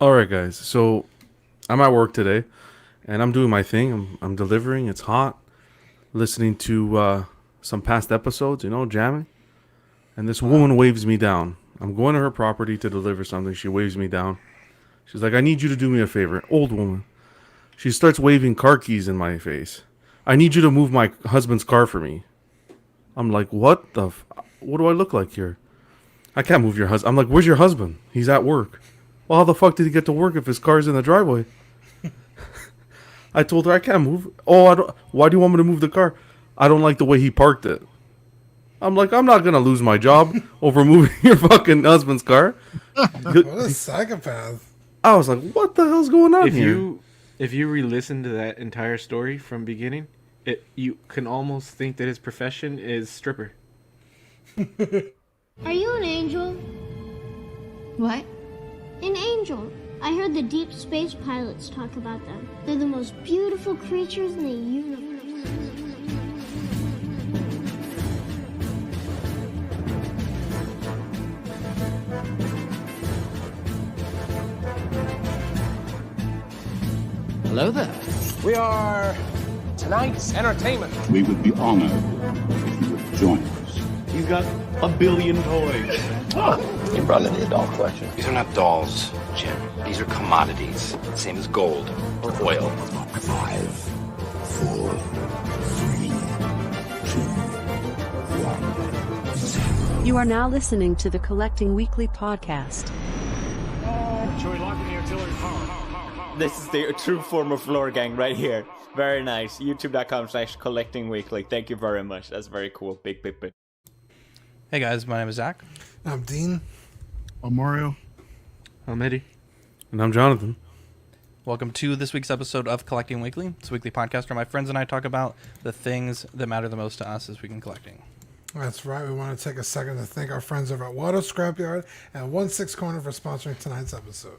All right, guys. So I'm at work today, and I'm doing my thing. I'm delivering. It's hot. Listening to some past episodes, jamming. And this Wow. woman waves me down. I'm going to her property to deliver something. She waves me down. She's like, "I need you to do me a favor." Old woman. She starts waving car keys in my face. "I need you to move my husband's car for me." I'm like, "What the? What do I look like here? I can't move your husband." I'm like, "Where's your husband? He's at work." "Well, how the fuck did he get to work if his car's in the driveway?" I told her I can't move. "Oh, I don't. Why do you want me to move the car?" "I don't like the way he parked it." I'm like, "I'm not gonna lose my job over moving your fucking husband's car." What a psychopath. I was like, "What the hell's going on If here?" you if you re-listen to that entire story from beginning, you can almost think that his profession is stripper. Are you an angel? What? An angel. I heard the deep space pilots talk about them. They're the most beautiful creatures in the universe. Hello there. We are tonight's entertainment. We would be honored if you would join us. He's got a billion toys. You brought in the doll collection. These are not dolls, Jim. These are commodities. Same as gold or oil. 5, 4, 3, 2, 1. You are now listening to the Collecting Weekly podcast. This is the true form of floor gang right here. Very nice. YouTube.com/collecting weekly. Thank you very much. That's very cool. Big. Hey guys, my name is Zach. I'm Dean. I'm Mario. I'm Eddie. And I'm Jonathan. Welcome to this week's episode of Collecting Weekly. It's a weekly podcast where my friends and I talk about the things that matter the most to us this week in collecting. That's right. We want to take a second to thank our friends over at Water Scrapyard and 1-6 Corner for sponsoring tonight's episode.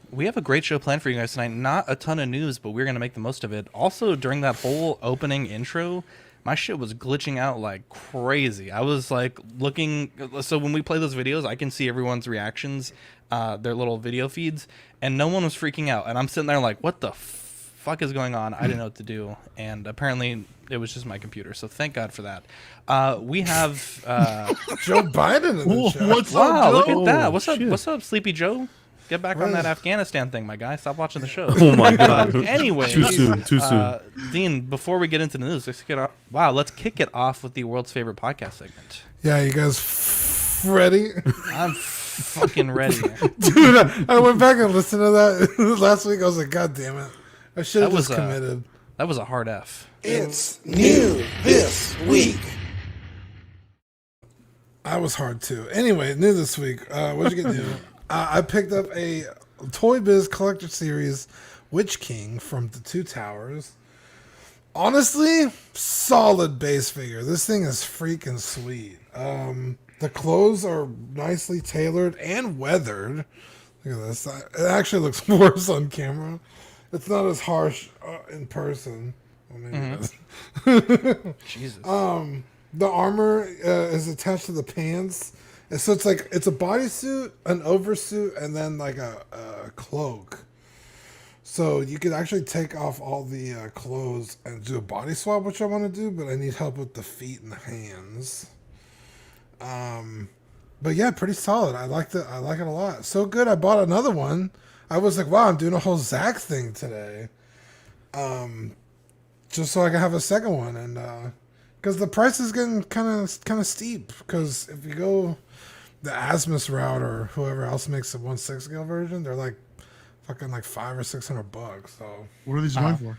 We have a great show planned for you guys tonight. Not a ton of news, but we're going to make the most of it. Also, during that whole opening intro, my shit was glitching out like crazy. I was like looking. So when we play those videos, I can see everyone's reactions, their little video feeds, and no one was freaking out. And I'm sitting there like, what the fuck is going on? I didn't know what to do. And apparently it was just my computer. So thank God for that. We have Joe Biden in the show. What's wow, up, look Joe? at that. What's up? shit. What's up, Sleepy Joe? Get back on that Afghanistan thing, my guy. Stop watching the show. Oh my god. Anyway, Too soon. Dean, before we get into the news, let's kick it off with the world's favorite podcast segment. Yeah, you guys ready? I'm fucking ready. Dude, I went back and listened to that last week. I was like, God damn it. I should have That just was, committed. That was a hard F. It's new this week. I was hard too. Anyway, new this week. What'd you get new? I picked up a Toy Biz Collector Series Witch King from the Two Towers. Honestly, solid base figure. This thing is freaking sweet. The clothes are nicely tailored and weathered. Look at this. It actually looks worse on camera. It's not as harsh in person. Well, maybe it is. Jesus. The armor is attached to the pants. And so it's a bodysuit, an oversuit, and then like a cloak. So you could actually take off all the clothes and do a body swap, which I want to do, but I need help with the feet and the hands. But yeah, pretty solid. I like it a lot. So good. I bought another one. I was like, wow, I'm doing a whole Zach thing today. Just so I can have a second one, and because the price is getting kind of steep. Because if you go the Asmus route or whoever else makes the 1/6 scale version, they're like fucking like $500 or $600. So What are these going for?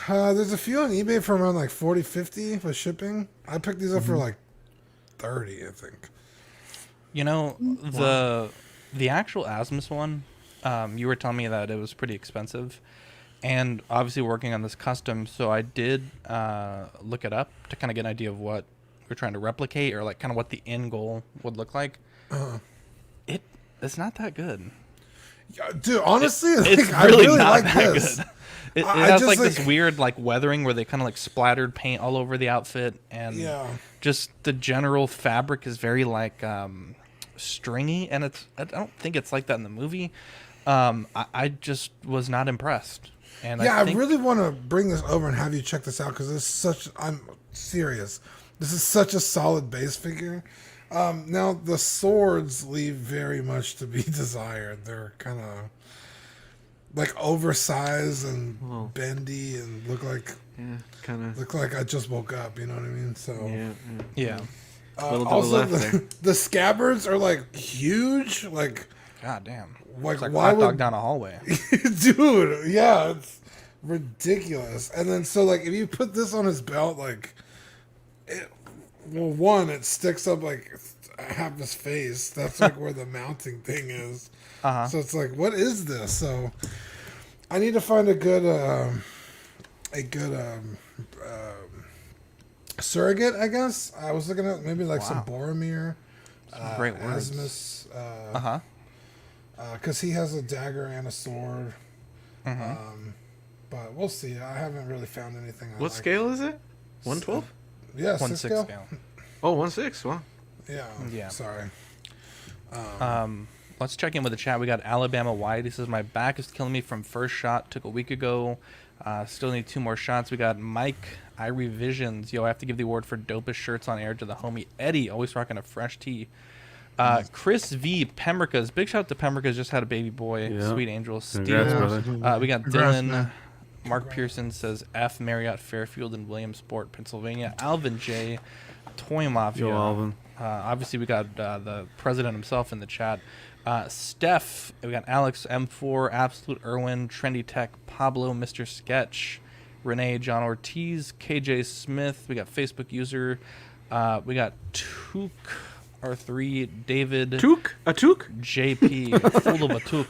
there's a few on eBay for around like 40, 50 with shipping. I picked these up for like 30, I think. You know, the actual Asmus one, you were telling me that it was pretty expensive. And obviously working on this custom, so I did look it up to kind of get an idea of what we're trying to replicate, or like kind of what the end goal would look like. It's not that good. Yeah, dude, honestly, It's I really really not like that this. good. It I has just, like this weird like weathering where they kind of like splattered paint all over the outfit, and Yeah. just the general fabric is very like stringy, and I don't think it's like that in the movie. I just was not impressed. And yeah, I think, really want to bring this over and have you check this out because it's such. I'm serious. This is such a solid base figure. Now the swords leave very much to be desired. They're kind of like oversized and bendy and look like I just woke up. You know what I mean? So yeah. Also, the scabbards are like huge. Like, god damn. Like, it's like why hot dog would down a hallway, dude? Yeah, it's ridiculous. And then so like if you put this on his belt, like, it sticks up like half his face. That's like where the mounting thing is. So it's like, what is this? So I need to find a good surrogate, I guess. I was looking at maybe like some Boromir, great words. Asmus, because he has a dagger and a sword. But we'll see. I haven't really found anything. What scale is it? 112? Yeah, 1/6 scale. Oh, 1/6. Wow. Yeah. Sorry. Let's check in with the chat. We got Alabama White. He says, my back is killing me from first shot. Took a week ago. Still need 2 more shots. We got Mike Irie Visions. Yo, I have to give the award for dopest shirts on air to the homie Eddie. Always rocking a fresh tee. Chris V. Pembrika's. Big shout out to Pembrika's. Just had a baby boy. Yeah. Sweet Angel. Steel. Congrats, We got Congrats, Dylan. man. Mark Pearson says F. Marriott Fairfield in Williamsport, Pennsylvania. Alvin J. Toy Mafia. Yo, Alvin. Obviously, we got the president himself in the chat. Steph. We got Alex M4, Absolute Irwin, Trendy Tech, Pablo, Mr. Sketch, Renee, John Ortiz, KJ Smith. We got Facebook user. We got Took R3, David. Took? A Took? JP, full of a Took.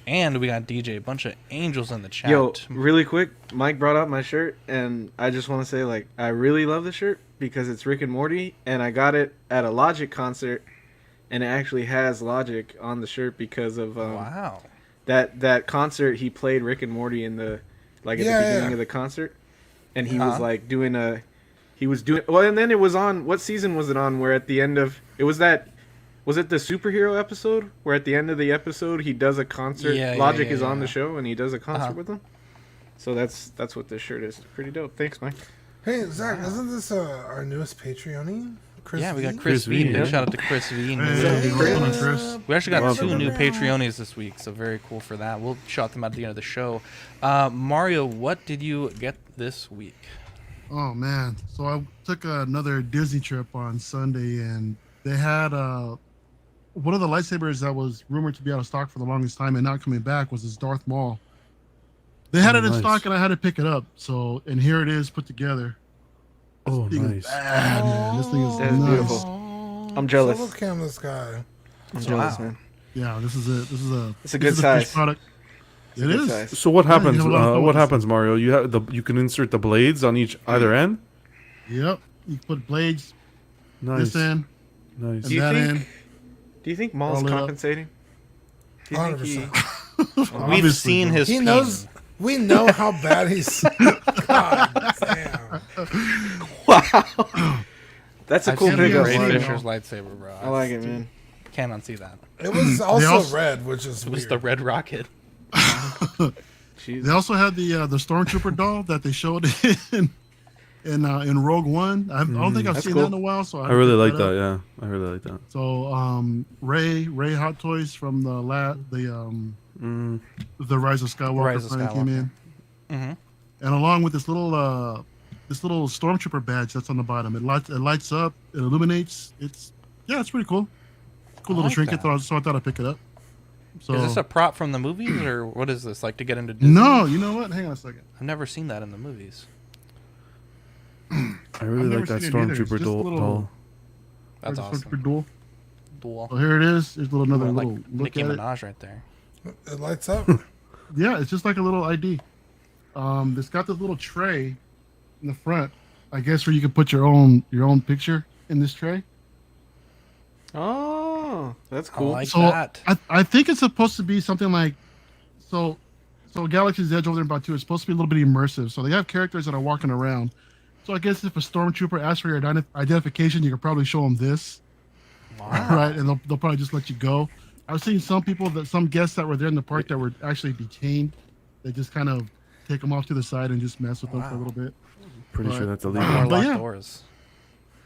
And we got DJ, a bunch of angels in the chat. Yo, really quick, Mike brought up my shirt, and I just want to say, like, I really love the shirt because it's Rick and Morty, and I got it at a Logic concert, and it actually has Logic on the shirt because of wow, that concert he played Rick and Morty in the at the beginning of the concert, and he was like doing and then it was on, what season was it on? Where at the end of it was that. Was it the superhero episode where at the end of the episode he does a concert? Logic is on the show and he does a concert with them. So that's what this shirt is. Pretty dope. Thanks, Mike. Hey Zach, isn't this our newest Patreon? We got Chris V. Big shout out to Chris V. We actually got 2 new Patreonies this week, so very cool for that. We'll shout them out at the end of the show. Mario, what did you get this week? Oh man, so I took another Disney trip on Sunday, and they had one of the lightsabers that was rumored to be out of stock for the longest time and not coming back was this Darth Maul. They had it in stock and I had to pick it up. So, and here it is put together. Oh, nice. Bad, man. This thing is That's nice. beautiful. I'm jealous. Solo cam this guy. I'm jealous, man. Yeah, this is a It's a good size product. It is. Size. So what happens? Yeah, What happens, Mario? You can insert the blades on either end. Yep. You put blades. Nice. This end. Nice. Do you think Maul's compensating? Do you think 100%. We've seen his. He knows. We know how bad he's. God damn. Wow. That's a cool pickup. Ray Fisher's lightsaber, bro. I like it, man. Can't unsee that. It was also red, which is It was the Red Rocket. They also had the Stormtrooper doll that they showed in Rogue One. I don't think I've seen that in a while, so I really like that. Yeah, I really like that. So Ray Hot Toys from the Rise of Skywalker finally came in, and along with this little Stormtrooper badge that's on the bottom. It lights up, it illuminates. It's pretty cool. Cool little trinket. So I thought I'd pick it up. So, is this a prop from the movies, or what is this, like to get into Disney? No, you know what? Hang on a second. I've never seen that in the movies. I really like that Stormtrooper doll. That's awesome. Stormtrooper Duel. So here it is. Here's another like little look Nicki at Minaj right there. It lights up. Yeah, it's just like a little ID. It's got this little tray in the front, I guess, where you can put your own picture in this tray. Oh, that's cool. I like that. I think it's supposed to be something like so Galaxy's Edge over there about 2 is supposed to be a little bit immersive. So they have characters that are walking around. So I guess if a stormtrooper asks for your identification, you could probably show them this. right? And they'll probably just let you go. I've seen some guests that were there in the park that were actually detained. They just kind of take them off to the side and just mess with them for a little bit. Pretty sure that's illegal. More locked yeah. doors.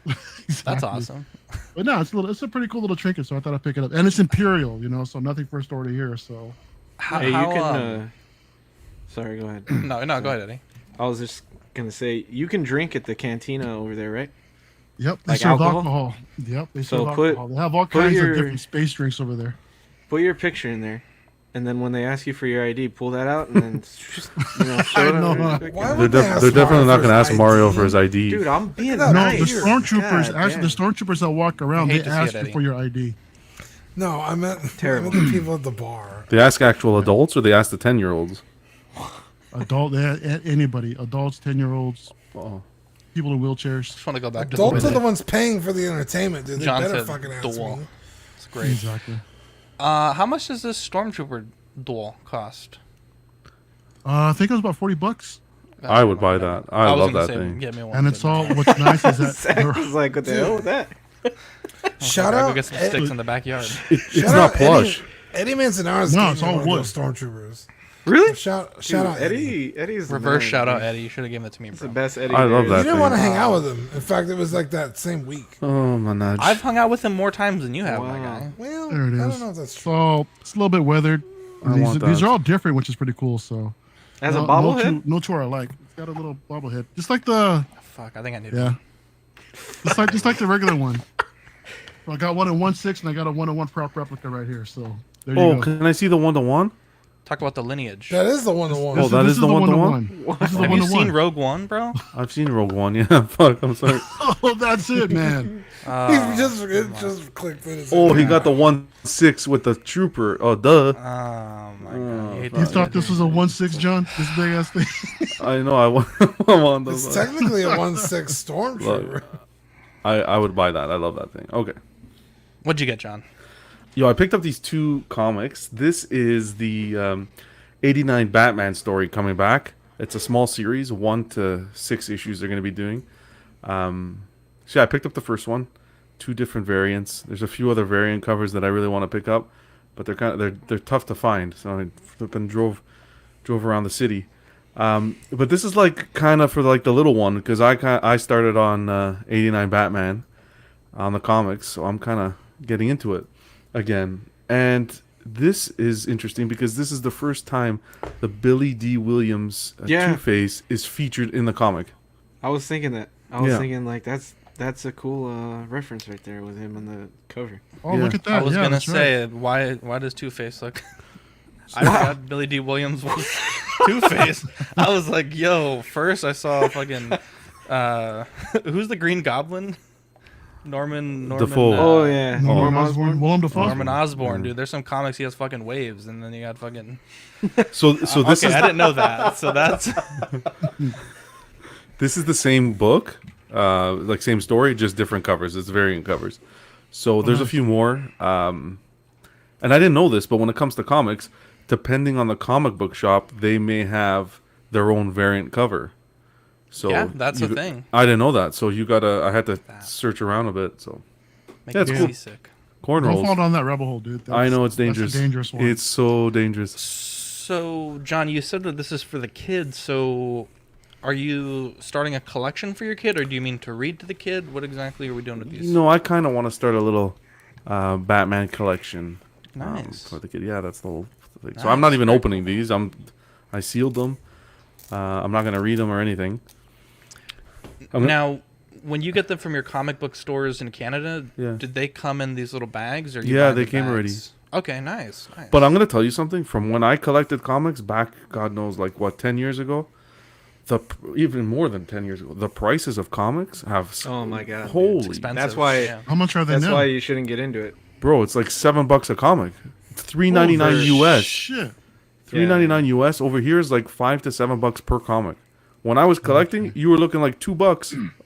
Exactly. That's awesome. But no, it's a pretty cool little trinket, so I thought I'd pick it up. And it's Imperial, so nothing first order here. So, hey, you can. Sorry, go ahead. No, go ahead, Eddie. I was just gonna say you can drink at the cantina over there, right? Yep, they Like serve alcohol? alcohol. Yep, they So serve alcohol. They have all kinds of different space drinks over there. Put your picture in there, and then when they ask you for your ID, pull that out and then show I know. it. Why They're, would they ask they're definitely Mario not for going to his ask Mario ID? for his ID. Dude, I'm being No, nice. the stormtroopers. God Actually, damn. the stormtroopers that walk around, I hate they to see ask it, you Eddie. for your ID. No, I meant Terrible. the people at the bar. They ask actual adults or they ask the 10-year-olds? Adult, anybody, adults, 10-year-olds, people in wheelchairs. Just want to go back Adults to are the ones paying for the entertainment, dude. They John better said fucking ask duel. me. It's great. Exactly. How much does this stormtrooper duel cost? I think it was about $40. I would buy that. I was love gonna that say, thing. Get me one. And it's all. What's nice is that Zach was like, "What the hell with that?" Shout I'll out, go get some sticks in the backyard. It's shout not out plush. Eddie Manzanares. No, gave it's me all one of wood. those stormtroopers. Really? Shout Dude, out Eddie. Eddie's the Reverse man, shout out man. Eddie. You should have given it to me, It's bro. the best Eddie. I love there that is. You didn't want to thing. hang out with him. In fact, it was like that same week. Oh, my nudge. I've hung out with him more times than you have, my Wow. guy. Well, There it I is. don't know if that's true. So it's a little bit weathered. I These, want these that. are all different, which is pretty cool. So As a no bobblehead. no two are alike. It's got a little bobblehead, just like the Fuck, I think I need yeah, just like the regular one. So I got one in 1/6, and I got a 1-in-1 prop replica right here. So there you Oh, go. can I see the 1-to-1? Talk about the lineage. That is the one-to-one. Oh, that is the one-to-one? This is the Have you 1-to-1. seen Rogue One, bro? I've seen Rogue One. Yeah, fuck. I'm sorry. Oh, that's it, man. It just clicked in his Oh, he head. got the 1-6 with the trooper. Oh, duh. Oh my god. You hate You to thought see this was a 1/6, John? This big ass thing. I know. I want those. It's technically a 1/6 stormtrooper. Look, I would buy that. I love that thing. Okay. What'd you get, John? Yo, I picked up these two comics. This is the 89 Batman story coming back. It's a small series, 1 to 6 issues they're going to be doing. So yeah, I picked up the first one, 2 different variants. There's a few other variant covers that I really want to pick up, but they're tough to find. So I flipping drove around the city. But this is like kind of for like the little one because I started on 89 Batman on the comics, so I'm kind of getting into it again. And this is interesting because this is the first time the Billy D. Williams Two-Face is featured in the comic. I was thinking that. I was Yeah. thinking like that's a cool reference right there with him on the cover. Oh, look at that. I was yeah, gonna that's say why does Two-Face look? I forgot Billy D. Williams was Two-Face. I was like, yo. First, I saw fucking who's the Green Goblin? Norman Defoe. Oh yeah, Norman Osborn. Willem Dafoe. Norman Osborn, dude. There's some comics he has fucking waves, and then you got fucking. So this okay, is I didn't know that. So that's this is the same book, like same story, just different covers. It's variant covers. So there's a few more. And I didn't know this, but when it comes to comics, depending on the comic book shop, they may have their own variant cover. So yeah, that's a thing. I didn't know that. So I had to search around a bit. So Make yeah, it's me cool. seasick. Don't Cornrows. fall down that rabbit hole, dude. I know it's that's dangerous. a dangerous one. It's so dangerous. So, John, you said that this is for the kids. So, are you starting a collection for your kid, or do you mean to read to the kid? What exactly are we doing with these? No, I kind of want to start a little Batman collection. Nice. For the kid. Yeah, that's the whole thing. So I'm not even opening these. I sealed them. I'm not going to read them or anything. Now, when you get them from your comic book stores in Canada, Yeah. did they come in these little bags? Or you Yeah, buy they the came bags? Okay, nice. But I'm going to tell you something. From when I collected comics back, God knows, 10 years ago, even more than 10 years ago, the prices of comics have... Oh my god, holy... That's why. How much are they That's now? why you shouldn't get into it. Bro, it's like $7 a comic. It's $3.99 Holy US. Shit. $3.99 US. Over here is like $5 to $7 per comic. When I was collecting, you were looking like $2,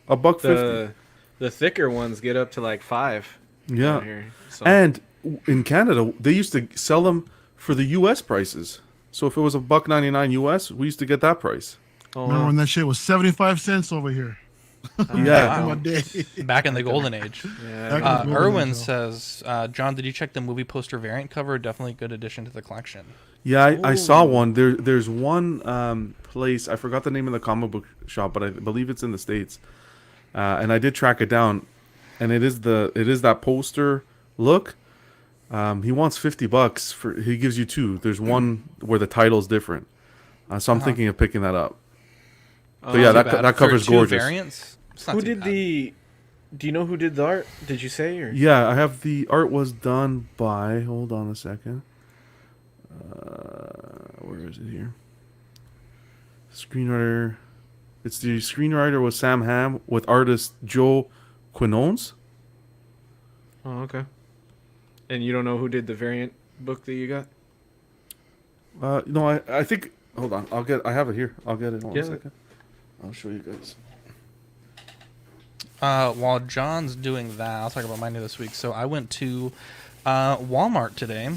$1.50. The thicker ones get up to like $5. Yeah. Here, so. And in Canada, they used to sell them for the US prices. So if it was $1.99 US, we used to get that price. Oh, Remember when that shit was 75 cents over here? Yeah. In my day. Back in the golden age. Yeah. Erwin says, John, did you check the movie poster variant cover? Definitely a good addition to the collection. Yeah, I saw one. There's one place, I forgot the name of the comic book shop, but I believe it's in the States. And I did track it down, and it is that poster look. He wants $50 for. He gives you two. There's one where the title's different, so I'm thinking of picking that up. So yeah, that cover's gorgeous. Variants? Who did the? Do you know who did the art? Did you say? Or? Yeah, I have the art was done by. Hold on a second. Where is it here? Screenwriter. It's the screenwriter was Sam Hamm with artist Joe Quinones. Oh, okay. And you don't know who did the variant book that you got? No, I think. Hold on, I have it here. I'll get it in 1 second. I'll show you guys. While John's doing that, I'll talk about my new this week. So I went to Walmart today,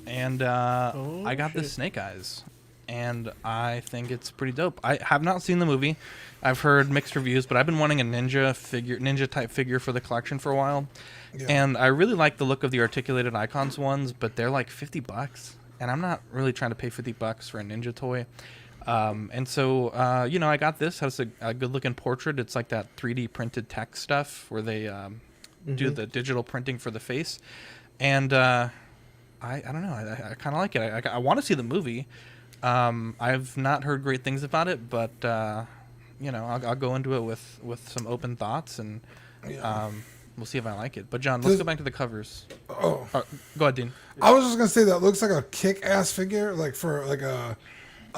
and I got this Snake Eyes, and I think it's pretty dope. I have not seen the movie. I've heard mixed reviews, but I've been wanting a ninja type figure for the collection for a while. Yeah. And I really like the look of the articulated icons ones, but they're like $50, and I'm not really trying to pay $50 for a ninja toy. And so, I got this. Has a good looking portrait. It's like that 3D printed tech stuff where they do the digital printing for the face. And I don't know. I kind of like it. I want to see the movie. I've not heard great things about it, but I'll go into it with some open thoughts, and we'll see if I like it. But John, let's go back to the covers. Oh, go ahead, Dean. I was just gonna say that looks like a kick-ass figure, like for like a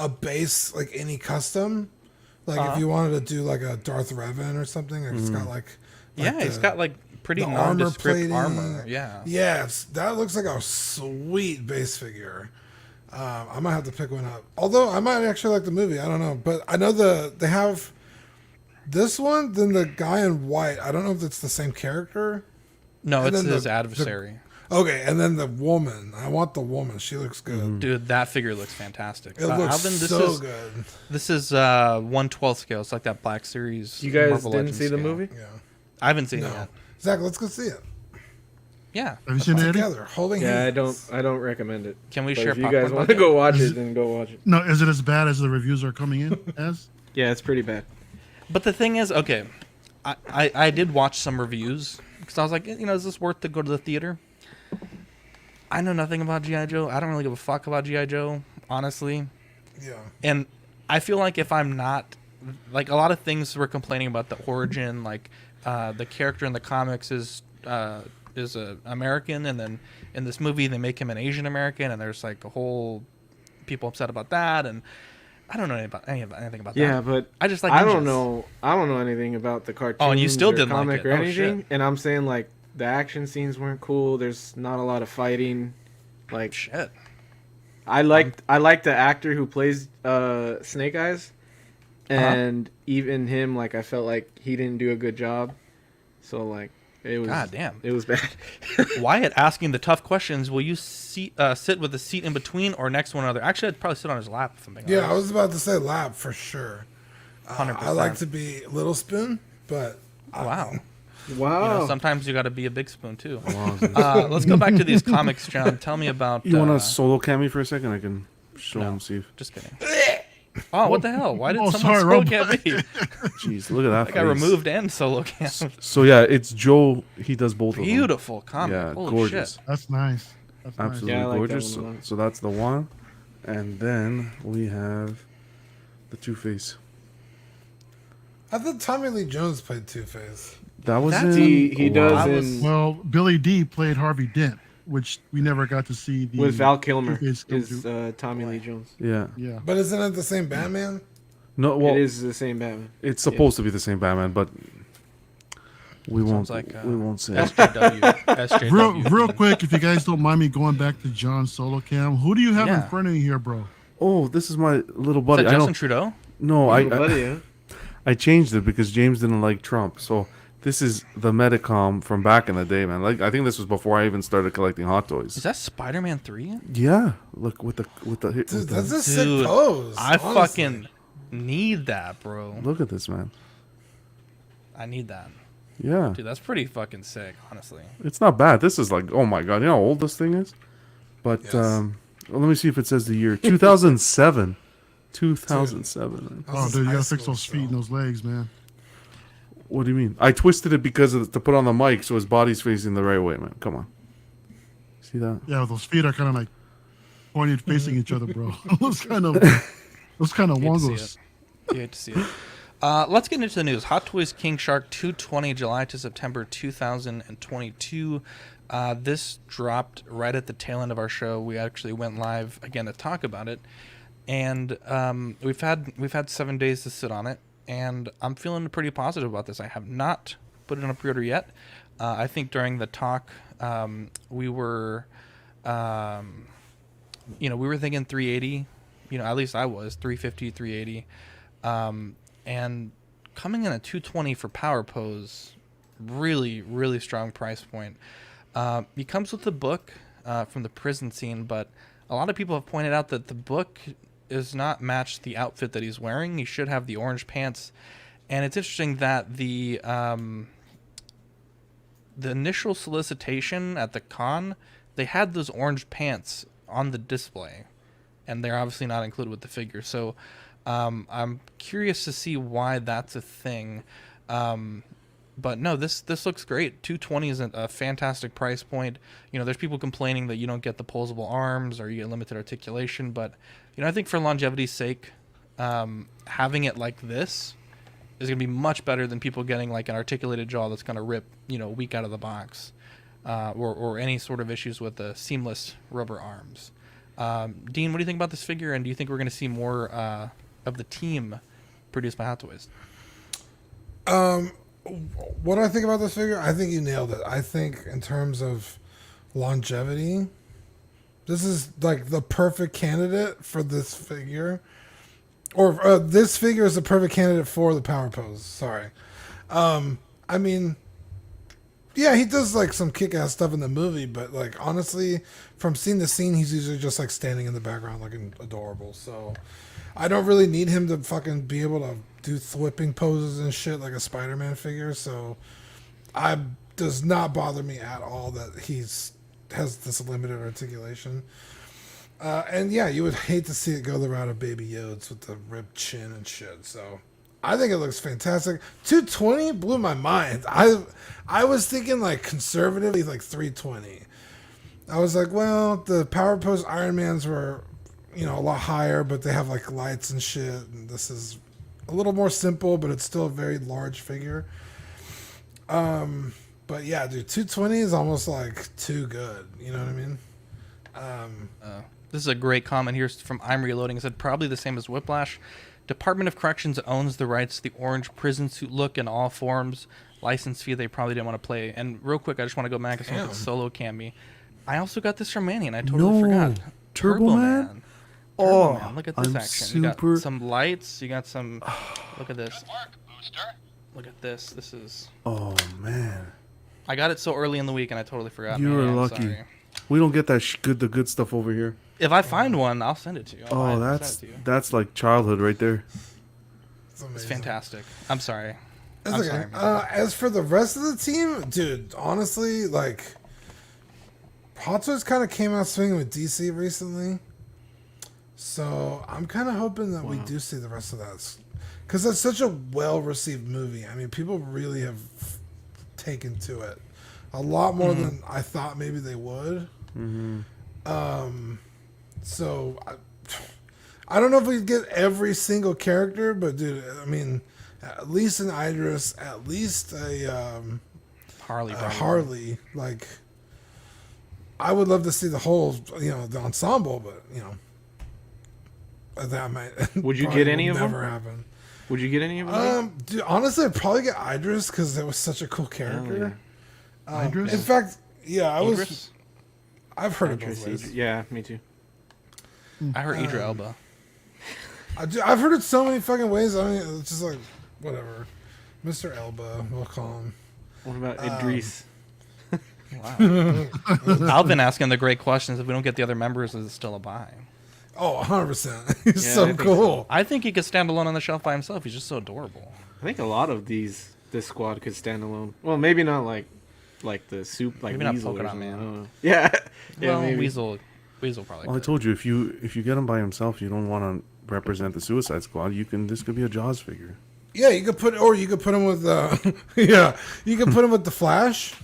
base, like any custom. Like if you wanted to do like a Darth Revan or something, and it's got like it's got like pretty nondescript armor. Yeah. Yes, that looks like a sweet base figure. I might have to pick one up. Although I might actually like the movie. I don't know, but I know they have this one. Then the guy in white. I don't know if it's the same character. No, it's his adversary. Okay, and then the woman. I want the woman. She looks good. Dude, that figure looks fantastic. It looks so good. This is 1/12 scale. It's like that Black Series. You guys Marvel didn't Legends see the scale. movie? Yeah. I haven't seen it yet. Zach, let's go see it. Yeah. Have you seen it, Eddie? Together, holding hands. I don't recommend it. Can we But share if you popcorn guys want to bucket? go watch it, then go watch it. No, is it as bad as the reviews are coming in as? Yeah, it's pretty bad. But the thing is, okay, I did watch some reviews because I was like, is this worth to go to the theater? I know nothing about G.I. Joe. I don't really give a fuck about G.I. Joe, honestly. Yeah. And I feel like if I'm not, like a lot of things we're complaining about the origin, like the character in the comics is American, and then in this movie they make him an Asian American, and there's like a whole people upset about that, and I don't know anything about that. Yeah, but I just like I ninjas. don't know anything about the cartoon. Oh, and you still didn't like comic it. or Oh, anything. shit. And I'm saying like the action scenes weren't cool. There's not a lot of fighting. Like shit. I liked the actor who plays Snake Eyes, and even him, like I felt like he didn't do a good job. So like it was. God damn. It was bad. Wyatt asking the tough questions. Will you sit with a seat in between or next to one another? Actually, I'd probably sit on his lap if I'm being honest. I was about to say lap for sure. 100%. I like to be little spoon, but wow. Wow. Sometimes you got to be a big spoon too. Let's go back to these comics, John. Tell me about. You want to solo cam me for a second? I can show him, see. Just kidding. Oh, what the hell? Why did someone sorry, solo Rob. cam me? Jeez, look at that. I got face. removed and solo cam. So yeah, it's Joe. He does both of them. Beautiful comic. Yeah, Holy gorgeous. shit. That's nice. That's nice. Absolutely Yeah, I like gorgeous. that one. So that's the one, and then we have the Two-Face. I thought Tommy Lee Jones played Two-Face. That was That's- in, he does in Well, Billy D played Harvey Dent, which we never got to see. The with Val Kilmer Two-Face come is through. Tommy Lee Jones. Yeah. Yeah. But isn't it the same Batman? No, well, It is the same Batman. it's supposed to be the same Batman, but we won't. Sounds like, we won't say. SJW. SJW. Real quick, if you guys don't mind me going back to John's solo cam, who do you have Yeah. in front of you here, bro? Oh, this is my little Is buddy. that I Justin know. Trudeau? No, Buddy, huh? I changed it because James didn't like Trump. So this is the Medicom from back in the day, man. Like I think this was before I even started collecting Hot Toys. Is that Spider-Man 3? Yeah, look with the Dude, that's a sick Dude, pose. I honestly. fucking need that, bro. look at this, man. I need that. Yeah. Dude, that's pretty fucking sick, honestly. It's not bad. This is like, oh my god, you know how old this thing is? But Yes. well, let me see if it says the year. 2007. 2007. Oh, dude, you gotta fix those feet and those legs, man. What do you mean? I twisted it because to put on the mic so his body's facing the right way, man. Come on. See that? Yeah, those feet are kind of like pointed facing each other, bro. those kind of wongos. You hate to see it. Let's get into the news. Hot Toys King Shark 220, July to September 2022. This dropped right at the tail end of our show. We actually went live again to talk about it, and we've had 7 days to sit on it, and I'm feeling pretty positive about this. I have not put it on a pre-order yet. I think during the talk, we were, we were thinking 380. At least I was 350, 380. And coming in at 220 for Power Pose, really, really strong price point. He comes with the book from the prison scene, but a lot of people have pointed out that the book is not matched the outfit that he's wearing. He should have the orange pants, and it's interesting that the initial solicitation at the con, they had those orange pants on the display, and they're obviously not included with the figure. So I'm curious to see why that's a thing. But no, this looks great. 220 is a fantastic price point. There's people complaining that you don't get the posable arms or you get limited articulation, but I think for longevity's sake, having it like this is going to be much better than people getting like an articulated jaw that's going to rip, a week out of the box, or any sort of issues with the seamless rubber arms. Dean, what do you think about this figure, and do you think we're going to see more of the team produced by Hot Toys? What do I think about this figure? I think you nailed it. I think in terms of longevity, this is like the perfect candidate for this figure. Or this figure is the perfect candidate for the Power Pose. Sorry. I mean, yeah, he does like some kick-ass stuff in the movie, but like honestly, from scene to scene, he's usually just like standing in the background looking adorable. So I don't really need him to fucking be able to do whipping poses and shit like a Spider-Man figure. So does not bother me at all that has this limited articulation. And yeah, you would hate to see it go the route of Baby Yodes with the ripped chin and shit. So I think it looks fantastic. 220 blew my mind. I was thinking like conservatively like 320. I was like, well, the Power Pose Iron Mans were, a lot higher, but they have like lights and shit. And this is a little more simple, but it's still a very large figure. But yeah, dude, 220 is almost like too good. You know what I mean? This is a great comment here from I'm Reloading. It said probably the same as Whiplash. Department of Corrections owns the rights to the orange prison suit look in all forms. License fee they probably didn't want to play. And real quick, I just want to go back and say the solo cami. I also got this from Manny, and I totally forgot. Turbo Man? Oh, man. Look at this I'm action. You got some lights. You got some. Look at this. Good work, Booster. Look at this. This is. Oh man. I got it so early in the week, and I totally forgot. You were Man, lucky. sorry. We don't get that the good stuff over here. If I find one, I'll send it to you. That's like childhood right there. It's fantastic. I'm sorry. It's okay. As for the rest of the team, dude, honestly, like Hot Toys kind of came out swinging with DC recently, so I'm kind of hoping that we do see the rest of that, because that's such a well-received movie. I mean, people really have taken to it a lot more than I thought maybe they would. So I don't know if we get every single character, but dude, I mean, at least an Idris, at least a Harley. Like, I would love to see the whole, the ensemble, but that might. Would you get any of them? Never happen. Would you get any of them? Dude, honestly, I'd probably get Idris because it was such a cool character. Idris? In fact, yeah, Idris? I've heard it both ways. Yeah, me too. I heard Idris Elba. I've heard it so many fucking ways. I mean, it's just like, whatever. Mr. Elba, we'll call him. What about Idris? Wow. Alvin asking the great questions. If we don't get the other members, is it still a buy? Oh, 100%. He's so cool. I think he could stand alone on the shelf by himself. He's just so adorable. I think a lot of these this squad could stand alone. Well, maybe not like the soup, like maybe Weasel not or Polka Dot something. Man. Yeah, yeah. Well, Maybe. Weasel probably. Well, I could. told you if you get him by himself, you don't want to represent the Suicide Squad. This could be a Jaws figure. Yeah, you could put him with you could put him with the Flash.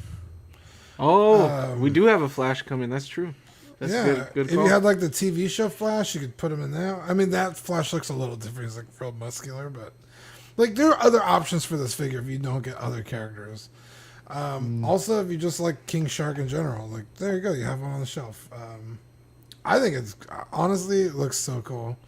Oh, we do have a Flash coming. That's true. That's good if call. you had like the TV show Flash, you could put him in there. I mean, that Flash looks a little different. He's like real muscular, but like there are other options for this figure if you don't get other characters. Also, if you just like King Shark in general, like there you go, you have one on the shelf. I think it looks so cool.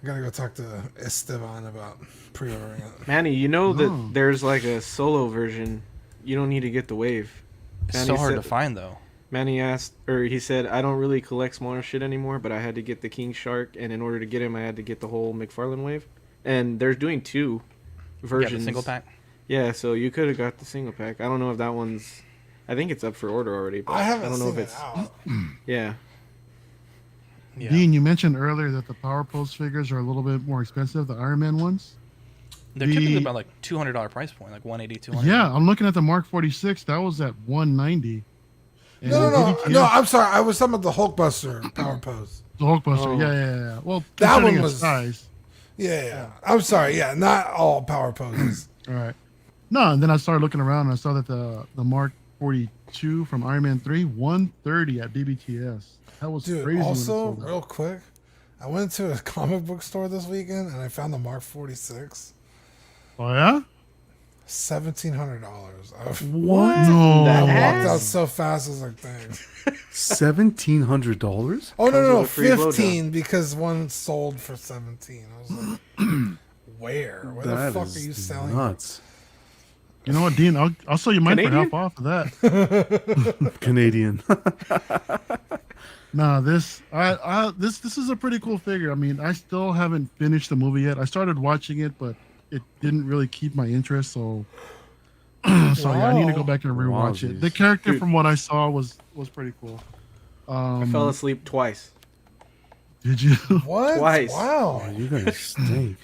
I gotta go talk to Esteban about pre-ordering it. Manny, you know that there's like a solo version. You don't need to get the wave. It's so hard to find though. Manny he said, I don't really collect smaller shit anymore, but I had to get the King Shark, and in order to get him, I had to get the whole McFarlane wave. And they're doing 2 versions. Yeah, the single pack. Yeah, so you could have got the single pack. I don't know if that one's. I think it's up for order already. But I don't know if it's. Yeah. Yeah. Dean, you mentioned earlier that the Power Pose figures are a little bit more expensive, the Iron Man ones. They're typically about like $200 price point, like 180, 200. Yeah, I'm looking at the Mark 46. That was at 190. No. I'm sorry. I was talking about the Hulkbuster Power Pose. The Hulkbuster, yeah. Well, that one was size. Yeah. I'm sorry. Yeah, not all Power Poses. All right. No, and then I started looking around and I saw that the Mark 42 from Iron Man 3, 130 at BBTS. That was crazy. Also, real quick, I went to a comic book store this weekend and I found the Mark 46. Oh yeah, $1,700. What? No, I walked out so fast. I was like, thanks. $1,700? Oh no, 15 because one sold for 17. I was like, where the fuck are you selling? Nuts. You know what, Dean? I'll sell you mine for half off of that. Canadian. Nah, this is a pretty cool figure. I mean, I still haven't finished the movie yet. I started watching it, but it didn't really keep my interest. So, yeah, I need to go back and rewatch it. The character, from what I saw, was pretty cool. I fell asleep twice. Did you? What? Twice. Wow. Oh, you guys stink.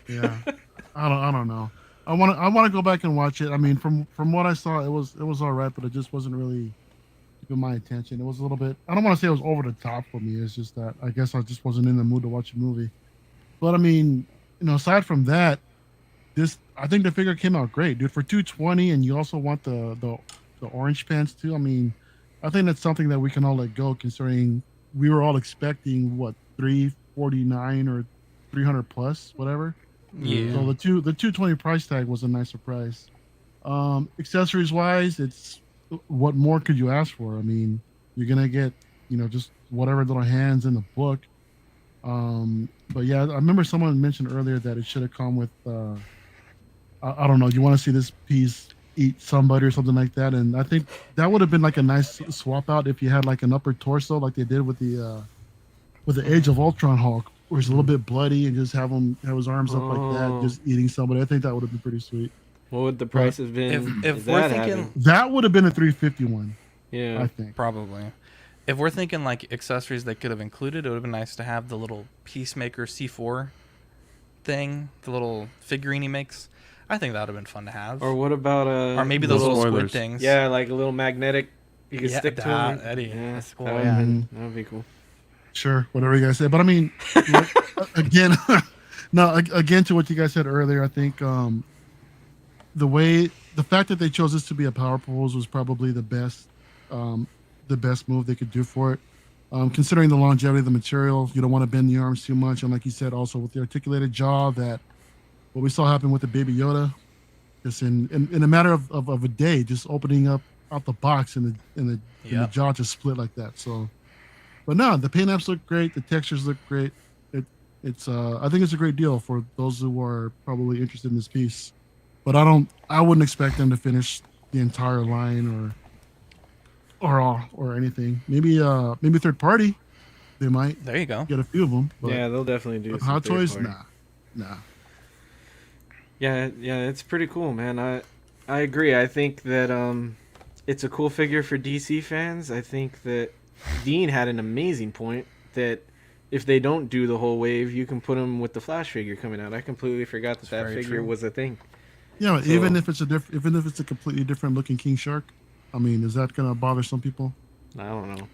Yeah. I don't know. I want to go back and watch it. I mean, from what I saw, it was all right, but it just wasn't really keeping my attention. It was a little bit. I don't want to say it was over the top for me. It's just that I guess I just wasn't in the mood to watch a movie. But I mean, aside from that, I think the figure came out great, dude. For $220, and you also want the orange pants too. I mean, I think that's something that we can all let go, considering we were all expecting what $349 or $300 plus, whatever. Yeah. So the $220 price tag was a nice surprise. Accessories wise, it's what more could you ask for? I mean, you're gonna get just whatever little hands in the book. But yeah, I remember someone mentioned earlier that it should have come with I don't know. You want to see this piece eat somebody or something like that, and I think that would have been like a nice swap out if you had like an upper torso like they did with the Age of Ultron Hulk, where it's a little bit bloody and just have his arms up like that, just eating somebody. I think that would have been pretty sweet. What would the price have been? If we're thinking that would have been a $351. Yeah, I think probably. If we're thinking like accessories they could have included, it would have been nice to have the little Peacemaker C4 thing, the little figurine he makes. I think that would have been fun to have. Or what about or maybe those little squid things? Yeah, like a little magnetic. You can stick to them. Eddie. Yeah, That's cool. That would be cool. Sure, whatever you guys say. But I mean, again, again to what you guys said earlier, I think the fact that they chose this to be a power pose was probably the best move they could do for it. Considering the longevity of the material, you don't want to bend the arms too much, and like you said, also with the articulated jaw, that what we saw happen with the Baby Yoda, just in a matter of a day, just opening up out the box and the jaw just split like that. So, but no, the paint apps look great, the textures look great. It's I think it's a great deal for those who are probably interested in this piece. But I wouldn't expect them to finish the entire line or anything. Maybe third party, they might. There you go. Get a few of them. But Yeah, they'll definitely do. Some Hot Toys, third-party. nah. Yeah, it's pretty cool, man. I agree. I think that it's a cool figure for DC fans. I think that Dean had an amazing point that if they don't do the whole wave, you can put them with the Flash figure coming out. I completely forgot that figure was a thing. Yeah, So- even if it's a completely different looking king shark, I mean, is that gonna bother some people? I don't know.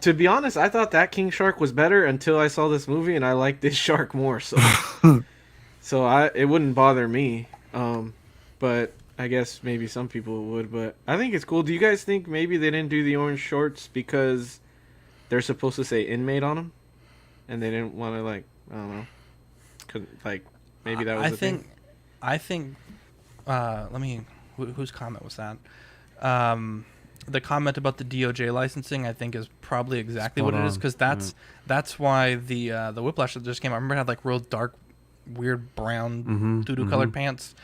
To be honest, I thought that king shark was better until I saw this movie, and I like this shark more. So, it wouldn't bother me. But I guess maybe some people would. But I think it's cool. Do you guys think maybe they didn't do the orange shorts because they're supposed to say inmate on them, and they didn't want to I don't know, maybe that was thing. I think. Let me. Whose comment was that? The comment about the DOJ licensing, I think, is probably exactly what it is, because that's why the Whiplash that just came out. I remember it had like real dark, weird brown doo-doo colored pants.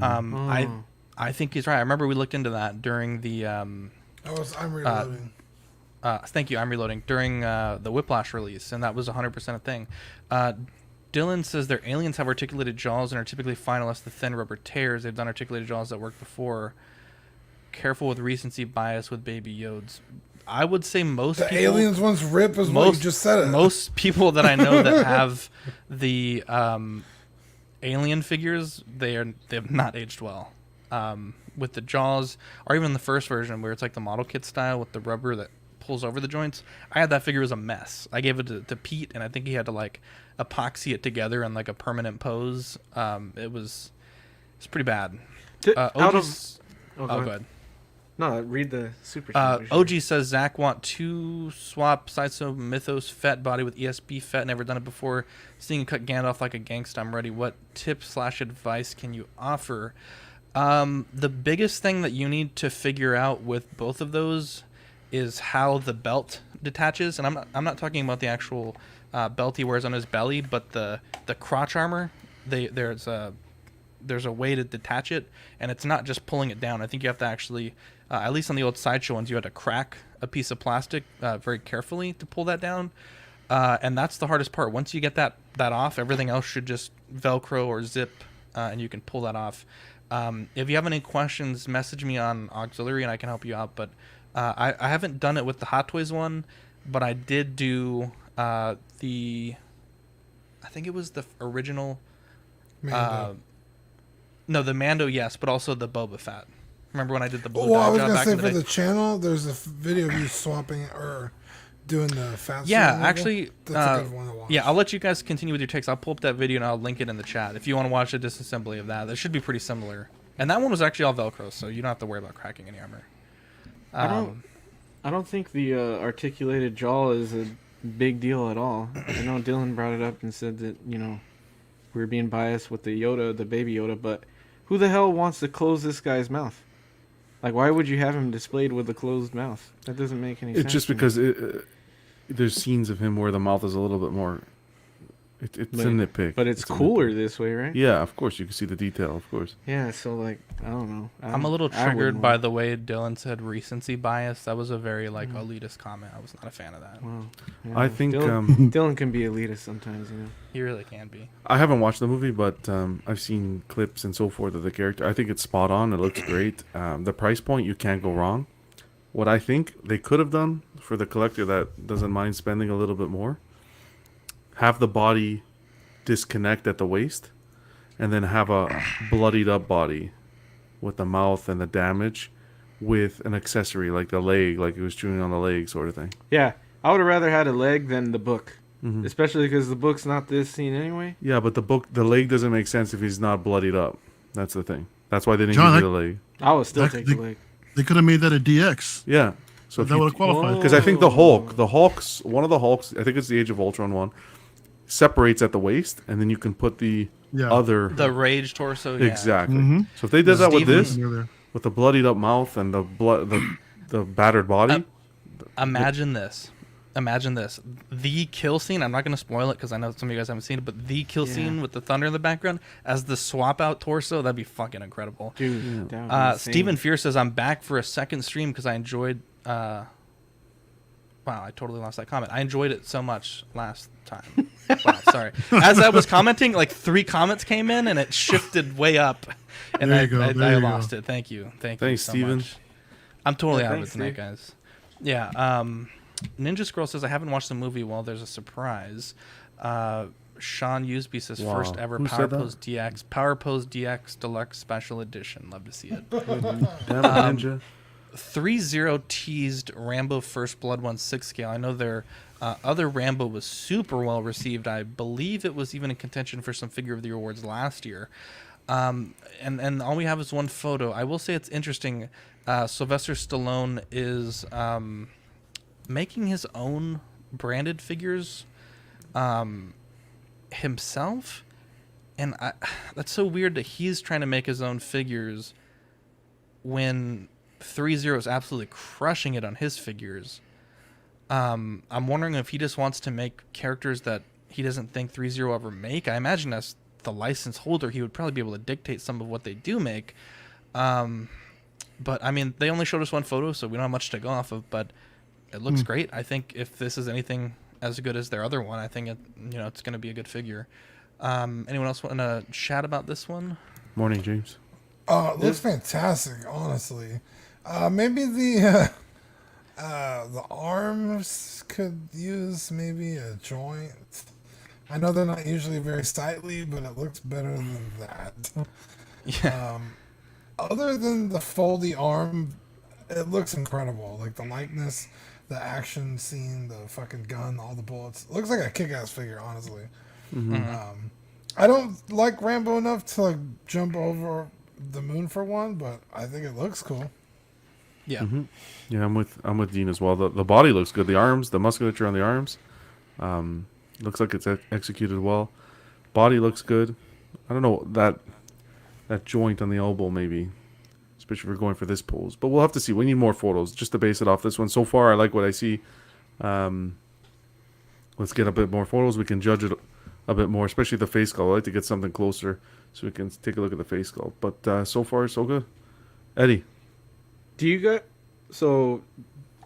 I think he's right. I remember we looked into that during the. I'm reloading. Thank you. I'm reloading during the Whiplash release, and that was 100% a thing. Dylan says their aliens have articulated jaws and are typically fine unless the thin rubber tears. They've done articulated jaws that worked before. Careful with recency bias with Baby Yodes. I would say most people, aliens ones rip as what you just said. Most people that I know that have the alien figures, they have not aged well. With the jaws, or even the first version where it's like the model kit style with the rubber that pulls over the joints. I had that figure as a mess. I gave it to Pete, and I think he had to like epoxy it together in like a permanent pose. It's pretty bad. Go ahead. No, read the super chat. OG says Zach want to swap Sideshow Mythos Fett body with ESB Fett. Never done it before. Seeing you cut Gandalf like a gangsta, I'm ready. What tips/advice can you offer? The biggest thing that you need to figure out with both of those is how the belt detaches, and I'm not talking about the actual belt he wears on his belly, but the crotch armor. There's a way to detach it, and it's not just pulling it down. I think you have to actually, at least on the old Sideshow ones, you had to crack a piece of plastic very carefully to pull that down, and that's the hardest part. Once you get that off, everything else should just Velcro or zip, and you can pull that off. If you have any questions, message me on Auxiliary, and I can help you out. But I haven't done it with the Hot Toys one, but I did do I think it was the original. Mando. No, the Mando, yes, but also the Boba Fett. Remember when I did the blue Well, I dye was job gonna back say in the for day? the channel, there's a video of you swapping or doing the fast. Yeah, level. actually, that's a good one to watch. yeah, I'll let you guys continue with your takes. I'll pull up that video and I'll link it in the chat if you want to watch a disassembly of that. That should be pretty similar. And that one was actually all Velcro, so you don't have to worry about cracking any armor. I don't think the articulated jaw is a big deal at all. I know Dylan brought it up and said that we were being biased with the Yoda, the baby Yoda, but who the hell wants to close this guy's mouth? Like, why would you have him displayed with a closed mouth? That doesn't make any sense. It's just because there's scenes of him where the mouth is a little bit more. It's a nitpick. But it's cooler this way, right? Yeah, of course. You can see the detail, of course. Yeah, so, I don't know. I'm a little triggered by the way Dylan said recency bias. That was a very, elitist comment. I was not a fan of that. Wow. Yeah, I think Dylan can be elitist sometimes, He really can be. I haven't watched the movie, but I've seen clips and so forth of the character. I think it's spot on. It looks great. The price point, you can't go wrong. What I think they could have done for the collector that doesn't mind spending a little bit more, have the body disconnect at the waist, and then have a bloodied up body with the mouth and the damage with an accessory like the leg, like it was chewing on the leg sort of thing. Yeah, I would have rather had a leg than the book. Especially because the book's not this scene anyway. Yeah, but the leg doesn't make sense if he's not bloodied up. That's the thing. That's why they didn't John, give you the leg. I would still take the leg. They could have made that a DX. Yeah. So that would have qualified. Because I think one of the Hulks, I think it's the Age of Ultron one, separates at the waist, and then you can put the the rage torso. Yeah. Exactly. So if they did that with this, with the bloodied up mouth and the battered body. Imagine this. The kill scene, I'm not going to spoil it because I know some of you guys haven't seen it, but the kill scene with the thunder in the background as the swap out torso, that'd be fucking incredible. Dude, Stephen Fear says, I'm back for a second stream because I enjoyed... wow, I totally lost that comment. I enjoyed it so much last time. Wow, sorry. As I was commenting, 3 comments came in and it shifted way up. And I lost it. Thank you. Thanks, so Steven. much. I'm totally out of it Thanks, tonight, Steve. guys. Yeah, Ninja Scroll says, I haven't watched the movie. Well, there's a surprise. Sean Usby says Wow. first ever Who Power said that? Pose DX. Power Pose DX Deluxe Special Edition. Love to see it. Damn it, Ninja. 3-0 teased Rambo First Blood 1/6 scale. I know their other Rambo was super well received. I believe it was even in contention for some Figure of the Year awards last year. And all we have is one photo. I will say it's interesting. Sylvester Stallone is making his own branded figures himself, and that's so weird that he's trying to make his own figures when 3-0 is absolutely crushing it on his figures. I'm wondering if he just wants to make characters that he doesn't think 3-0 will ever make. I imagine as the license holder, he would probably be able to dictate some of what they do make. But I mean, they only showed us one photo, so we don't have much to go off of, but it looks great. I think if this is anything as good as their other one, I think it's going to be a good figure. Anyone else want to chat about this one? Morning, James. It looks fantastic, honestly. Maybe the arms could use maybe a joint. I know they're not usually very sightly, but it looks better than that. Yeah. Other than the foldy arm, it looks incredible. Like the likeness, the action scene, the fucking gun, all the bullets. It looks like a kick-ass figure, honestly. I don't like Rambo enough to like jump over the moon for one, but I think it looks cool. Yeah. Yeah, I'm with Dean as well. The body looks good. The arms, the musculature on the arms, looks like it's executed well. Body looks good. I don't know that joint on the elbow maybe, especially if we're going for this pose. But we'll have to see. We need more photos just to base it off this one. So far, I like what I see. Let's get a bit more photos. We can judge it a bit more, especially the face sculpt. I like to get something closer so we can take a look at the face sculpt. But so far, so good. Eddie. Do you got... So,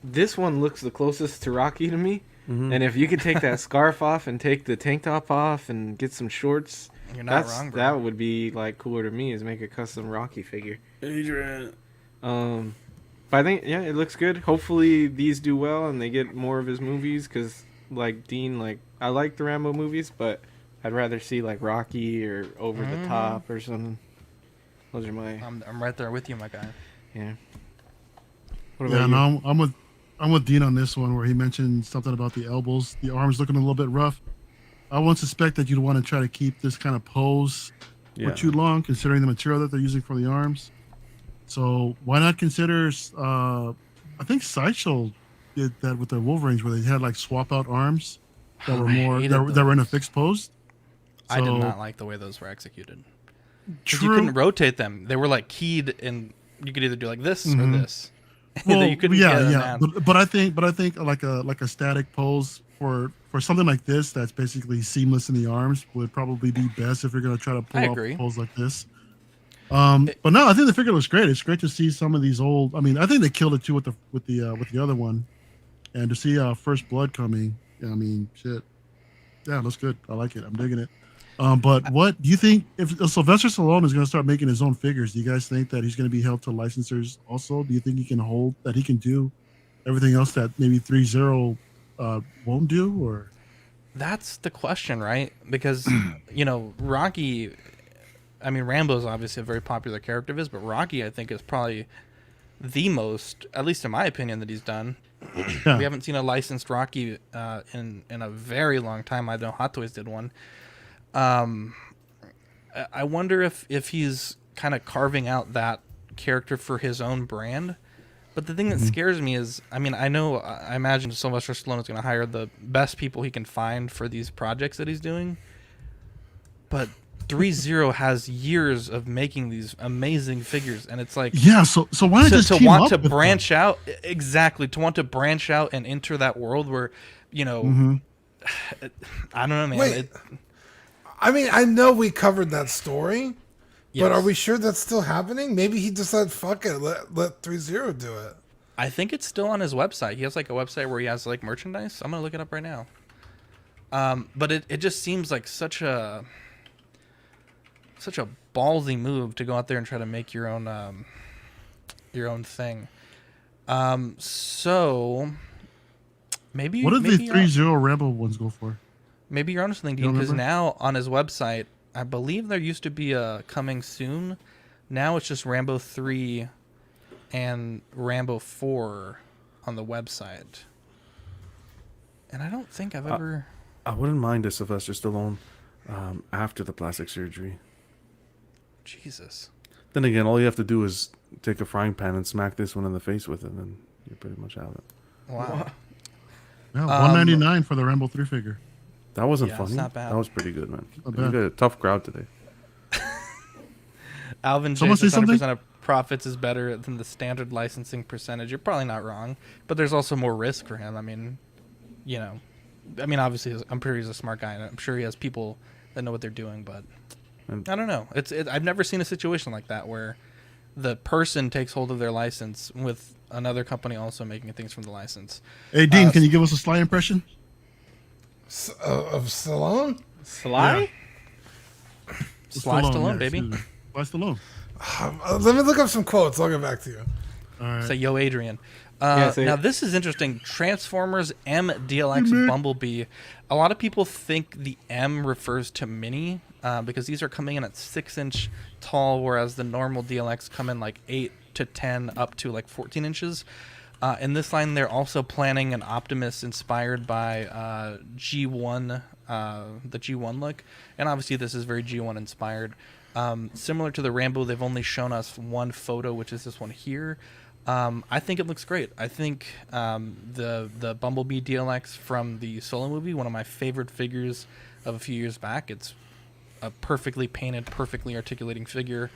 this one looks the closest to Rocky to me. And if you could take that scarf off and take the tank top off and get some shorts... You're not wrong, bro. That would be like cooler to me, is make a custom Rocky figure. Adrian. But I think it looks good. Hopefully these do well and they get more of his movies, because like Dean, like I like the Rambo movies, but I'd rather see like Rocky or Over the Top or something. Those are my. I'm right there with you, my guy. Yeah. What about you? No, I'm with Dean on this one, where he mentioned something about the elbows, the arms looking a little bit rough. I won't suspect that you'd want to try to keep this kind of pose for too long, considering the material that they're using for the arms. So why not consider? I think Sideshow did that with their Wolverines, where they had like swap out arms that were more that were in a fixed pose. I did not like the way those were executed. True. You couldn't rotate them; they were like keyed, and you could either do like this or this. Well, you couldn't but I think like a static pose for something like this that's basically seamless in the arms would probably be best if you're going to try to pull off a pose like this. But no, I think the figure looks great. It's great to see some of these old. I mean, I think they killed it too with the other one, and to see First Blood coming. I mean, shit. Yeah, it looks good. I like it. I'm digging it. But what do you think if Sylvester Stallone is going to start making his own figures? Do you guys think that he's going to be held to licensors also? Do you think he can do everything else that maybe 3-0 won't do? Or that's the question, right? Because Rocky. I mean, Rambo's obviously a very popular character of his, but Rocky, I think, is probably the most, at least in my opinion, that he's done. Yeah. We haven't seen a licensed Rocky in a very long time. I know Hot Toys did one. I wonder if he's kind of carving out that character for his own brand. But the thing that scares me is, I mean, I imagine Sylvester Stallone is going to hire the best people he can find for these projects that he's doing. But 3-0 has years of making these amazing figures, and it's like, yeah. So why not just to team want up to with branch out? Exactly, to want to branch out and enter that world where, I don't know, man. Wait. I mean, I know we covered that story, but are we sure that's still happening? Maybe he just said, fuck it, let 3-0 do it. I think it's still on his website. He has like a website where he has like merchandise. I'm going to look it up right now. But it just seems like such a ballsy move to go out there and try to make your own thing. So maybe what did maybe the 3-0 Rambo ones go for? Maybe you're onto something, Dean, because now on his website, I believe there used to be a coming soon. Now it's just Rambo 3 and Rambo 4 on the website. And I don't think I've ever... I wouldn't mind a Sylvester Stallone after the plastic surgery. Jesus. Then again, all you have to do is take a frying pan and smack this one in the face with it, and you pretty much have it. Wow. Yeah, $199 for the Rambo 3 figure. That wasn't Yeah, funny. it's not bad. That was pretty good, man. Not You bad. got a tough crowd today. Alvin J Someone say says 100% something? of profits is better than the standard licensing percentage. You're probably not wrong, but there's also more risk for him. I mean, obviously, I'm sure he's a smart guy, and I'm sure he has people that know what they're doing, but I don't know. I've never seen a situation like that where the person takes hold of their license with another company also making things from the license. Hey, Dean, can you give us a Sly impression? Of Stallone? Sly? Sly Stallone, baby. Sly Stallone. Let me look up some quotes. I'll get back to you. All right. Say, yo, Adrian. Now, this is interesting. Transformers MDLX Bumblebee. A lot of people think the M refers to mini because these are coming in at 6-inch tall, whereas the normal DLX come in like 8 to 10 up to like 14 inches. In this line, they're also planning an Optimus inspired by G1, the G1 look. And obviously, this is very G1 inspired. Similar to the Rambo, they've only shown us one photo, which is this one here. I think it looks great. I think the Bumblebee DLX from the Solo movie, one of my favorite figures of a few years back. It's a perfectly painted, perfectly articulating figure.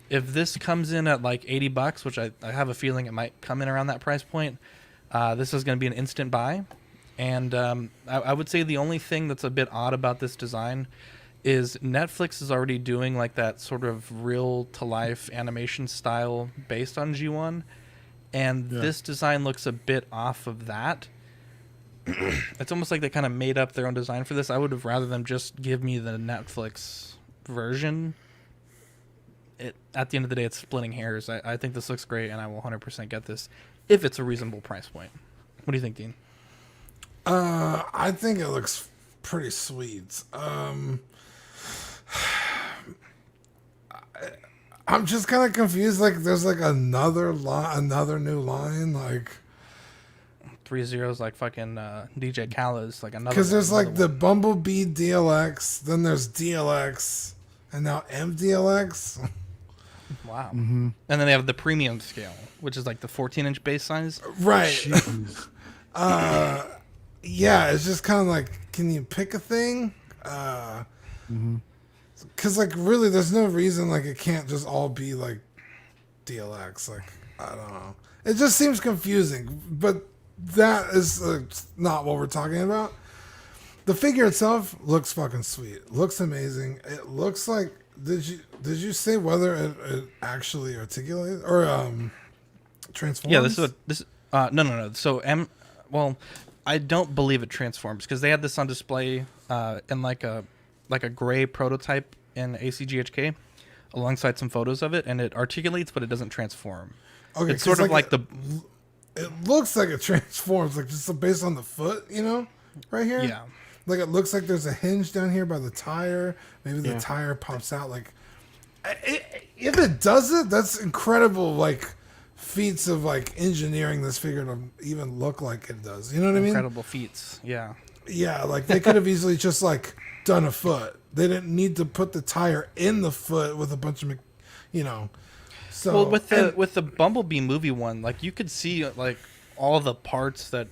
If this comes in at like $80, which I have a feeling it might come in around that price point, this is going to be an instant buy. And I would say the only thing that's a bit odd about this design is Netflix is already doing like that sort of real-to-life animation style based on G1, and this design looks a bit off of that. It's almost like they kind of made up their own design for this. I would have rather them just give me the Netflix version. At the end of the day, it's splitting hairs. I think this looks great, and I will 100% get this if it's a reasonable price point. What do you think, Dean? I think it looks pretty sweet. I'm just kind of confused. Like, there's like another new line, like 3 zeros, like fucking DJ Khaled's, like another. Because there's like the one. Bumblebee DLX, then there's DLX, and now MDLX. Wow. Mm-hmm. And then they have the premium scale, which is like the 14-inch base size. Right. Yeah, it's just kind of like, can you pick a thing? Because like really, there's no reason like it can't just all be like DLX. Like I don't know. It just seems confusing. But that is not what we're talking about. The figure itself looks fucking sweet. Looks amazing. It looks like did you say whether it actually articulates or transforms? Yeah, no. So I don't believe it transforms because they had this on display in like a gray prototype in ACGHK alongside some photos of it, and it articulates, but it doesn't transform. Okay, it's sort of like the. It looks like it transforms, like just based on the foot, right here. Yeah. Like it looks like there's a hinge down here by the tire. Maybe the tire pops out. Like, if it does it, that's incredible. Like feats of like engineering this figure to even look like it does. You know what I mean? Incredible feats. Yeah. Yeah, like they could have easily just like done a foot. They didn't need to put the tire in the foot with a bunch of, So well, with the Bumblebee movie one, like you could see like all the parts that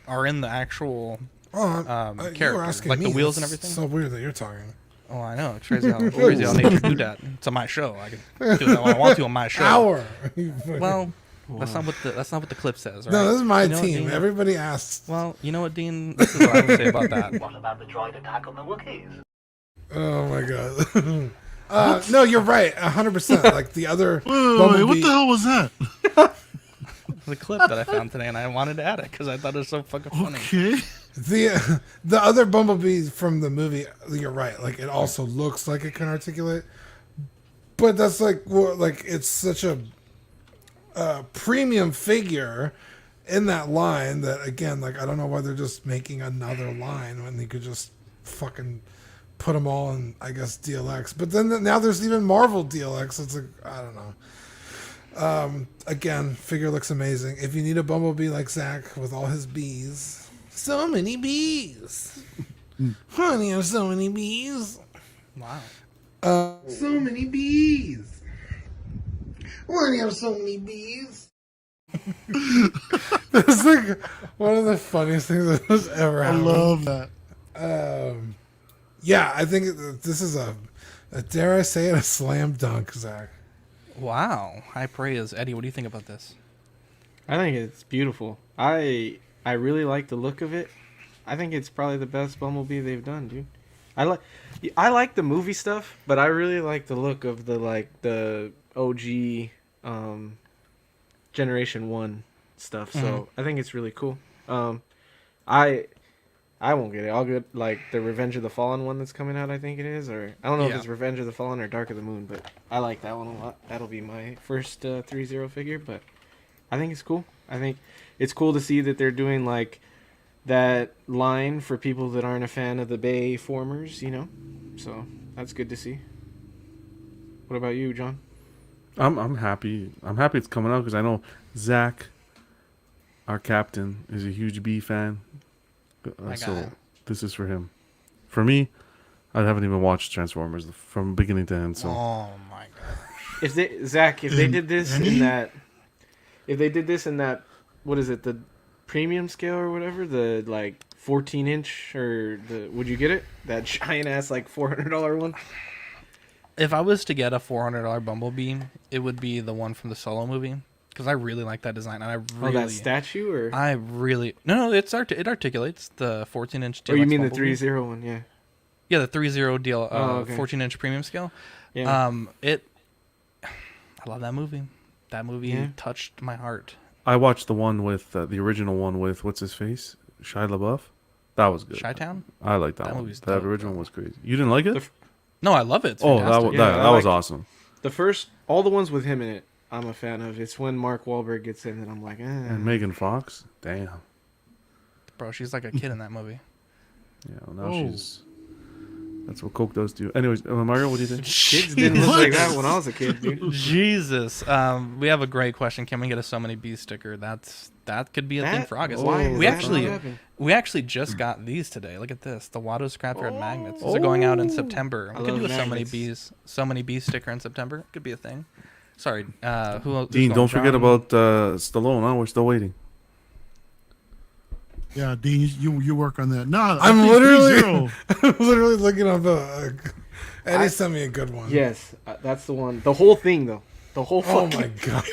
are in the actual character, like the wheels and everything. So weird that you're talking. Oh, I know. It's crazy how nature do that. It's on my show. I can do that when I want to on my show. Well, that's not what the clip says. Right? No, this is my You know team. what, Everybody asks. Well, you know what, Dean? This is what I would say about that. What about the droid attack on the Wookiees? Oh my god. No, you're right. 100%. Like the other. Wait, what the hell was that? The clip that I found today, and I wanted to add it because I thought it was so fucking funny. Okay. The other Bumblebee from the movie, you're right. Like it also looks like it can articulate, but that's like it's such a premium figure. in that line that, again, like, I don't know why they're just making another line when they could just fucking put them all in, I guess, DLX. But then now there's even Marvel DLX. It's like, I don't know. Again, figure looks amazing. If you need a Bumblebee like Zach with all his bees, so many bees. Honey, I have so many bees. Wow. So many bees. Why do you have so many bees? That's like one of the funniest things that has ever happened. I love that. Yeah, I think this is a dare I say it, a slam dunk, Zach. Wow. High praise. Eddie, what do you think about this? I think it's beautiful. I really like the look of it. I think it's probably the best Bumblebee they've done, dude. I like the movie stuff, but I really like the look of the OG Generation 1 stuff. So I think it's really cool. I won't get it. I'll get like the Revenge of the Fallen one that's coming out, I think it is, or I don't know if it's Revenge of the Fallen or Dark of the Moon, but I like that one a lot. That'll be my first 3-0 figure, but I think it's cool. I think it's cool to see that they're doing like that line for people that aren't a fan of the Bay formers, you know? So that's good to see. What about you, John? I'm happy. I'm happy it's coming out because I know Zach, our captain, is a huge B fan. So this is for him. For me, I haven't even watched Transformers from beginning to end. So. Oh my gosh! If they did this in that, what is it, the premium scale or whatever, the like 14-inch or the, would you get it? That giant ass like $400 one. If I was to get a $400 Bumblebee, it would be the one from the Solo movie. Because I really like that design, and I really that statue, or I really it articulates the 14-inch. Or you mean Bumblebee. The 3-0 one, yeah. Yeah, the 3-0 deal, okay. 14-inch premium scale. Yeah. I love that movie. That movie touched my heart. I watched the one with the original one with what's his face, Shia LaBeouf. That was good. Chi-Town? I like that one. That original one was crazy. You didn't like it? No, I love it. It's that fantastic. was awesome. All the ones with him in it, I'm a fan of. It's when Mark Wahlberg gets in that I'm like, And Megan Fox, damn. Bro, she's like a kid in that movie. Yeah, well, now she's. That's what Coke does to you. Anyways, Mario, what do you think? Kids didn't look like that when I was a kid, dude. Jesus. We have a great question. Can we get a So Many Bees sticker? That could be a thing for August. We actually just got these today. Look at this. The Watto Scrapyard magnets. These are going out in September. We could do a So Many Bees sticker in September. Could be a thing. Sorry. Dean, don't forget about Stallone. Huh? We're still waiting. Yeah, Dean, you work on that. No, I'm literally looking up. Eddie sent me a good one. Yes, that's the one. The whole thing, though. The whole. Oh my god.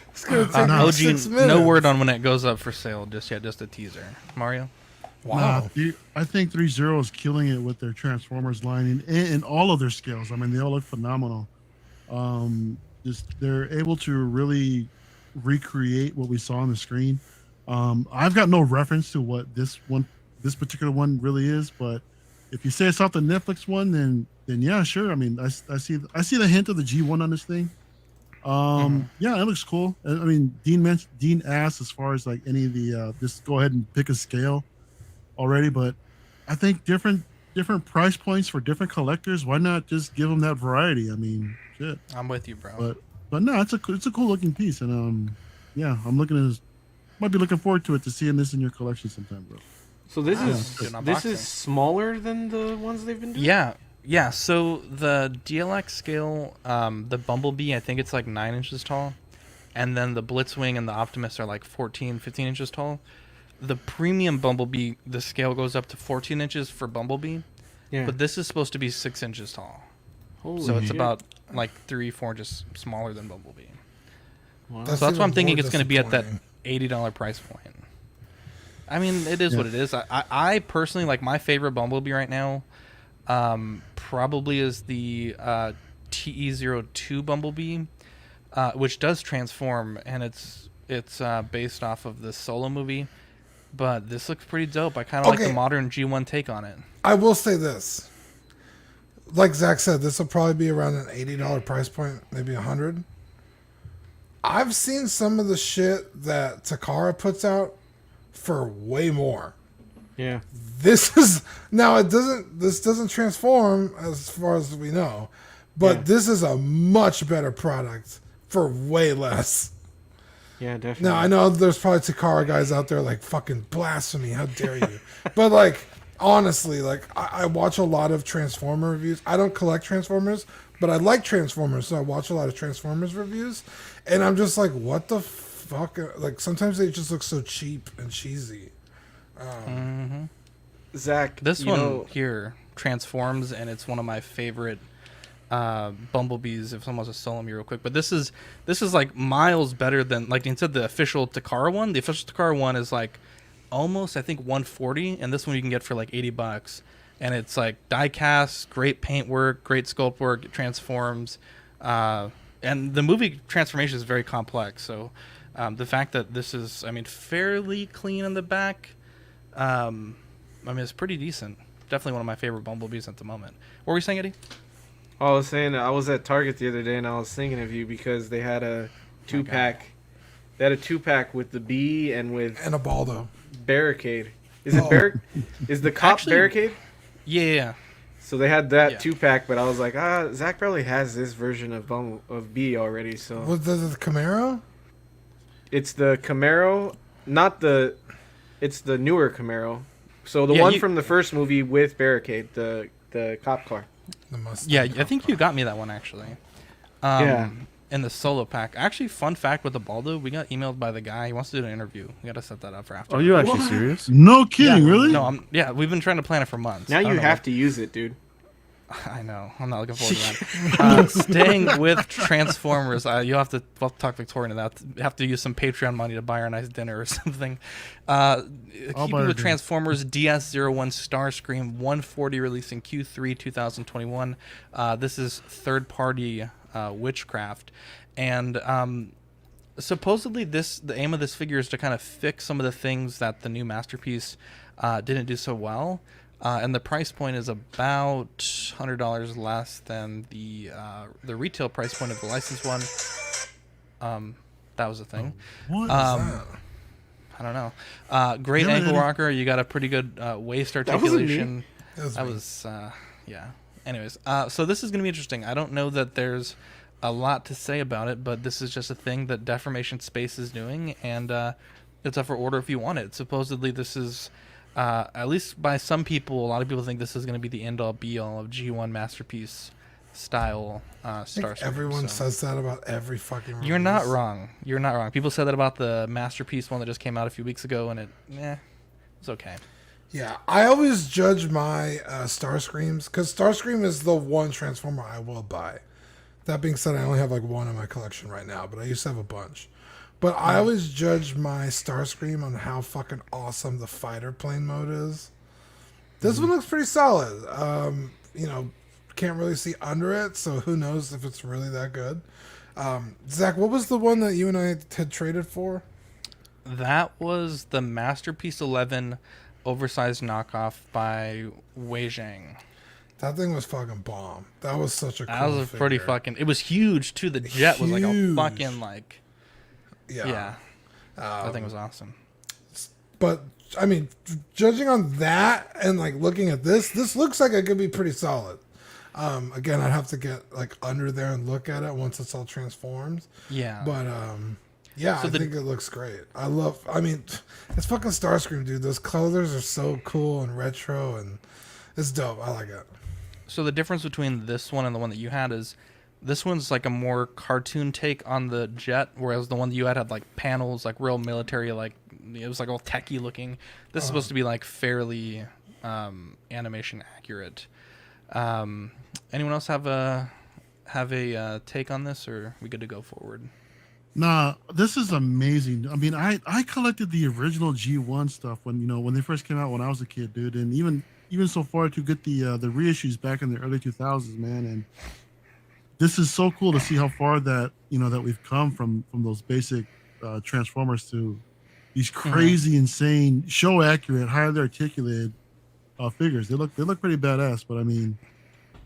It's gonna take OG, 6 minutes. no word on when it goes up for sale just yet. Just a teaser. Mario. Wow. I think 3-0 is killing it with their Transformers line and all of their scales. I mean, they all look phenomenal. They're able to really recreate what we saw on the screen. I've got no reference to what this particular one really is, but if you say it's off the Netflix one, then yeah, sure. I mean, I see the hint of the G1 on this thing. Yeah, it looks cool. I mean, Dean asked as far as like any of the just go ahead and pick a scale already, but I think different price points for different collectors. Why not just give them that variety? I mean, shit. I'm with you, bro. But no, it's a cool looking piece, and yeah, might be looking forward to it, to seeing this in your collection sometime, bro. So this is smaller than the ones they've been doing? Yeah. So the DLX scale, the Bumblebee, I think it's like 9 inches tall, and then the Blitzwing and the Optimus are like 15 inches tall. The premium Bumblebee, the scale goes up to 14 inches for Bumblebee, but this is supposed to be 6 inches tall. So it's about like 3-4 inches smaller than Bumblebee. Wow. So that's why I'm thinking it's going to be at that $80 price point. I mean, it is what it is. I personally, like, my favorite Bumblebee right now probably is the TE02 Bumblebee, which does transform, and it's based off of the Solo movie. But this looks pretty dope. I kind of like the modern G1 take on it. I will say this. Like Zach said, this will probably be around an $80 price point, maybe $100. I've seen some of the shit that Takara puts out for way more. Yeah. This doesn't transform as far as we know, but this is a much better product for way less. Yeah, definitely. Now I know there's probably Takara guys out there like fucking blasphemy. How dare you? But like honestly, like I watch a lot of Transformer reviews. I don't collect Transformers, but I like Transformers, so I watch a lot of Transformers reviews, and I'm just like, what the fuck? Like sometimes they just look so cheap and cheesy. Zach, this one here transforms, and it's one of my favorite Bumblebees. If someone wants to sell me real quick, but this is like miles better than, like you said, the official Takara one. The official Takara one is like almost, I think, 140, and this one you can get for like $80, and it's like die cast, great paint work, great sculpt work. It transforms, and the movie transformation is very complex. So the fact that this is, I mean, fairly clean in the back. I mean, it's pretty decent. Definitely one of my favorite Bumblebees at the moment. What were you saying, Eddie? I was saying I was at Target the other day and I was thinking of you because they had a 2-pack. They had a 2-pack with the Bee and a Baldo. Barricade. Is it Is the cop Actually, Barricade? Yeah. So they had that 2-pack, but I was like, Zach probably has this version of Bee already. So was the Camaro? It's the Camaro, it's the newer Camaro. So the one from the first movie with Barricade, the cop car. Yeah, I think you got me that one actually. In the solo pack. Actually, fun fact with the Baldo, we got emailed by the guy. He wants to do an interview. We got to set that up for after. Are you actually serious? No kidding, really? No, we've been trying to plan it for months. Now you have to use it, dude. I know. I'm not looking forward to that. Staying with Transformers, you'll have to talk Victoria into that. You have to use some Patreon money to buy her a nice dinner or something. Keeping with Transformers, DS01 Starscream 140 releasing Q3 2021. This is third-party witchcraft. And supposedly the aim of this figure is to kind of fix some of the things that the new Masterpiece didn't do so well. And the price point is about $100 less than the retail price point of the licensed one. That was a thing. What is that? I don't know. Great ankle rocker. You got a pretty good waist articulation. That was yeah. Anyways, so this is going to be interesting. I don't know that there's a lot to say about it, but this is just a thing that Deformation Space is doing, and it's up for order if you want it. Supposedly, this is. At least by some people, a lot of people think this is going to be the end-all, be-all of G1 Masterpiece style Starscream. Everyone says that about every fucking release. You're not wrong. You're not wrong. People said that about the Masterpiece one that just came out a few weeks ago, and it's okay. Yeah, I always judge my Starscreams, because Starscream is the one Transformer I will buy. That being said, I only have like one in my collection right now, but I used to have a bunch. But I always judge my Starscream on how fucking awesome the fighter plane mode is. This one looks pretty solid. Can't really see under it, so who knows if it's really that good. Zach, what was the one that you and I had traded for? That was the Masterpiece 11 oversized knockoff by Wei Zhang. That thing was fucking bomb. That was such a cool That was pretty fucking... It was huge, too. The jet was like a fucking, like... Yeah. That thing was awesome. But, I mean, judging on that and, like, looking at this looks like it could be pretty solid. Again, I'd have to get, like, under there and look at it once it's all transformed. Yeah. But, yeah, so I think it looks great. It's fucking Starscream, dude. Those colors are so cool and retro, and it's dope. I like it. So the difference between this one and the one that you had is this one's like a more cartoon take on the jet, whereas the one that you had like panels, like real military, like it was like all techie looking. This is supposed to be like fairly animation accurate. Anyone else have a take on this, or are we good to go forward? Nah, this is amazing. I mean, I collected the original G1 stuff when they first came out when I was a kid, dude, and even so far to get the reissues back in the early 2000s, man. And this is so cool to see how far that we've come from those basic Transformers to these crazy, insane, show accurate, highly articulated figures. They look pretty badass.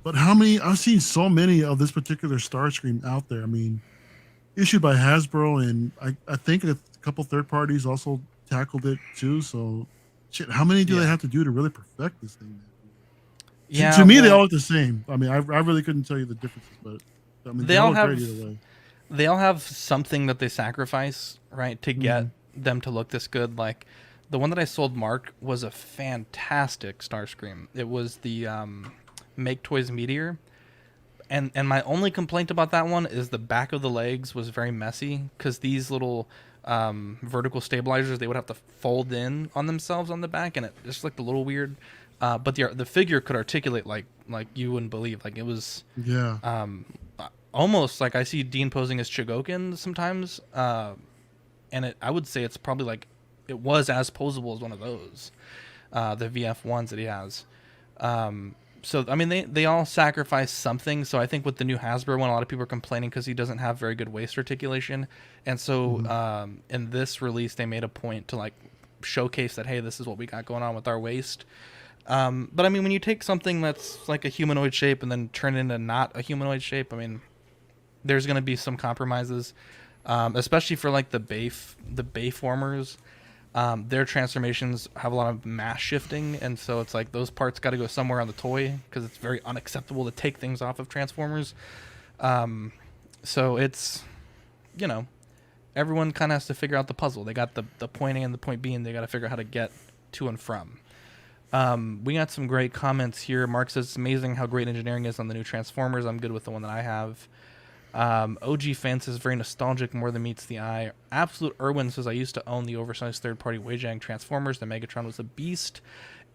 But how many? I've seen so many of this particular Starscream out there. I mean, issued by Hasbro, and I think a couple third parties also tackled it too. So, shit, how many do they have to do to really perfect this thing? Yeah, to me, they all look the same. I mean, I really couldn't tell you the differences, but I mean, they all look have great either way. they all have something that they sacrifice, right, to get them to look this good. Like the one that I sold Mark was a fantastic Starscream. It was the Make Toys Meteor. And my only complaint about that one is the back of the legs was very messy because these little vertical stabilizers, they would have to fold in on themselves on the back, and it just looked a little weird. But the figure could articulate like you wouldn't believe. Like it was almost like I see Dean posing as Chogokin sometimes, and I would say it's probably like it was as posable as one of those, the VF ones that he has. So, I mean, they all sacrifice something. So I think with the new Hasbro one, a lot of people are complaining because he doesn't have very good waist articulation. And so in this release, they made a point to like showcase that, hey, this is what we got going on with our waist. But I mean, when you take something that's like a humanoid shape and then turn it into not a humanoid shape, I mean, there's going to be some compromises, especially for like the Bayformers. Their transformations have a lot of mass shifting, and so it's like those parts got to go somewhere on the toy because it's very unacceptable to take things off of Transformers. So it's, you know, everyone kind of has to figure out the puzzle. They got the point A and the point B, and they got to figure out how to get to and from. We got some great comments here. Mark says it's amazing how great engineering is on the new Transformers. I'm good with the one that I have. OG Fan says very nostalgic, more than meets the eye. Absolute Irwin says I used to own the oversized third-party Wei-Jang Transformers. The Megatron was a beast.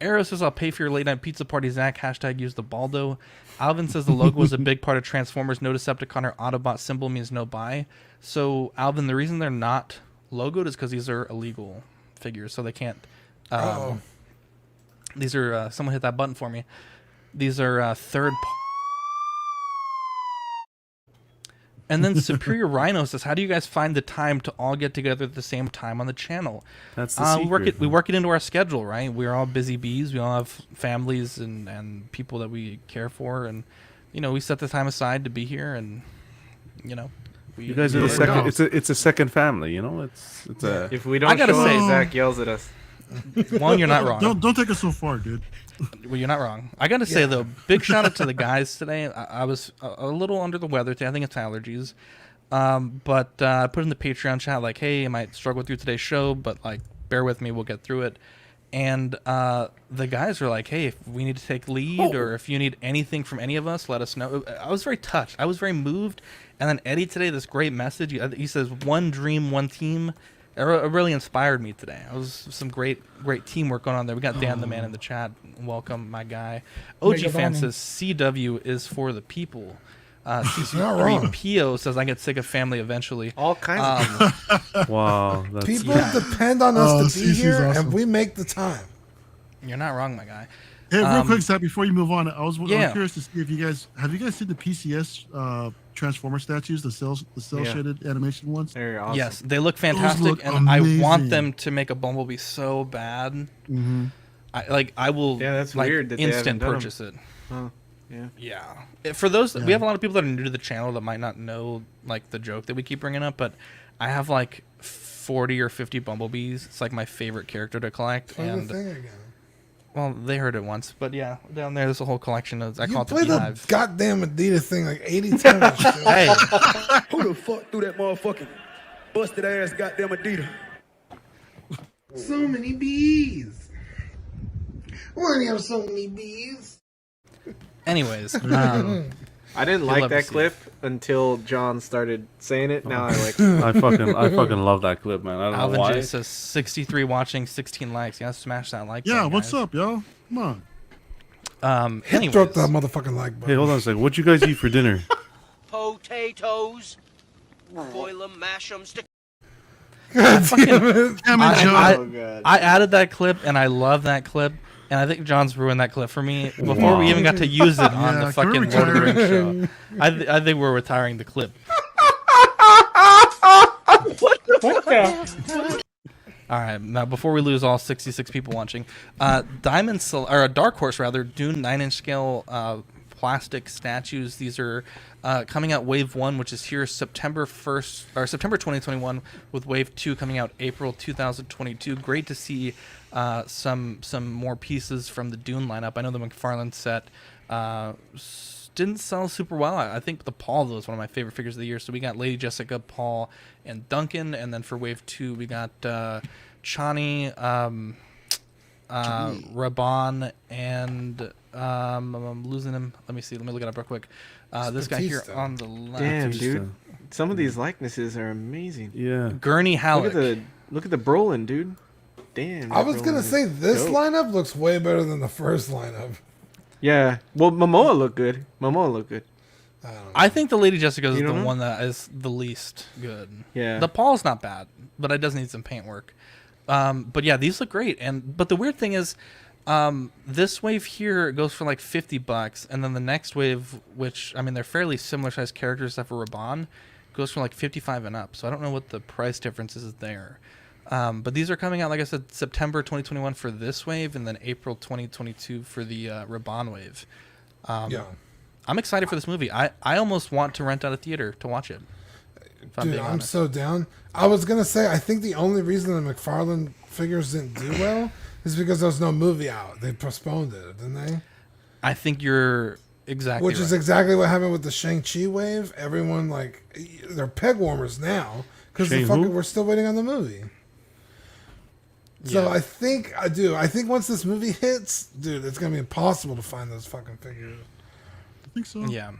Arrow says I'll pay for your late night pizza party, Zach. Hashtag use the Baldo. Alvin says the logo was a big part of Transformers. No Decepticon or Autobot symbol means no buy. So Alvin, the reason they're not logoed is because these are illegal figures, so they can't. These are someone hit that button for me. These are third. And then Superior Rhino says, how do you guys find the time to all get together at the same time on the channel? That's the secret. We work it into our schedule, right? We're all busy bees. We all have families and people that we care for. And, you know, we set the time aside to be here. And, you know. You guys are the second. It's a second family, you know? It's a... If we don't show up, Zach yells at us. One, you're not wrong. Don't take us so far, dude. Well, you're not wrong. I got to say, though, big shout out to the guys today. I was a little under the weather today. I think it's allergies. But I put in the Patreon chat, like, hey, I might struggle through today's show, but, like, bear with me. We'll get through it. And the guys were like, hey, if we need to take lead or if you need anything from any of us, let us know. I was very touched. I was very moved. And then Eddie today, this great message. He says, one dream, one team. It really inspired me today. It was some great teamwork going on there. We got Dan the Man in the chat. Welcome, my guy. OG Fan says CW is for the people. CC3PO says I get sick of family eventually. All kinds of wow. That's people depend on us to be here, awesome. And we make the time. You're not wrong, my guy. Hey, real quick, Zach, before you move on, I was curious to see if you guys have seen the PCS Transformer statues, the cell shaded animation ones? They're awesome. Yes, they look fantastic, and amazing. I want them to make a Bumblebee so bad. Mm-hmm. I will. Yeah, that's like, weird that instant they purchase it. Oh, yeah. Yeah. For those, we have a lot of people that are new to the channel that might not know like the joke that we keep bringing up, but I have like 40 or 50 Bumblebees. It's like my favorite character to collect. And the thing again. Well, they heard it once, but yeah, down there's a whole collection of. I call it the Beehive. Beehive. The goddamn Adidas thing like 80 times. Hey, who the fuck threw that motherfucking busted ass goddamn Adidas? So many bees. Why do you have so many bees? Anyways, I didn't like that clip until John started saying it. Now I like. I fucking love that clip, man. I don't Alvin know why. J says 63 watching, 16 likes. Yeah, smash that like button. Yeah, what's guys. up, y'all? Come on. Anyways. Drop that motherfucking like button. Hey, hold on a second. What'd you guys eat for dinner? Potatoes. Boil them, mash them, stick. I added that clip, and I love that clip. And I think John's ruined that clip for me before we even got to use it on the fucking Lord of the Rings show. I think we're retiring the clip. All right, now before we lose all 66 people watching, Dark Horse rather, Dune 9-inch scale plastic statues. These are coming out Wave 1, which is here September 1st or September 2021, with Wave 2 coming out April 2022. Great to see some more pieces from the Dune lineup. I know the McFarlane set didn't sell super well. I think the Paul, though, is one of my favorite figures of the year. So we got Lady Jessica, Paul, and Duncan. And then for Wave 2, we got Chani, Raban, and I'm losing him. Let me see. Let me look it up real quick. This guy here on the left. Damn, dude. Some of these likenesses are amazing. Yeah. Gurney Halleck. Look at the Brolin, dude. Damn. I was going to say, this lineup looks way better than the first lineup. Yeah. Well, Momoa looked good. I think the Lady Jessica is the one that is the least good. Yeah. The Paul's not bad, but it does need some paint work. But yeah, these look great. But the weird thing is, this wave here goes for like $50, and then the next wave, which I mean they're fairly similar sized characters except for Raban, goes for like 55 and up. So I don't know what the price difference is there. But these are coming out, like I said, September 2021 for this wave, and then April 2022 for the Raban wave. Yeah. I'm excited for this movie. I almost want to rent out a theater to watch it. Dude, I'm so down. I was going to say, I think the only reason the McFarlane figures didn't do well is because there was no movie out. They postponed it, didn't they? I think you're exactly Which is exactly what happened with the Shang-Chi wave. Everyone, like, they're peg warmers now because we're still waiting on the movie. So I think once this movie hits, dude, it's going to be impossible to find those fucking figures. I think so. Yeah.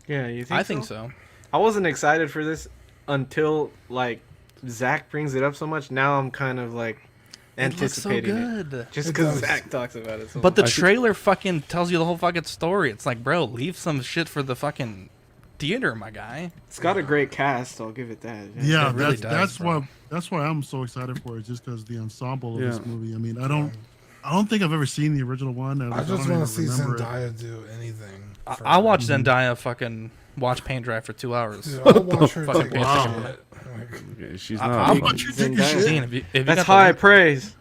Yeah, you think I think so. I wasn't excited for this until, like, Zach brings it up so much. Now I'm kind of, like, anticipating it. Just because Zach talks about it so But the much. trailer fucking tells you the whole fucking story. It's like, bro, leave some shit for the fucking theater, my guy. It's got a great cast, I'll give it that. Yeah, it really does, that's why I'm so excited for it, just because the ensemble of this movie. I mean, I don't think I've ever seen the original one. I just want to see Zendaya do anything. I watched Zendaya fucking watch paint dry for 2 hours. Dude, I'll watch her Fucking take wow. Okay, she's I'll not. watch her take a shit. That's high praise.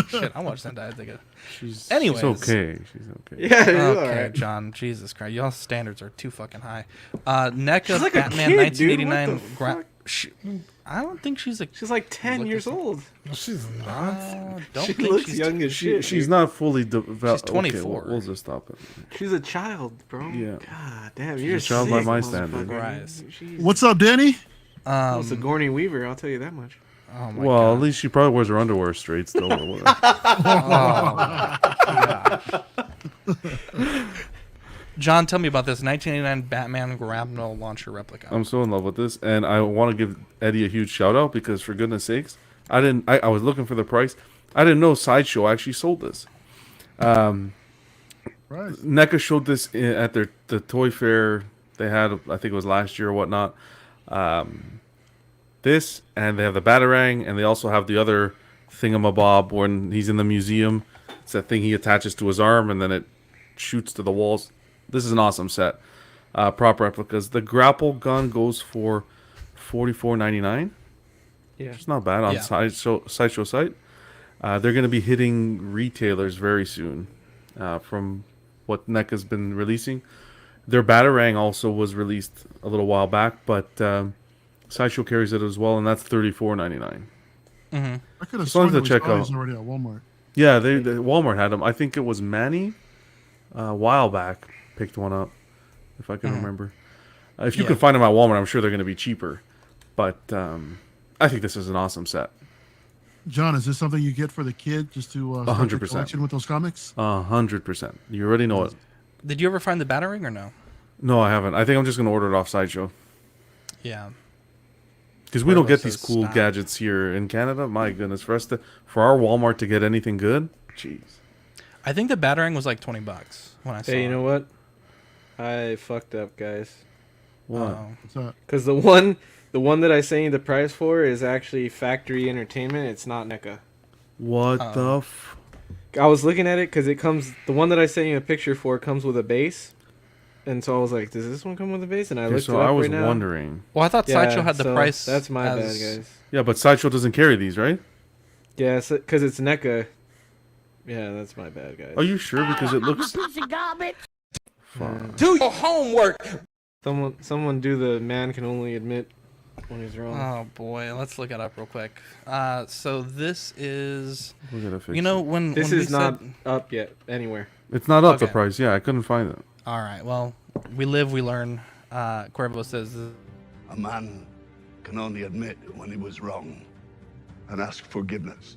Shit, I watched Zendaya take a. She's Anyways. okay. She's okay. Yeah, okay, alright. John. Jesus Christ, y'all standards are too fucking high. NECA She's like a Batman kid, 1989. dude. What the I don't think she's She's like 10 years old. No, she's not. Don't She think looks she's young as shit. She's not fully developed. She's 24. Okay, we'll just stop it. She's a child, bro. Yeah. God damn, She's you're a child by sick, my motherfucker. standards. Christ. What's up, Danny? Well, Sigourney Weaver, I'll tell you that much. Oh my Well, God. at least she probably wears her underwear straight still. Or whatever. John, tell me about this 1989 Batman grapnel launcher replica. I'm so in love with this, and I want to give Eddie a huge shout out because, for goodness sakes, I was looking for the price. I didn't know Sideshow actually sold this. NECA showed this at the toy fair they had. I think it was last year or whatnot. This, and they have the Batarang, and they also have the other thingamabob when he's in the museum. It's that thing he attaches to his arm, and then it shoots to the walls. This is an awesome set. Prop replicas. The grapple gun goes for $44.99. Yeah, it's not bad on Sideshow site. They're going to be hitting retailers very soon, from what NECA's been releasing. Their Batarang also was released a little while back, but Sideshow carries it as well, and that's $34.99. I could have Just wanted sworn to it was check always out. already at Walmart. Yeah, they Walmart had them. I think it was Manny a while back picked one up, if I can remember. If you can find them at Walmart, I'm sure they're going to be cheaper. But I think this is an awesome set. John, is this something you get for the kid just to start your 100%. collection with those comics? 100%. You already know it. Did you ever find the Batarang or no? No, I haven't. I think I'm just going to order it off Sideshow. Yeah. Because we don't get Those these cool stock. gadgets here in Canada. My goodness, for our Walmart to get anything good, jeez. I think the Batarang was like $20 when I saw Hey, you it. know what? I fucked up, guys. What? What's that? Because the one that I sent you the price for is actually Factory Entertainment. It's not NECA. What the I was looking at it because it comes. The one that I sent you a picture for comes with a base, and so I was like, "Does this one come with a base?" And I looked so it up I was right now. wondering. Well, I thought Sideshow had the so price. That's my bad, as- guys. Yeah, but Sideshow doesn't carry these, right? Yeah, because it's NECA. Yeah, that's my bad, guys. Are you sure? Because it looks... Do your homework. Someone do the man can only admit when he's wrong. Oh boy, let's look it up real quick. So this is, We gotta fix when this when is we not said, up yet anywhere. It's not up the Okay. price. Yeah, I couldn't find it. All right, well, we live, we learn. Cuervo says, A man can only admit when he was wrong and ask forgiveness.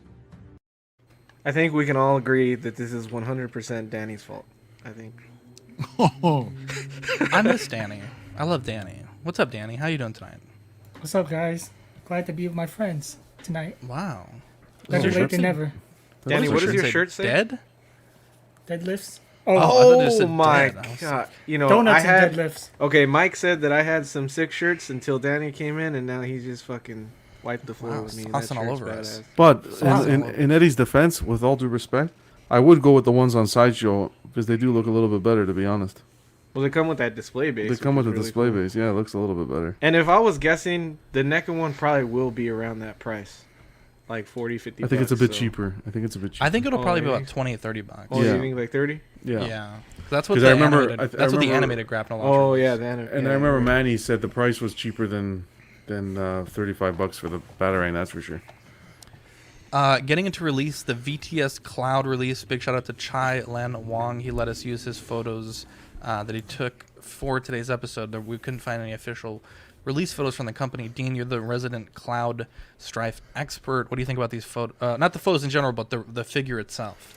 I think we can all agree that this is 100% Danny's fault. I think. I miss Danny. I love Danny. What's up, Danny? How you doing tonight? What's up, guys? Glad to be with my friends tonight. Wow. Better late than never. Danny, what does your shirt say? Dead? Deadlifts. I thought it Oh said my dead. I was god! like- You know, Donuts I had and deadlifts. Okay, Mike said that I had some sick shirts until Danny came in, and now he just fucking wiped the floor Wow, with me. saucing That all shirt's over us. badass. But Awesome. in Eddie's defense, with all due respect, I would go with the ones on Sideshow because they do look a little bit better, to be honest. Well, they come with that display base. They come which with is the really display cool. base. Yeah, it looks a little bit better. And if I was guessing, the NECA one probably will be around that price, like 40, 50 I think it's a bit so- cheaper. I think it's a bit cheaper. I think it'll Oh, probably be really? about 20 or 30 bucks. Oh, Yeah. you think like 30? Yeah. Yeah. That's what 'Cause the I remember- animated, I that's what the remember- animated graphic launcher Oh was. yeah, And I remember Manny said the price was cheaper than $35 for the Batarang. That's for sure. Getting into release, the VTS Cloud release. Big shout out to Chai Lan Wong. He let us use his photos that he took for today's episode. We couldn't find any official release photos from the company. Dean, you're the resident Cloud Strife expert. What do you think about these photos? Not the photos in general, but the figure itself.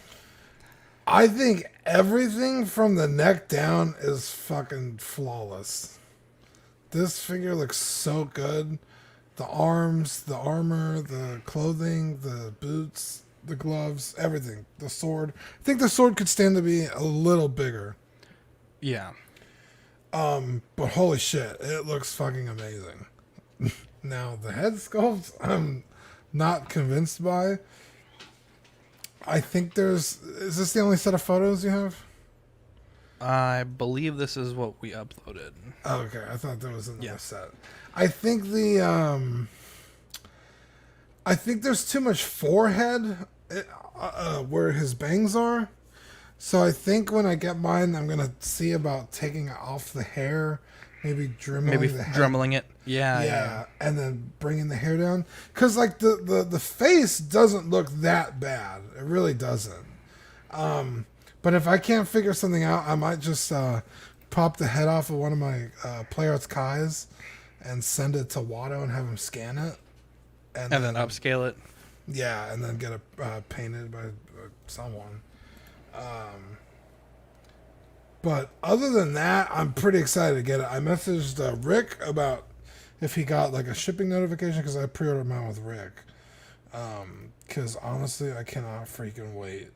I think everything from the neck down is fucking flawless. This figure looks so good. The arms, the armor, the clothing, the boots, the gloves, everything. The sword. I think the sword could stand to be a little bigger. Yeah. But holy shit, it looks fucking amazing. Now, the head sculpt, I'm not convinced by. I think is this the only set of photos you have? I believe this is what we uploaded. Oh, okay, I thought there was another set. I think I think there's too much forehead where his bangs are. So I think when I get mine, I'm gonna see about taking off the hair, maybe dremeling the head. Dremeling it. Yeah. And then bringing the hair down. Because like the face doesn't look that bad. It really doesn't. But if I can't figure something out, I might just pop the head off of one of my Play Arts Kais and send it to Watto and have him scan it. And then upscale it. Yeah, and then get it painted by someone. But other than that, I'm pretty excited to get it. I messaged Rick about if he got like a shipping notification because I pre-ordered mine with Rick. Because honestly, I cannot freaking wait.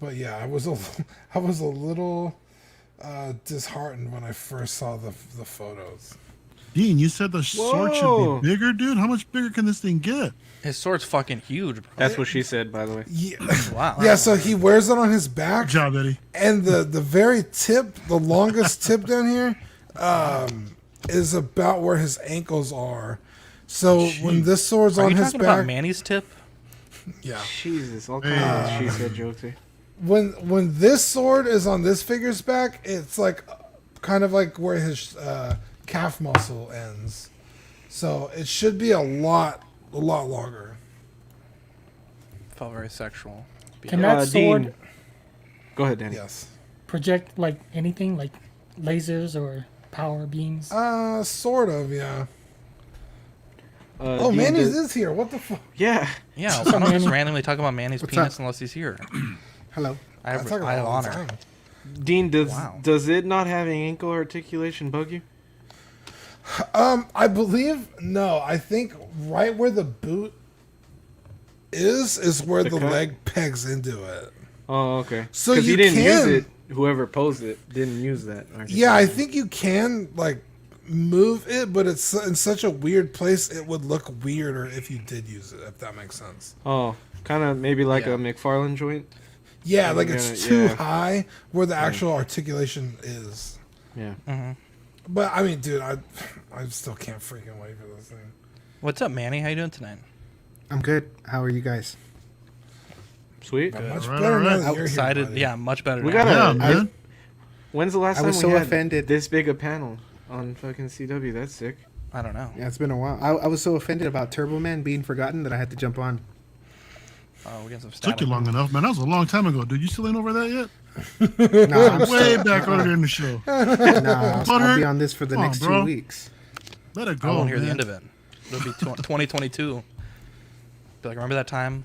But yeah, I was a little disheartened when I first saw the photos. Dean, you said the sword should be bigger, dude. How much bigger can this thing get? His sword's fucking huge, bro. That's what she said, by the way. Yeah. Wow. Yeah, so he wears it on his back. Good job, Eddie. And the very tip, the longest tip down here, is about where his ankles are. So when this sword's Are on you his talking back, about Manny's tip? yeah. Jesus, all kinds of she said jokes here. When this sword is on this figure's back, it's like kind of like where his calf muscle ends. So it should be a lot longer. Felt very sexual. Can that sword Dean. Go ahead, Danny. Yes. project like anything, like lasers or power beams? Sort of, yeah. Dean, Manny's is here. What the fuck? Yeah. Yeah, What's I up, don't just Manny? randomly talk about Manny's What's penis up? unless he's here. Hello. I have talk about it all the honor. time. Dean, Wow. does it not having ankle articulation bug you? I believe no. I think right where the boot is where The the cut? leg pegs into it. Oh, okay. So Because you he didn't use can- it. Whoever posed it didn't use that. Yeah, I think you can like move it, but it's in such a weird place. It would look weirder if you did use it. If that makes sense. Oh, kind of maybe like a McFarlane joint. Yeah, like Yeah, it's too yeah. high where the actual articulation is. Yeah. Mm-hmm. But I mean, dude, I still can't freaking wait for this thing. What's up, Manny? How you doing tonight? I'm good. How are you guys? Sweet. Much better now that you're here, Excited. buddy. Yeah, much better. We now. gotta. Yeah, man. When's the last I time was we so had offended. this big a panel on fucking CW? That's sick. I don't know. Yeah, it's been a while. I was so offended about Turbo Man being forgotten that I had to jump on. Oh, we got some Took you long enough, man. That was a long time ago, dude. You still ain't over that yet? Nah, I'm way still- back earlier in the show. Nah, I'll be on this for the Come on, next bro. 2 weeks. Let it I go, won't hear the man. end of it. It'll be 2022. Be like, remember that time?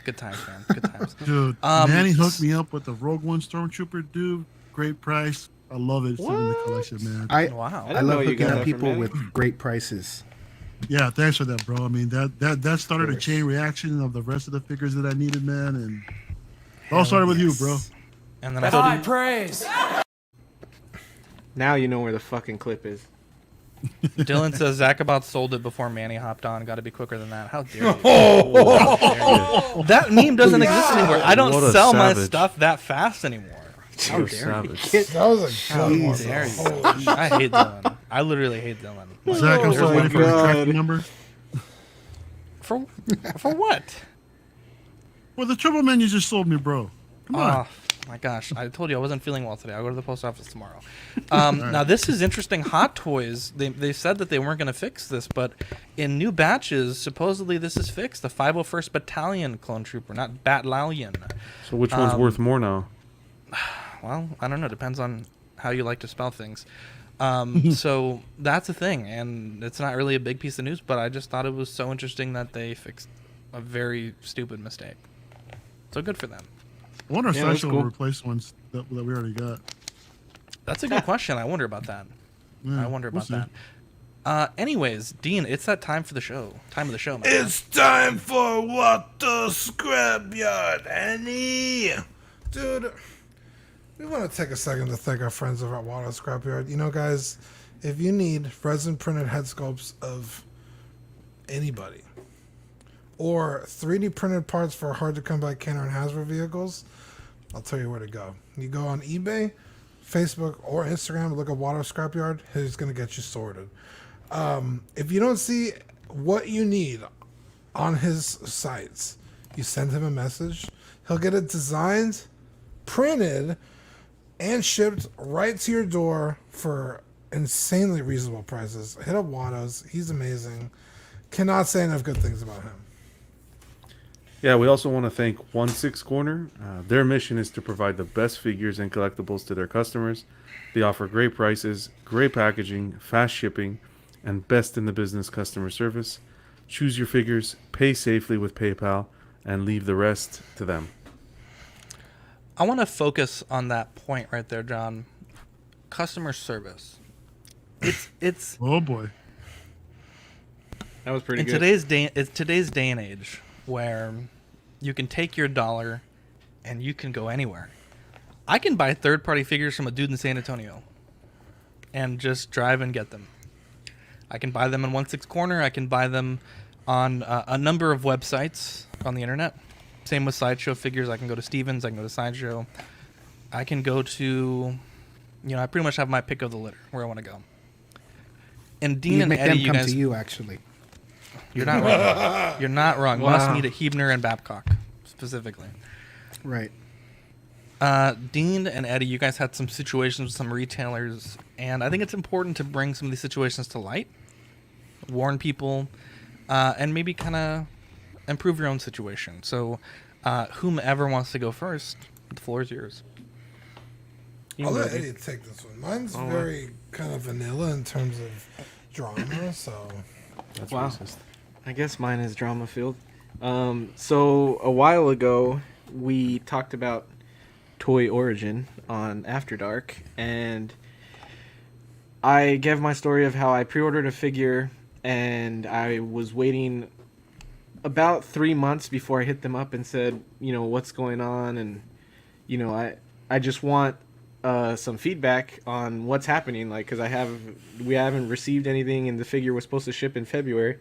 Good times, man. Good times. Dude, Manny hooked me up with the Rogue One Stormtrooper, dude. Great price. I love it. It's in the collection, man. I Wow. I love hooking up people with great prices. Yeah, thanks for that, bro. I mean, that started a chain reaction of the rest of the figures that I needed, man. And it all started with you, bro. And then That's high praise. Now you know where the fucking clip is. Dylan says Zach about sold it before Manny hopped on. Got to be quicker than that. How dare you? How dare you? That meme doesn't exist anymore. I don't What a sell my savage. stuff that fast anymore. How You're dare you? savage. That was a How good one. dare you? I hate Dylan. I literally hate Dylan. Zach, I'm still my waiting for your God. tracking number. For what? Well, the Turbo Man you just sold me, bro. Come on. Oh my gosh! I told you I wasn't feeling well today. I'll go to the post office tomorrow. Now this is interesting. Hot Toys. They said that they weren't going to fix this, but in new batches, supposedly this is fixed. The 501st Battalion Clone Trooper, not Battalion. So which one's worth more now? Well, I don't know. Depends on how you like to spell things. So that's a thing, and it's not really a big piece of news, but I just thought it was so interesting that they fixed a very stupid mistake. So good for them. I wonder if Yeah, that's Sideshow cool. will replace ones that we already got. That's a good question. I wonder about that. Yeah, I wonder we'll about see. that. Anyways, Dean, it's that time for the show. Time of the show, man. It's time for What the Scrapyard, Annie. Dude, we want to take a second to thank our friends over at Water Scrapyard. You know, guys, if you need resin printed head sculpts of anybody or 3D printed parts for hard to come by Kenner and Hasbro vehicles, I'll tell you where to go. You go on eBay, Facebook, or Instagram, look at Water Scrapyard. He's going to get you sorted. If you don't see what you need on his sites, you send him a message. He'll get it designed, printed, and shipped right to your door for insanely reasonable prices. Hit up Watto's. He's amazing. Cannot say enough good things about him. Yeah, we also want to thank 16 Corner. Their mission is to provide the best figures and collectibles to their customers. They offer great prices, great packaging, fast shipping, and best in the business customer service. Choose your figures, pay safely with PayPal, and leave the rest to them. I want to focus on that point right there, John. Customer service. It's Oh boy. That was pretty in good. today's day and age where you can take your dollar and you can go anywhere. I can buy third-party figures from a dude in San Antonio and just drive and get them. I can buy them in 16 Corner. I can buy them on a number of websites on the internet. Same with Sideshow figures. I can go to Stevens. I can go to Sideshow. I can go to, I pretty much have my pick of the litter where I want to go. And Dean You'd and make Eddie, them you come guys, to you, actually. you're not wrong. You're not wrong. Wow. Must meet at Huebner and Babcock specifically. Right. Dean and Eddie, you guys had some situations with some retailers, and I think it's important to bring some of these situations to light, warn people, and maybe kind of improve your own situation. So, whomever wants to go first, the floor is yours. I'll let Eddie take this one. Mine's very kind of vanilla in terms of drama, so... That's Wow. racist. I guess mine is drama filled. So a while ago, we talked about Toy Origin on After Dark, and I gave my story of how I pre-ordered a figure, and I was waiting about 3 months before I hit them up and said, what's going on, and I just want some feedback on what's happening, because we haven't received anything, and the figure was supposed to ship in February.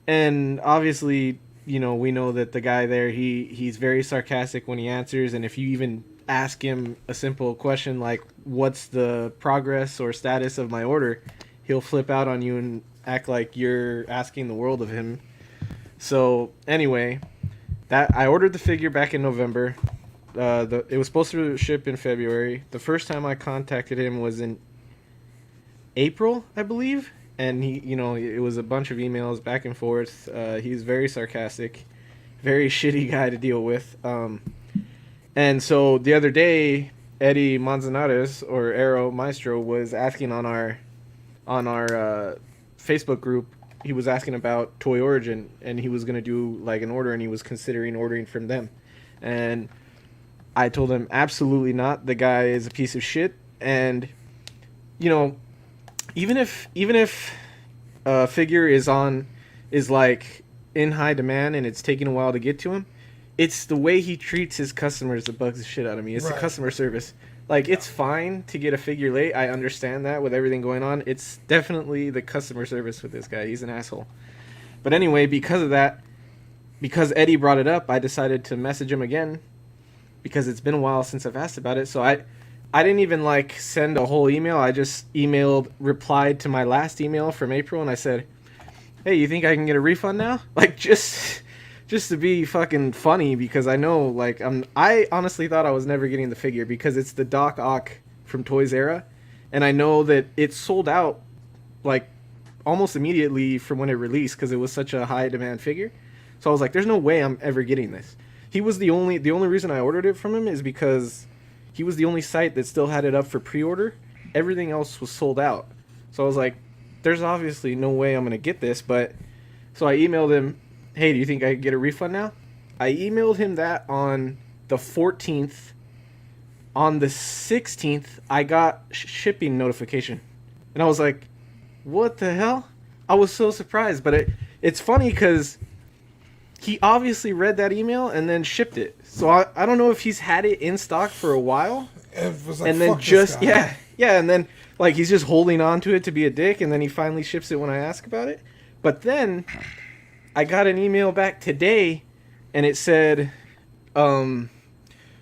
And obviously, we know that the guy there, he's very sarcastic when he answers, and if you even ask him a simple question like, what's the progress or status of my order, he'll flip out on you and act like you're asking the world of him. So anyway, that I ordered the figure back in November. it was supposed to ship in February. The first time I contacted him was in April, I believe, and it was a bunch of emails back and forth. He's very sarcastic, very shitty guy to deal with. And so the other day, Eddie Manzanares or Arrow Maestro was asking on our Facebook group. He was asking about Toy Origin, and he was gonna do like an order, and he was considering ordering from them. And I told him absolutely not. The guy is a piece of shit, and even if a figure is like in high demand and it's taking a while to get to him, it's the way he treats his customers that bugs the shit out of me. It's the customer service. Like, it's fine to get a figure late. I understand that with everything going on. It's definitely the customer service with this guy. He's an asshole. But anyway, because of that, because Eddie brought it up, I decided to message him again because it's been a while since I've asked about it. So I didn't even like send a whole email. I just replied to my last email from April, and I said, "Hey, you think I can get a refund now?" Like, just to be fucking funny, because I know, like, I honestly thought I was never getting the figure because it's the Doc Ock from Toys Era, and I know that it sold out like almost immediately from when it released because it was such a high demand figure. So I was like, "There's no way I'm ever getting this." He was the only reason I ordered it from him is because he was the only site that still had it up for pre-order. Everything else was sold out. So I was like, "There's obviously no way I'm gonna get this." But so I emailed him, "Hey, do you think I could get a refund now?" I emailed him that on the 14th. On the 16th, I got shipping notification. And I was like, what the hell? I was so surprised. But it's funny because he obviously read that email and then shipped it. So I don't know if he's had it in stock for a while. It was like, and then and then like he's just holding on to it to be a dick, and then he finally ships it when I ask about it. But then I got an email back today, and it said,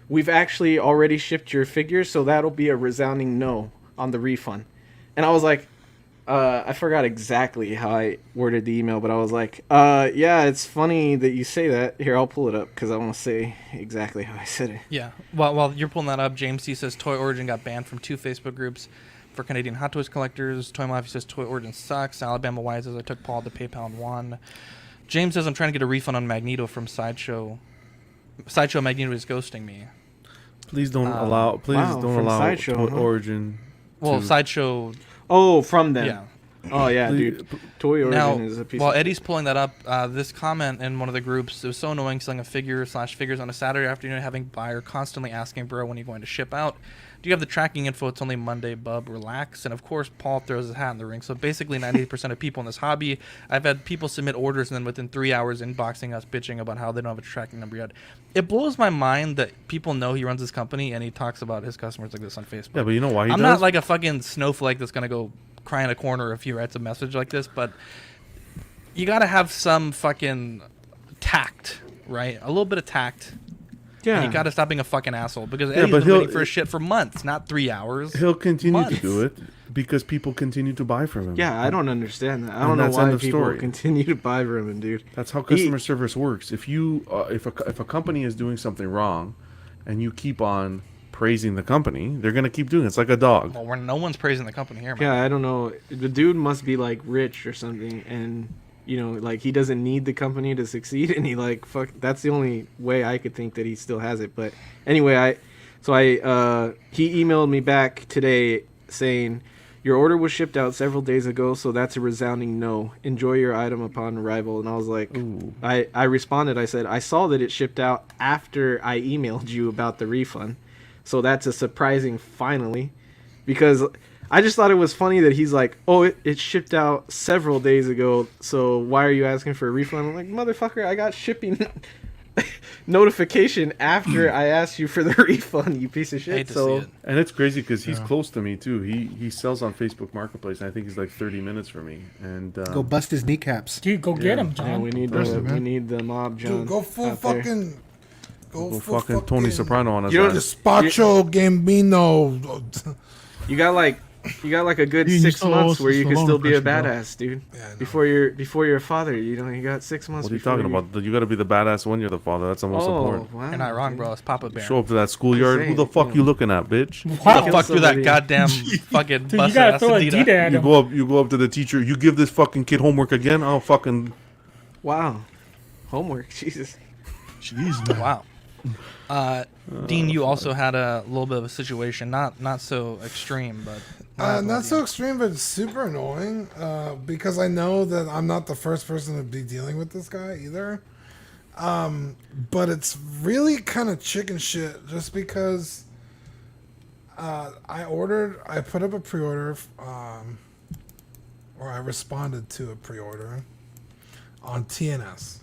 "We've actually already shipped your figure, so that'll be a resounding no on the refund." And I was like, I forgot exactly how I worded the email, but I was like, yeah, it's funny that you say that. Here, I'll pull it up because I want to say exactly how I said it. Yeah. While you're pulling that up, James C says Toy Origin got banned from 2 Facebook groups for Canadian Hot Toys collectors. Toy Mafia says Toy Origin sucks. Alabama Wise says I took Paul to PayPal and won. James says I'm trying to get a refund on Magneto from Sideshow. Sideshow Magneto is ghosting me. Please don't allow. Sideshow, Toy Origin. Well, Sideshow. Oh, from them. Yeah. Oh yeah, dude. Toy Origin is a piece. While Eddie's pulling that up, this comment in one of the groups, it was so annoying selling a figures on a Saturday afternoon, having buyer constantly asking, "Bro, when are you going to ship out? Do you have the tracking info? It's only Monday, bub. Relax." And of course, Paul throws his hat in the ring. So basically, 90% of people in this hobby, I've had people submit orders and then within 3 hours inboxing us, bitching about how they don't have a tracking number yet. It blows my mind that people know he runs his company and he talks about his customers like this on Facebook. Yeah, but you know why he I'm does? not like a fucking snowflake that's gonna go cry in a corner if he writes a message like this, but you gotta have some fucking tact, right? A little bit of tact. Yeah. And you gotta stop being a fucking asshole because Eddie's been waiting for his shit for months, not 3 hours. He'll continue months. to do it because people continue to buy from him. Yeah, I don't understand that. I don't know why people continue to buy from him, dude. That's how customer service works. If you if a company is doing something wrong, and you keep on praising the company, they're gonna keep doing it. It's like a dog. Well, no one's praising the company here, man. Yeah, I don't know. The dude must be like rich or something, and like he doesn't need the company to succeed, and he like fuck. That's the only way I could think that he still has it. But anyway, he emailed me back today saying, "Your order was shipped out several days ago, so that's a resounding no. Enjoy your item upon arrival." And I was like, ooh. I responded. I said, "I saw that it shipped out after I emailed you about the refund. So that's a surprising finally." Because I just thought it was funny that he's like, "Oh, it shipped out several days ago, so why are you asking for a refund?" I'm like, motherfucker, I got shipping notification after I asked you for the refund, you piece of shit. I hate to see it. And it's crazy because he's close to me too. He sells on Facebook Marketplace, and I think he's like 30 minutes from me. And go bust his kneecaps. Dude, go get him, John. Yeah, we need the mob, John. Dude, go full fucking. Go fucking Tony Soprano on us. You're the Spacho Gambino. You got like You got like a good You 6 still months owe where you can Stallone still be a impression, bro. badass, dude. Before you're a father, you got 6 months. What are you before talking about? You got to be the badass when you're the father. That's the most important. Wow, You're not wrong, bro. It's Papa Bear. Show up to that schoolyard. Who the fuck you looking at, bitch? Who the fuck threw that goddamn fucking Dude, you bus gotta ass throw a Adidas? Adidas at him. You go up to the teacher. You give this fucking kid homework again. I'll fucking. Wow, homework. Jesus. Jeez, man. Wow. Dean, you also had a little bit of a situation, not so extreme, but not so extreme, but super annoying. Because I know that I'm not the first person to be dealing with this guy either. But it's really kind of chicken shit, just because I put up a pre-order, or I responded to a pre-order on TNS.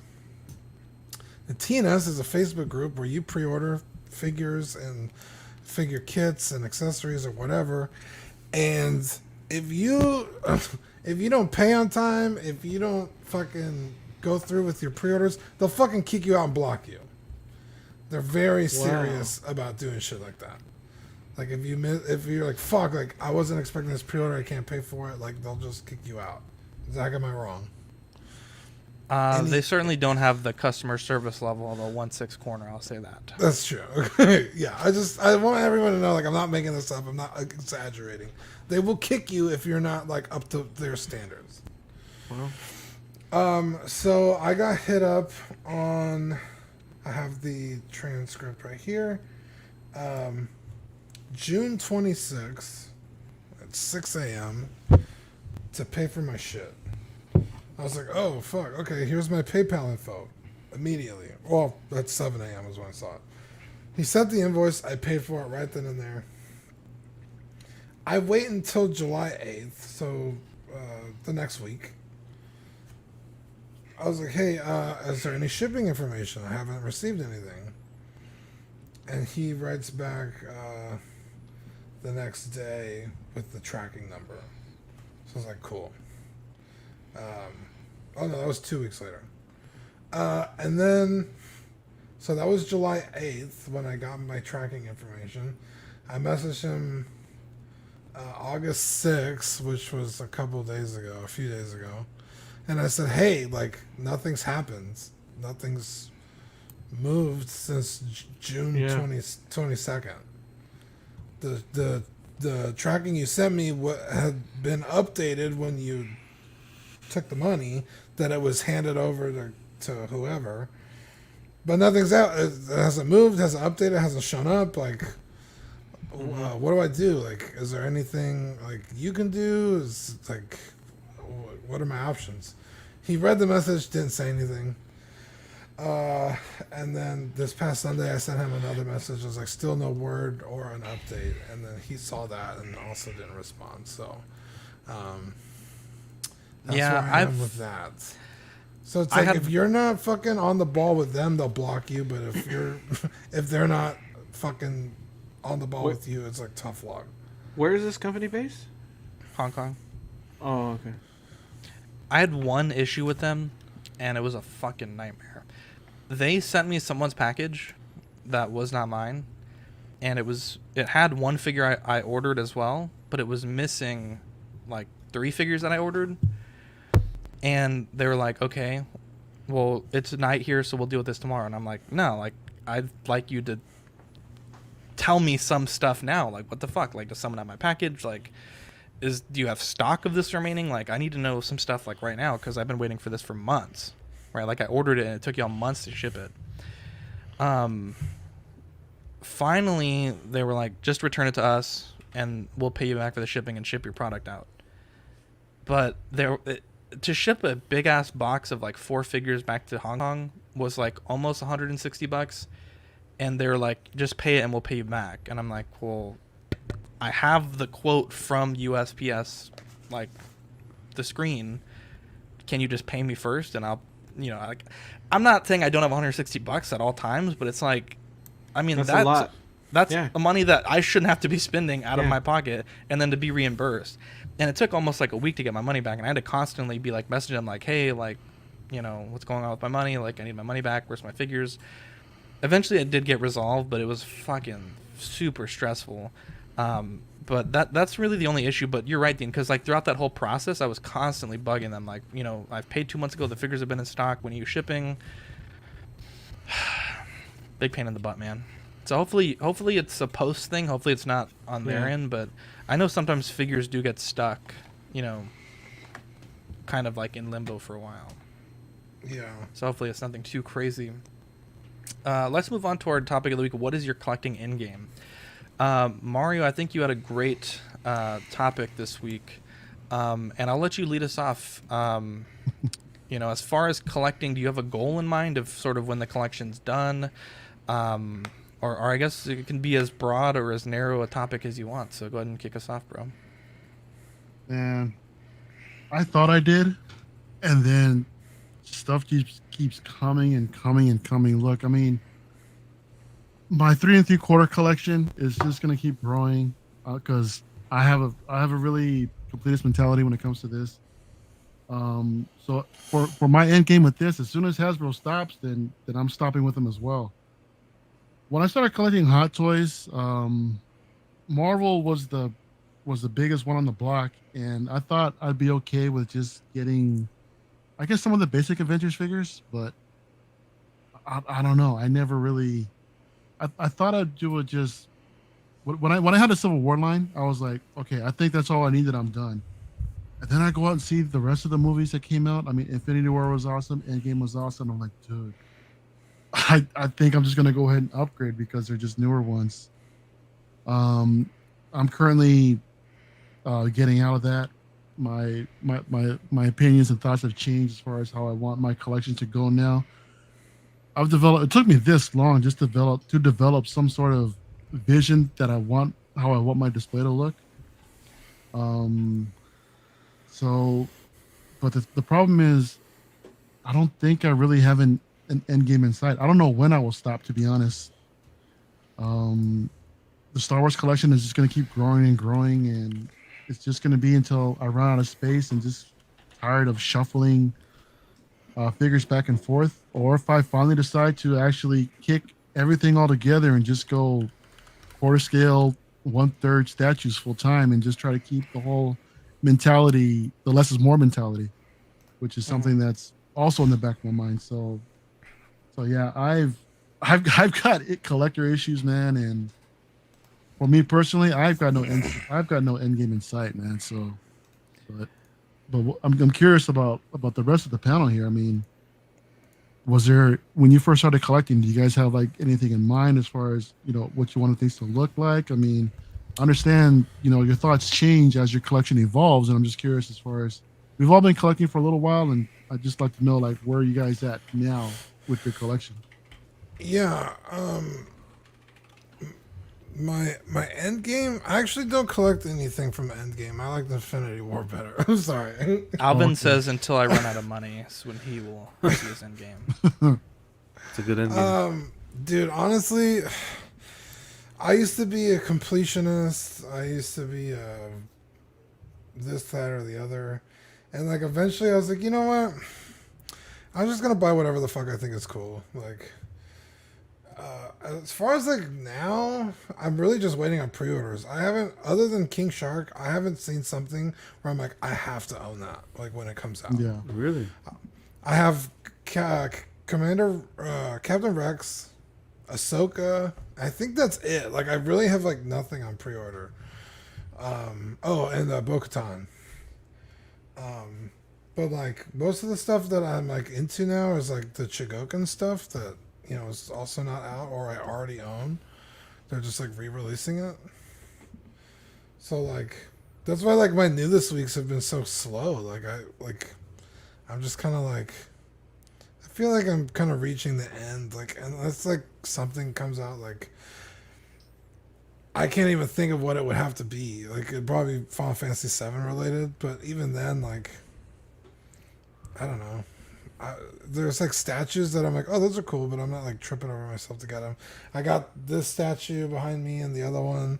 And TNS is a Facebook group where you pre-order figures and figure kits and accessories or whatever. And if you don't pay on time, if you don't fucking go through with your pre-orders, they'll fucking kick you out and block you. They're very serious about doing shit like that. Like if you're like, fuck, like I wasn't expecting this pre-order, I can't pay for it, like they'll just kick you out. Zach, am I wrong? They certainly don't have the customer service level of a 1/6 corner. I'll say that. That's true. Okay. Yeah, I want everyone to know, like, I'm not making this up. I'm not exaggerating. They will kick you if you're not like up to their standards. Well. So I got hit up on. I have the transcript right here. June 26th at 6 a.m. to pay for my shit. I was like, oh, fuck. Okay, here's my PayPal info. Immediately. Well, at 7 a.m. was when I saw it. He sent the invoice. I paid for it right then and there. I wait until July 8th, so the next week. I was like, hey, is there any shipping information? I haven't received anything. And he writes back the next day with the tracking number. So I was like, cool. Oh no, that was 2 weeks later. And then, so that was July 8th when I got my tracking information. I messaged him August 6th, which was a few days ago. And I said, hey, like, nothing's happened. Nothing's moved since June 22nd. The tracking you sent me had been updated when you took the money, that it was handed over to whoever, but nothing's out. It hasn't moved, hasn't updated, hasn't shown up. Like, what do I do? Like, is there anything like you can do? Is like, what are my options? He read the message, didn't say anything. And then this past Sunday, I sent him another message. I was like, still no word or an update. And then he saw that and also didn't respond. So, that's where I am with that. So it's like, if you're not fucking on the ball with them, they'll block you. But if they're not fucking on the ball with you, it's like tough luck. Where is this company based? Hong Kong. Oh, okay. I had one issue with them, and it was a fucking nightmare. They sent me someone's package that was not mine, and it had one figure I ordered as well, but it was missing like 3 figures that I ordered. And they were like, okay, well, it's night here, so we'll deal with this tomorrow. And I'm like, no, like, I'd like you to tell me some stuff now. Like, what the fuck? Like, does someone have my package? Like, do you have stock of this remaining? Like, I need to know some stuff, like, right now, because I've been waiting for this for months. Right? Like, I ordered it, and it took y'all months to ship it. Finally, they were like, just return it to us, and we'll pay you back for the shipping and ship your product out. But to ship a big ass box of like 4 figures back to Hong Kong was like almost $160, and they're like, just pay it and we'll pay you back. And I'm like, well, I have the quote from USPS, like the screen. Can you just pay me first? And I'll, like, I'm not saying I don't have $160 at all times, but it's like, I mean, that's a lot. That's money that I shouldn't have to be spending out of my pocket, and then to be reimbursed. And it took almost like a week to get my money back, and I had to constantly be like messaging them like, hey, like, what's going on with my money? Like, I need my money back. Where's my figures? Eventually it did get resolved, but it was fucking super stressful. But that's really the only issue. But you're right, Dean, because like throughout that whole process, I was constantly bugging them. Like, you know, I've paid 2 months ago. The figures have been in stock. When are you shipping? Big pain in the butt, man. So hopefully it's a post thing. Hopefully it's not on their end. But I know sometimes figures do get stuck, you know, kind of like in limbo for a while. Yeah. So hopefully it's nothing too crazy. Let's move on to our topic of the week. What is your collecting Endgame? Mario, I think you had a great topic this week, and I'll let you lead us off. You know, as far as collecting, do you have a goal in mind of sort of when the collection's done? Or I guess it can be as broad or as narrow a topic as you want. So go ahead and kick us off, bro. Man, I thought I did, and then stuff keeps coming and coming and coming. Look, I mean, my 3 3/4 collection is just gonna keep growing because I have a really completist mentality when it comes to this. So for my end game with this, as soon as Hasbro stops, then I'm stopping with them as well. When I started collecting Hot Toys, Marvel was the biggest one on the block, and I thought I'd be okay with just getting, I guess, some of the basic Avengers figures, but I don't know. I never really. I thought I'd do it just when I had the Civil War line. I was like, okay, I think that's all I needed. I'm done. And then I go out and see the rest of the movies that came out. I mean, Infinity War was awesome. Endgame was awesome. I'm like, dude, I think I'm just gonna go ahead and upgrade because they're just newer ones. I'm currently getting out of that. My opinions and thoughts have changed as far as how I want my collection to go now. I've developed. It took me this long just to develop some sort of vision that how I want my display to look. So, but the problem is, I don't think I really have an end game in sight. I don't know when I will stop, to be honest. The Star Wars collection is just going to keep growing and growing, and it's just going to be until I run out of space and just tired of shuffling figures back and forth, or if I finally decide to actually kick everything all together and just go quarter scale, 1/3 statues full time, and just try to keep the whole mentality, the less is more mentality, which is something that's also in the back of my mind. So yeah, I've got collector issues, man, and for me personally, I've got no end game in sight, man. So, but I'm curious about the rest of the panel here. I mean, was there, when you first started collecting, do you guys have like anything in mind as far as, you know, what you want things to look like? I mean, I understand, you know, your thoughts change as your collection evolves, and I'm just curious as far as, we've all been collecting for a little while, and I'd just like to know, like, where are you guys at now with your collection? Yeah, my end game, I actually don't collect anything from end game. I like the Infinity War better. I'm sorry. Alvin says until I run out of money is when he will see his end game. It's a good end game. Dude, honestly, I used to be a completionist. I used to be this, that, or the other. And like eventually I was like, you know what? I'm just gonna buy whatever the fuck I think is cool. Like, as far as like now, I'm really just waiting on pre-orders. I haven't, other than King Shark, I haven't seen something where I'm like, I have to own that. Like when it comes out. Yeah, really. I have Captain Rex, Ahsoka. I think that's it. Like I really have like nothing on pre-order. And Bo-Katan. But like most of the stuff that I'm like into now is like the Chigokin stuff that, you know, is also not out or I already own. They're just like re-releasing it. So like that's why like my new this weeks have been so slow. I'm just kind of like, I feel like I'm kind of reaching the end. Like unless like something comes out, like I can't even think of what it would have to be. Like it'd probably be Final Fantasy VII related, but even then, like I don't know. There's like statues that I'm like, oh, those are cool, but I'm not like tripping over myself to get them. I got this statue behind me and the other one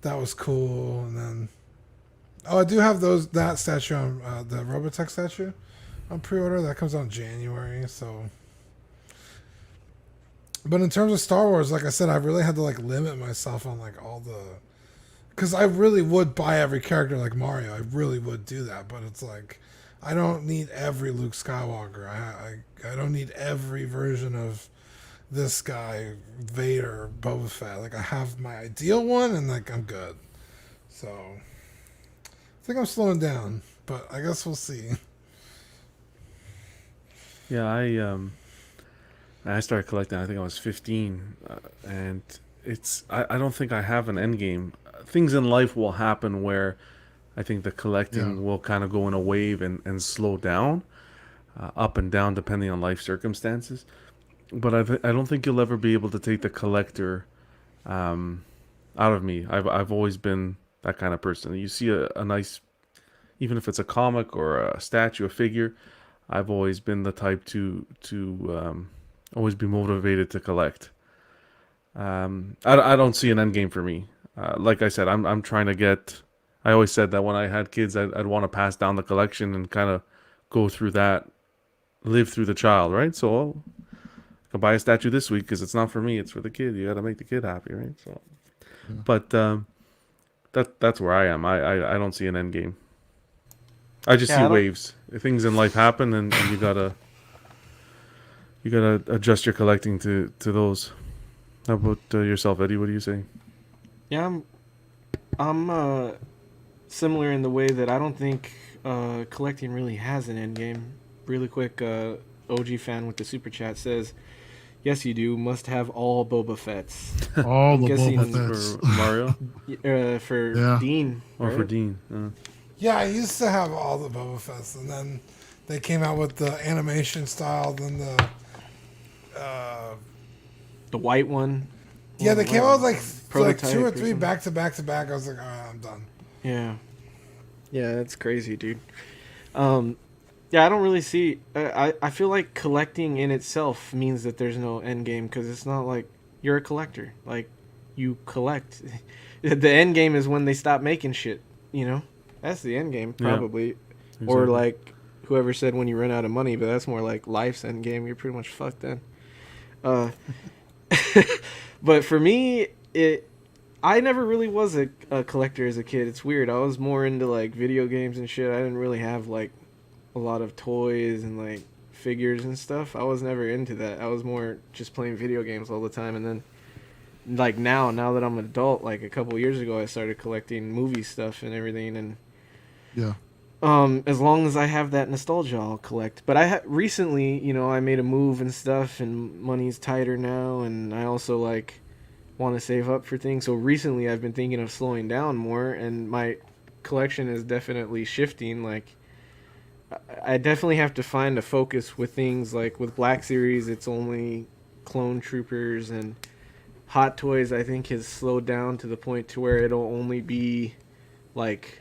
that was cool, and then I do have that statue on the Robotech statue on pre-order that comes out in January. So, but in terms of Star Wars, like I said, I really had to like limit myself on like all because I really would buy every character like Mario. I really would do that, but it's like I don't need every Luke Skywalker. I don't need every version of this guy, Vader, Boba Fett. Like I have my ideal one, and like I'm good. So I think I'm slowing down, but I guess we'll see. Yeah, I started collecting. I think I was 15, and I don't think I have an end game. Things in life will happen where I think the collecting will kind of go in a wave and slow down, up and down depending on life circumstances. But I don't think you'll ever be able to take the collector out of me. I've always been that kind of person. You see a nice, even if it's a comic or a statue, a figure, I've always been the type to always be motivated to collect. I don't see an end game for me. Like I said, I'm trying to get. I always said that when I had kids, I'd want to pass down the collection and kind of go through that, live through the child, right? So I can buy a statue this week because it's not for me; it's for the kid. You got to make the kid happy, right? So, but that's where I am. I don't see an end game. I just see waves. Things in life happen, and you gotta adjust your collecting to those. How about yourself, Eddie? What do you say? Yeah, I'm similar in the way that I don't think collecting really has an end game. Really quick, OG fan with the super chat says, "Yes, you do. Must have all Boba Fett's." All the Boba Fett's. For Mario? For Dean. Or right? for Dean. Yeah, I used to have all the Boba Fett's, and then they came out with the animation style, then the white one. Yeah, they came out with like 2 or 3 something. back to back to back. I was like, all right, I'm done. Yeah. Yeah, that's crazy, dude. Yeah, I don't really see. I feel like collecting in itself means that there's no end game because it's not like you're a collector. Like, you collect. The end game is when they stop making shit, you know? That's the end game, probably. Yeah, exactly. Or like whoever said when you run out of money, but that's more like life's end game. You're pretty much fucked then. But for me, I never really was a collector as a kid. It's weird. I was more into like video games and shit. I didn't really have like a lot of toys and like figures and stuff. I was never into that. I was more just playing video games all the time. And then like now that I'm an adult, like a couple years ago, I started collecting movie stuff and everything. And yeah. As long as I have that nostalgia, I'll collect. But I recently, you know, I made a move and stuff, and money's tighter now, and I also like want to save up for things. So recently, I've been thinking of slowing down more, and my collection is definitely shifting. Like, I definitely have to find a focus with things. Like with Black Series, it's only clone troopers, and Hot Toys I think has slowed down to the point to where it'll only be like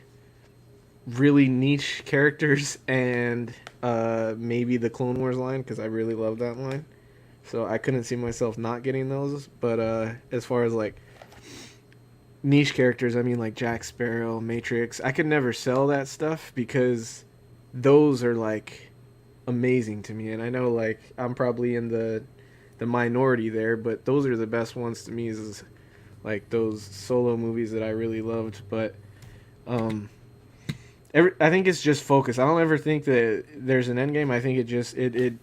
really niche characters and maybe the Clone Wars line, because I really love that line. So I couldn't see myself not getting those. But as far as like niche characters, I mean like Jack Sparrow, Matrix, I could never sell that stuff because those are like amazing to me. And I know like I'm probably in the minority there, but those are the best ones to me, is like those solo movies that I really loved. But I think it's just focus. I don't ever think that there's an end game. I think it just it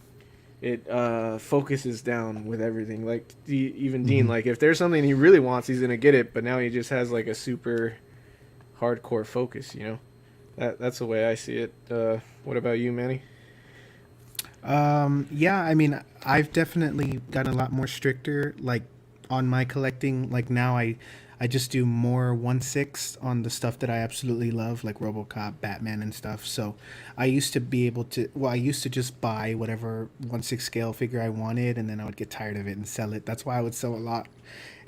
focuses down with everything. Like even Dean, like if there's something he really wants, he's gonna get it. But now he just has like a super hardcore focus. You know, that's the way I see it. What about you, Manny? Yeah, I mean, I've definitely gotten a lot more stricter, like on my collecting. Like now I just do more 1/6 on the stuff that I absolutely love, like RoboCop, Batman, and stuff. So I used to be able to, I used to just buy whatever 1/6 scale figure I wanted, and then I would get tired of it and sell it. That's why I would sell a lot.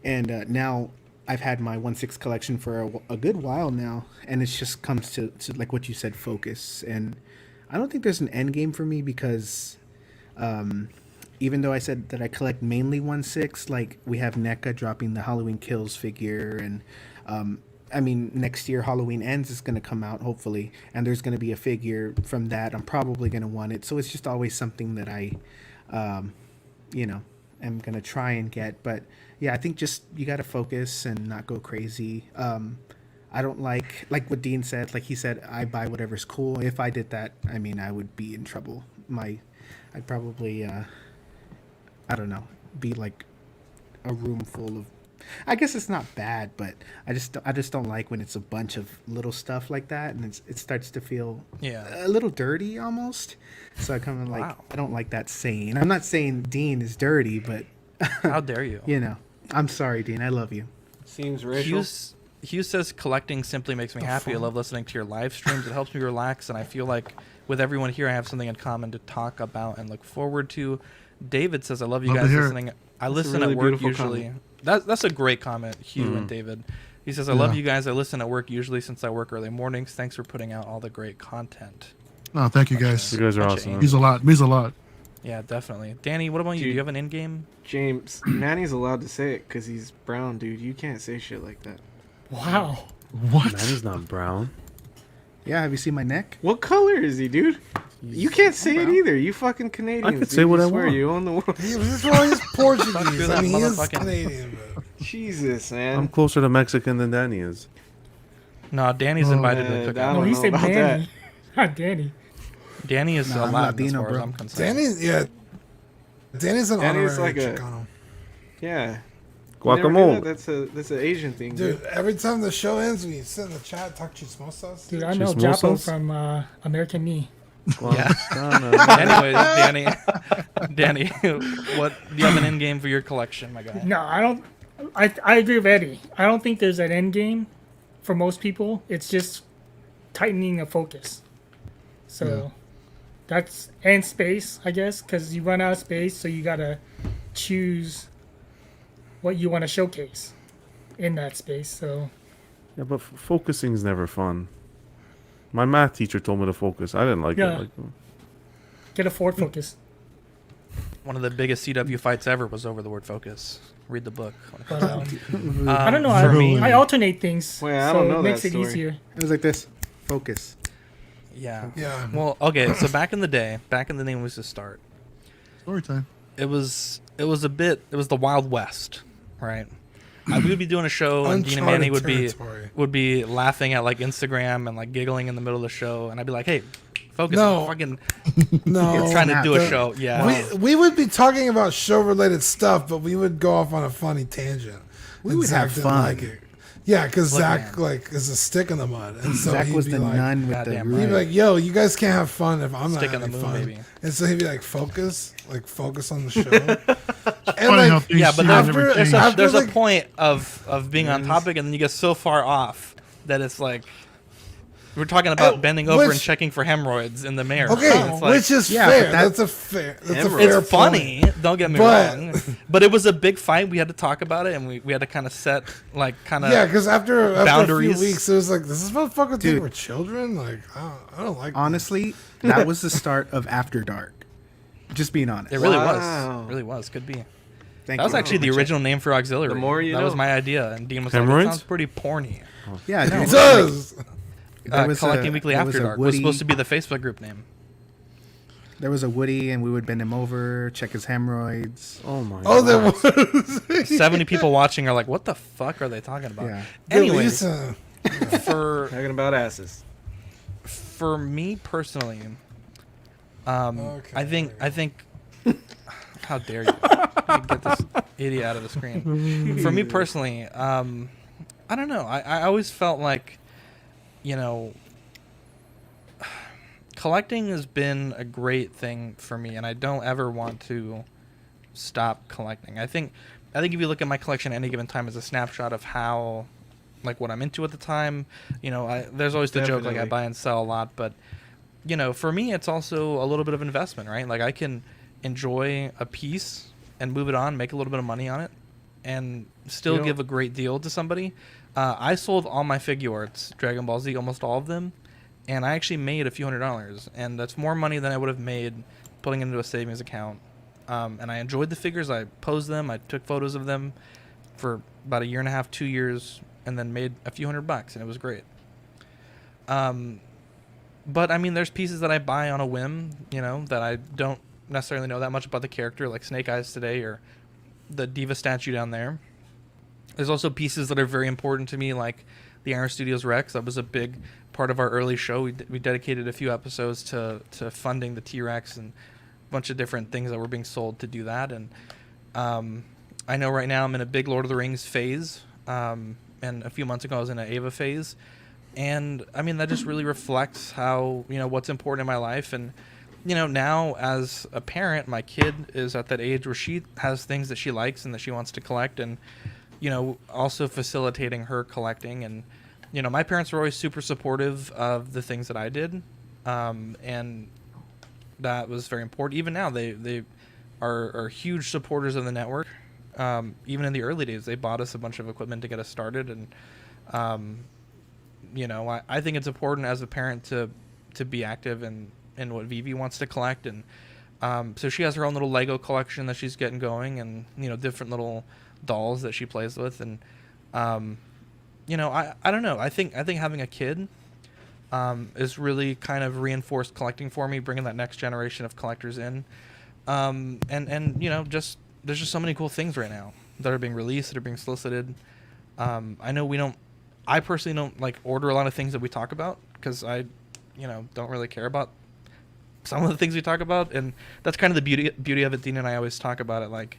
And now I've had my 1/6 collection for a good while now, and it just comes to like what you said, focus. And I don't think there's an end game for me because even though I said that I collect mainly 1/6, like we have NECA dropping the Halloween Kills figure, and I mean next year Halloween Ends is going to come out hopefully, and there's going to be a figure from that. I'm probably going to want it, so it's just always something that I you know, am going to try and get. But yeah, I think just you got to focus and not go crazy. I don't like what Dean said. Like he said, I buy whatever's cool. If I did that, I mean, I would be in trouble. I'd probably, I don't know, be like a room full of. I guess it's not bad, but I just don't like when it's a bunch of little stuff like that, and it starts to feel a little dirty almost. So I kind of like I don't like that saying. I'm not saying Dean is dirty, but how dare you? You know, I'm sorry, Dean. I love you. Seems racial. Hughes says collecting simply makes me happy. I love listening to your live streams. It helps me relax, and I feel like with everyone here, I have something in common to talk about and look forward to. David says, I love you guys listening. I listen at work usually. That's a great comment, Hugh and David. He says, I love you guys. I listen at work usually since I work early mornings. Thanks for putting out all the great content. Oh, thank you guys. You guys are awesome. Means a lot. Yeah, definitely. Danny, what about you? Do you have an in-game? James, Manny's allowed to say it because he's brown, dude. You can't say shit like that. Wow. What? Manny's not brown. Yeah, have you seen my neck? What color is he, dude? You can't say it either. You fucking Canadians. I could say what I swear want. You own the world. He's Portuguese. I mean, he is Canadian. Jesus, man. I'm closer to Mexican than Danny is. No, Danny's invited to the cookout. No, he said Manny. Not Danny. Danny is No, I'm Latin as Latino, far as bro. I'm concerned. Danny's an Danny's honorary like a Chicano. Yeah. Guacamole. That's an Asian thing, Dude, every time the show ends, we sit in the chat, talk chismosas. Dude, I know Japo from American Me. Yeah. Anyways, Danny, what do you have an end game for your collection, my guy? No, I don't. I agree with Eddie. I don't think there's an end game for most people. It's just tightening a focus. So that's and space, I guess, because you run out of space, so you gotta choose what you want to showcase in that space. So Yeah, but focusing is never fun. My math teacher told me to focus. I didn't like it. Get a Ford Focus. One of the biggest CW fights ever was over the word focus. Read the book. But, I don't know. I alternate things, Wait, I so don't know it makes that it story. easier. It was like this. Focus. Yeah. Yeah. Well, okay. So back in the day when we used to start, Story time. it was the Wild West, right? We would be doing a show, and Dean and Manny would be laughing at like Instagram and like giggling in the middle of the show, and I'd be like, "Hey, focus! No. Fucking, No, you're trying to do a show." Yeah, we would be talking about show related stuff, but we would go off on a funny tangent. We And would Zach have didn't fun. like it. Yeah, because Look, Zach man. like is a stick in the mud, and so Zach he'd was be the like, nun with the Goddamn he'd be right. like, "Yo, you guys can't have fun if I'm Stick not in the having moon, fun." baby. And so he'd be like, focus on the show." And Funny how like, things yeah, but change after- every there's change. there's like- a point of being on topic, and then you get so far off that it's like we're talking about bending over and which- checking for hemorrhoids in the mirror. okay, It's like, which is yeah, fair. but That's a fair it's point. funny. Don't get me But- wrong, but it was a big fight. We had to talk about it, and we had to kind of set like kind of Yeah, because after a boundaries. few weeks, it was like, "This is motherfucker think Dude. we're children." Like, I don't like. Honestly, that was the start of After Dark. Just being honest. It really Wow. was. It really was. Could be. Thank That was you. actually the original name for auxiliary. The more you that was know. my idea, and Dean was like, Hemorrhoids? "That sounds pretty porny." Yeah, It dude. does. There was Collecting a- Weekly there was After a Dark was Woody- supposed to be the Facebook group name. There was a Woody, and we would bend him over, check his hemorrhoids. Oh my Oh, god. there was. 70 people watching are like, "What the fuck are they talking about?" Yeah. Anyways, Lisa. for Talking about asses. for me personally, Okay, I think. How dare you get this idiot out of the screen? For me personally, I don't know. I always felt like, you know, collecting has been a great thing for me, and I don't ever want to stop collecting. I think if you look at my collection at any given time as a snapshot of how, like, what I'm into at the time, you know, there's always the joke, like, I Definitely. buy and sell a lot, but, you know, for me, it's also a little bit of investment, right? Like, I can enjoy a piece and move it on, make a little bit of money on it, and still You know- give a great deal to somebody. I sold all my figure arts, Dragon Ball Z, almost all of them, and I actually made a few $100s, and that's more money than I would have made putting it into a savings account. And I enjoyed the figures. I posed them. I took photos of them for about a year and a half, 2 years, and then made a few $100, and it was great. But I mean, there's pieces that I buy on a whim, you know, that I don't necessarily know that much about the character, like Snake Eyes today or the Diva statue down there. There's also pieces that are very important to me, like the Iron Studios Rex. That was a big part of our early show. We dedicated a few episodes to funding the T-Rex and a bunch of different things that were being sold to do that. And I know right now I'm in a big Lord of the Rings phase, and a few months ago I was in an Ava phase. And I mean, that just really reflects how, what's important in my life. And, now as a parent, my kid is at that age where she has things that she likes and that she wants to collect, and, also facilitating her collecting. And, my parents were always super supportive of the things that I did. And that was very important. Even now, they are huge supporters of the network. Even in the early days, they bought us a bunch of equipment to get us started. And, I think it's important as a parent to be active in what Vivi wants to collect. And so she has her own little Lego collection that she's getting going, and, different little dolls that she plays with. And, I don't know. I think having a kid is really kind of reinforced collecting for me, bringing that next generation of collectors in. And there's just so many cool things right now that are being released, that are being solicited. I personally don't like order a lot of things that we talk about, because I, don't really care about some of the things we talk about. And that's kind of the beauty of it. Dean and I always talk about it. Like,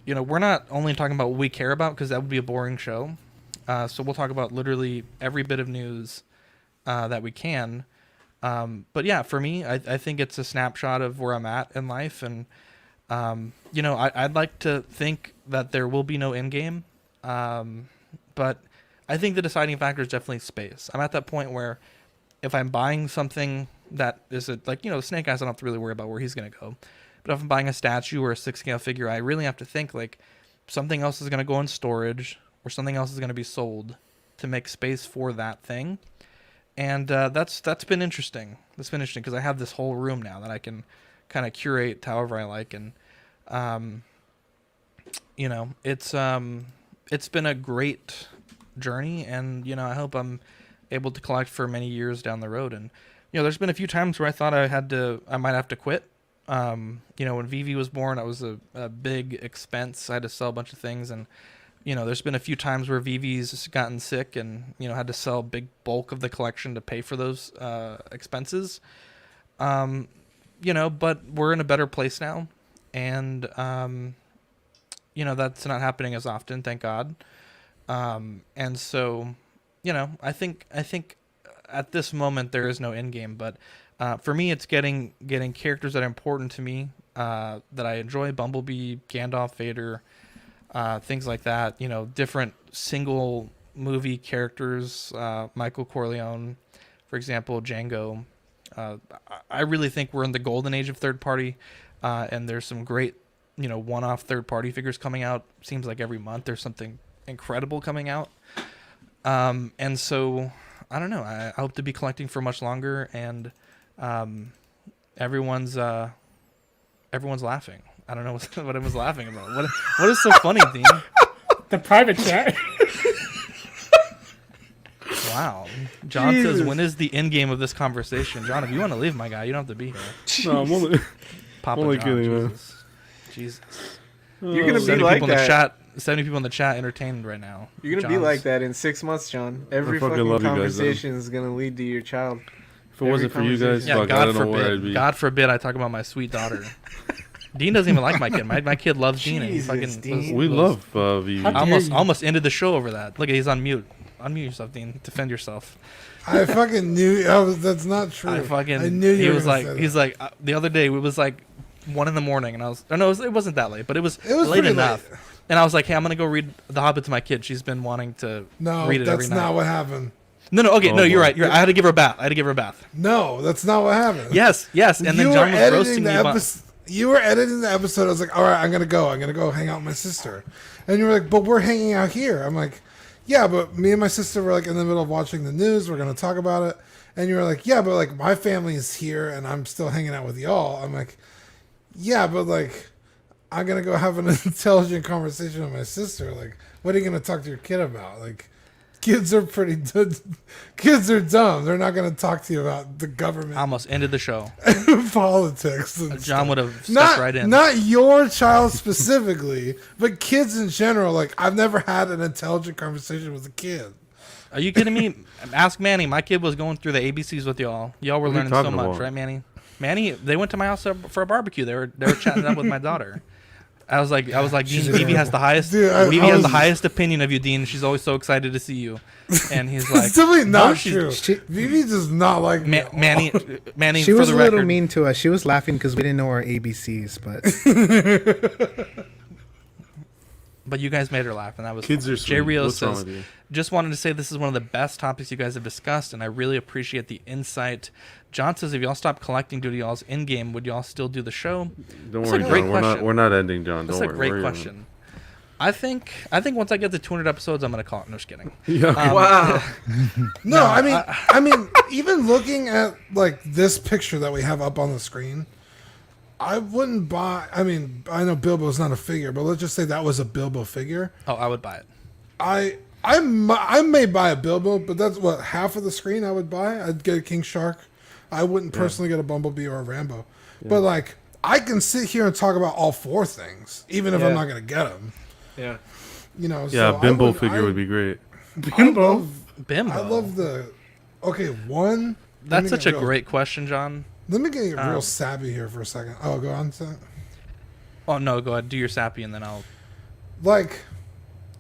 we're not only talking about what we care about, because that would be a boring show. So we'll talk about literally every bit of news that we can. But yeah, for me, I think it's a snapshot of where I'm at in life. And, I'd like to think that there will be no Endgame. But I think the deciding factor is definitely space. I'm at that point where if I'm buying something that is Snake Eyes, I don't have to really worry about where he's going to go. But if I'm buying a statue or a 6-scale figure, I really have to think like something else is going to go in storage, or something else is going to be sold to make space for that thing. And that's been interesting. That's been interesting because I have this whole room now that I can kind of curate however I like. And, it's been a great journey, and, I hope I'm able to collect for many years down the road. And, there's been a few times where I thought I might have to quit. When Vivi was born, it was a big expense. I had to sell a bunch of things, and, there's been a few times where Vivi's gotten sick and, had to sell a big bulk of the collection to pay for those expenses. But we're in a better place now, and, that's not happening as often, thank God. And so, I think at this moment there is no Endgame, but for me, it's getting characters that are important to me, that I enjoy: Bumblebee, Gandalf, Vader, things like that. Different single movie characters, Michael Corleone, for example, Django. I really think we're in the golden age of third party, and there's some great, one-off third party figures coming out. Seems like every month there's something incredible coming out. And so I don't know. I hope to be collecting for much longer, and everyone's laughing. I don't know what everyone's laughing about. What is so funny, Dean? The private chat. Wow. John says, when is the end game of this conversation? John, if you want to leave, my guy, you don't have to be here. No, I'm only, Papa only John, kidding, Jesus. You're going to be like that. 70 people in the chat entertained right now. You're going to be like that in 6 months, John. Every fucking conversation is going to lead to your child. If it wasn't for you guys, yeah, fuck, I don't know where I'd be. God forbid I talk about my sweet daughter. Dean doesn't even like my kid. My kid loves Dean. And he fucking we love Vivi. Almost ended the show over that. Look, he's on mute. Unmute yourself, Dean. Defend yourself. I fucking knew that's not true. I knew you were gonna say that. He's like the other day. It was like 1 a.m. and I was. No, it wasn't that late, but it was late enough. Late. And I was like, hey, I'm gonna go read The Hobbit to my kid. She's been wanting to read it every night. No, that's not what happened. No, okay, no, you're right. I had to give her a bath. No, that's not what happened. Yes. And then John was roasting me. You were editing the episode. I was like, all right, I'm gonna go hang out with my sister. And you were like, but we're hanging out here. I'm like, yeah, but me and my sister were like in the middle of watching the news. We're gonna talk about it. And you were like, yeah, but like my family is here and I'm still hanging out with y'all. I'm like, yeah, but like I'm gonna go have an intelligent conversation with my sister. Like, what are you gonna talk to your kid about? Like, kids are pretty kids are dumb. They're not going to talk to you about the government. I almost ended the show. Politics. And John would have stepped not, right in. Not your child specifically, but kids in general. Like, I've never had an intelligent conversation with a kid. Are you kidding me? Ask Manny. My kid was going through the ABCs with y'all. Y'all were What are you learning so talking much, about? right, Manny? Manny, they went to my house for a barbecue. They were chatting it up with my daughter. I was like, Dean, Vivi has the highest. Vivi has the highest opinion of you, Dean. She's always so excited to see you. And he's like, It's simply not "No, true. Vivi does not like me. Manny. She for was the a little record, mean to us. She was laughing because we didn't know our ABCs, but you guys made her laugh, and that was Kids fun. are Jay sweet. Rios What's wrong says, with you? just wanted to say this is one of the best topics you guys have discussed, and I really appreciate the insight. John says, if y'all stop collecting due to y'all's Endgame, would y'all still do the show? Don't That's worry, a great John. question. We're not ending, John. That's Don't a worry. great question. I think once I get to 200 episodes, I'm gonna call it. No, just kidding. Yeah, okay. Wow. No, I mean, even looking at like this picture that we have up on the screen, I wouldn't buy. I mean, I know Bilbo's not a figure, but let's just say that was a Bilbo figure. Oh, I would buy it. I may buy a Bilbo, but that's what half of the screen I would buy. I'd get a King Shark. I wouldn't personally get a Bumblebee or a Rambo, but like I can sit here and talk about all four things, even if I'm not gonna get them. Yeah. You know. Yeah, so Bimbo figure would be great. Bimbo. Bimbo. I love the. Okay, one. That's such a great question, John. Let me get real sappy here for a second. Oh, go on, Sam. Oh no, go ahead. Do your sappy, and then I'll. Like,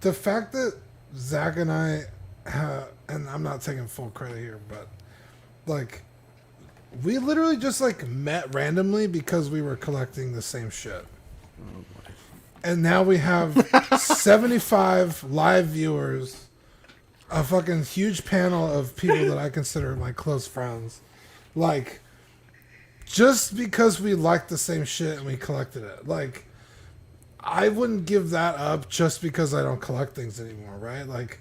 the fact that Zach and I, and I'm not taking full credit here, but like, we literally just like met randomly because we were collecting the same shit. And now we have 75 live viewers, a fucking huge panel of people that I consider my close friends. Like, just because we liked the same shit and we collected it. Like, I wouldn't give that up just because I don't collect things anymore, right? Like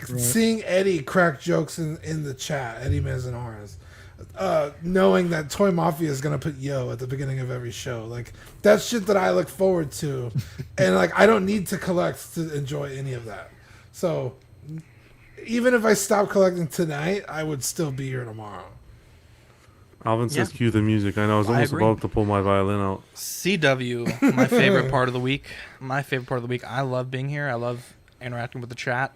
seeing Eddie crack jokes in the chat, Eddie Manzanares. Knowing that Toy Mafia is gonna put yo at the beginning of every show, like that's shit that I look forward to, and like I don't need to collect to enjoy any of that. So even if I stop collecting tonight, I would still be here tomorrow. Alvin says cue the music. I know I was almost about to pull my violin out. CW, my favorite part of the week. I love being here. I love interacting with the chat.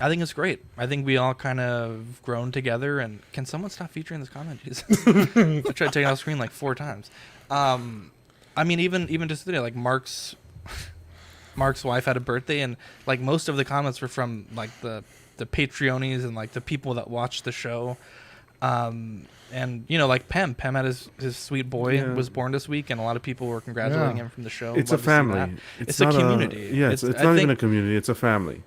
I think it's great. I think we all kind of grown together. And can someone stop featuring this comment? Jesus. I tried to take it off screen like 4 times. I mean, even just today, like Mark's wife had a birthday, and like most of the comments were from like the Patreonies and like the people that watch the show. And you know, like Pem had his sweet boy was born this week, and a lot of people were congratulating him from the show. It's Love a to see family. that. It's a not community. It's not even a community. It's a family.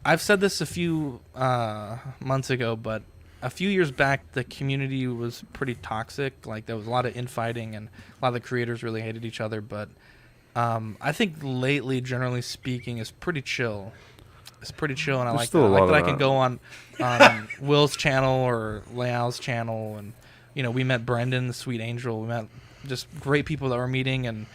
I've said this a few months ago, but a few years back, the community was pretty toxic. Like there was a lot of infighting, and a lot of the creators really hated each other. But I think lately, generally speaking, is pretty chill. It's pretty chill, and I like that. I like that I can go on Will's channel or Leal's channel, and you know, we met Brendan, the Sweet Angel. We met just great people that we're meeting, and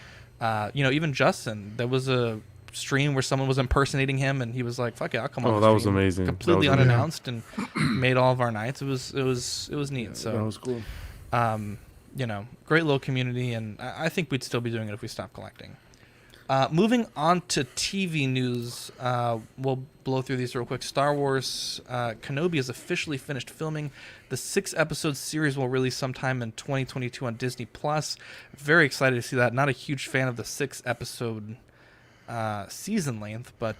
you know, even Justin. There was a stream where someone was impersonating him, and he was like, "Fuck it, I'll come on." Oh, the that was stream," amazing. completely That was unannounced, and made all of our nights. It was neat. Yeah, so that was cool. You know, great little community, and I think we'd still be doing it if we stopped collecting. Moving on to TV news, we'll blow through these real quick. Star Wars Kenobi has officially finished filming. The 6-episode series will release sometime in 2022 on Disney+. Very excited to see that. Not a huge fan of the 6-episode season length, but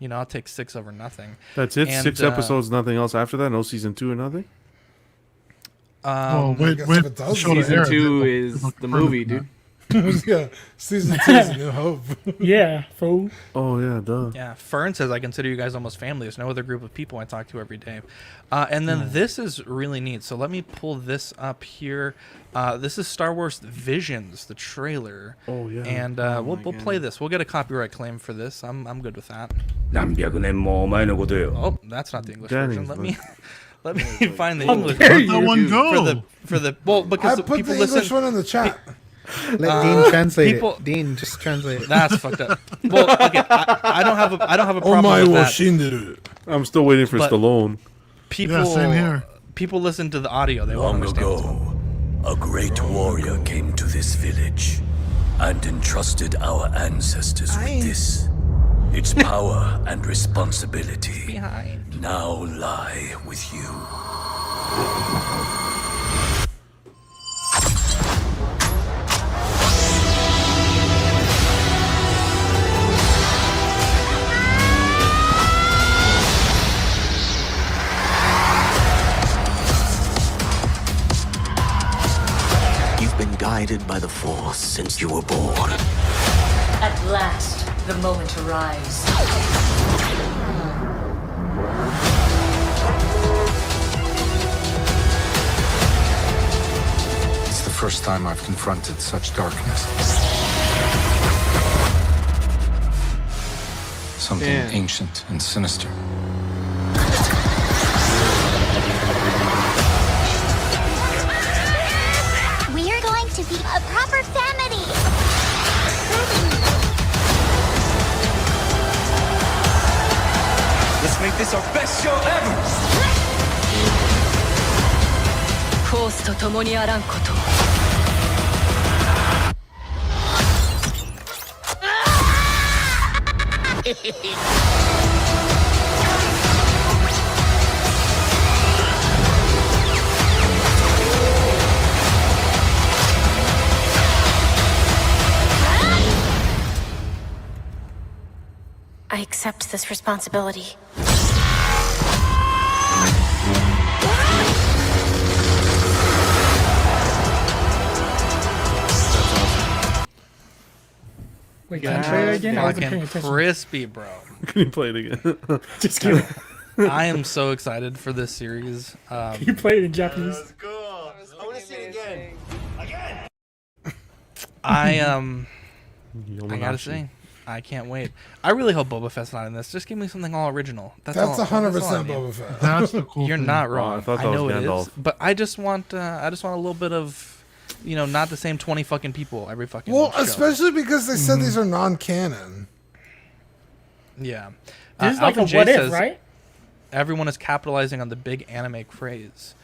you know, I'll take 6 over nothing. That's it. And, 6 episodes, nothing else after that. No season 2 or nothing. Wait, season 2 is the movie, dude. Yeah, season 2 is a New Hope. Yeah, fool. Oh yeah, duh. Yeah, Fern says, I consider you guys almost family. There's no other group of people I talk to every day. And then this is really neat. So let me pull this up here. This is Star Wars Visions, the trailer. Oh yeah. And we'll play this. We'll get a copyright claim for this. I'm good with that. Oh, that's not the English version. Let me find the English Where'd that one go? for the well, because I put people the listen. English one in the chat. Let Dean translate people- it. Dean, just translate it. That's fucked up. Well, okay, I don't have a problem with that. I'm still waiting for But- Stallone. People, Yeah, same here. People listen to the audio. They won't Long understand. what's going ago, a great warrior came to this village and entrusted our ancestors with this. Its power and responsibility now lie with you. You've been guided by the Force since you were born. At last, the moment arrives. It's the first time I've confronted such darkness. Something Damn. ancient and sinister. We're going to be a proper family. Let's make this our best show ever! コースと共にあらんこと I accept this responsibility. Wait, can I play it again? I wasn't paying Fucking attention. crispy, bro. Can you play it again? Just kidding. I am so excited for this series. You play it in Japanese. I want to see it again. Again! I gotta say, I can't wait. I really hope Boba Fett's not in this. Just give me something all original. That's all- 100% all I need. Boba Fett. That's the cool You're thing. not Oh, wrong. I thought that know was it Gandalf. is, but I just want a little bit of, not the same 20 fucking people every fucking. Well, show. especially because they said these are non-canon. Yeah. This is like a Alpha J what if, says right? Everyone is capitalizing on the big anime craze.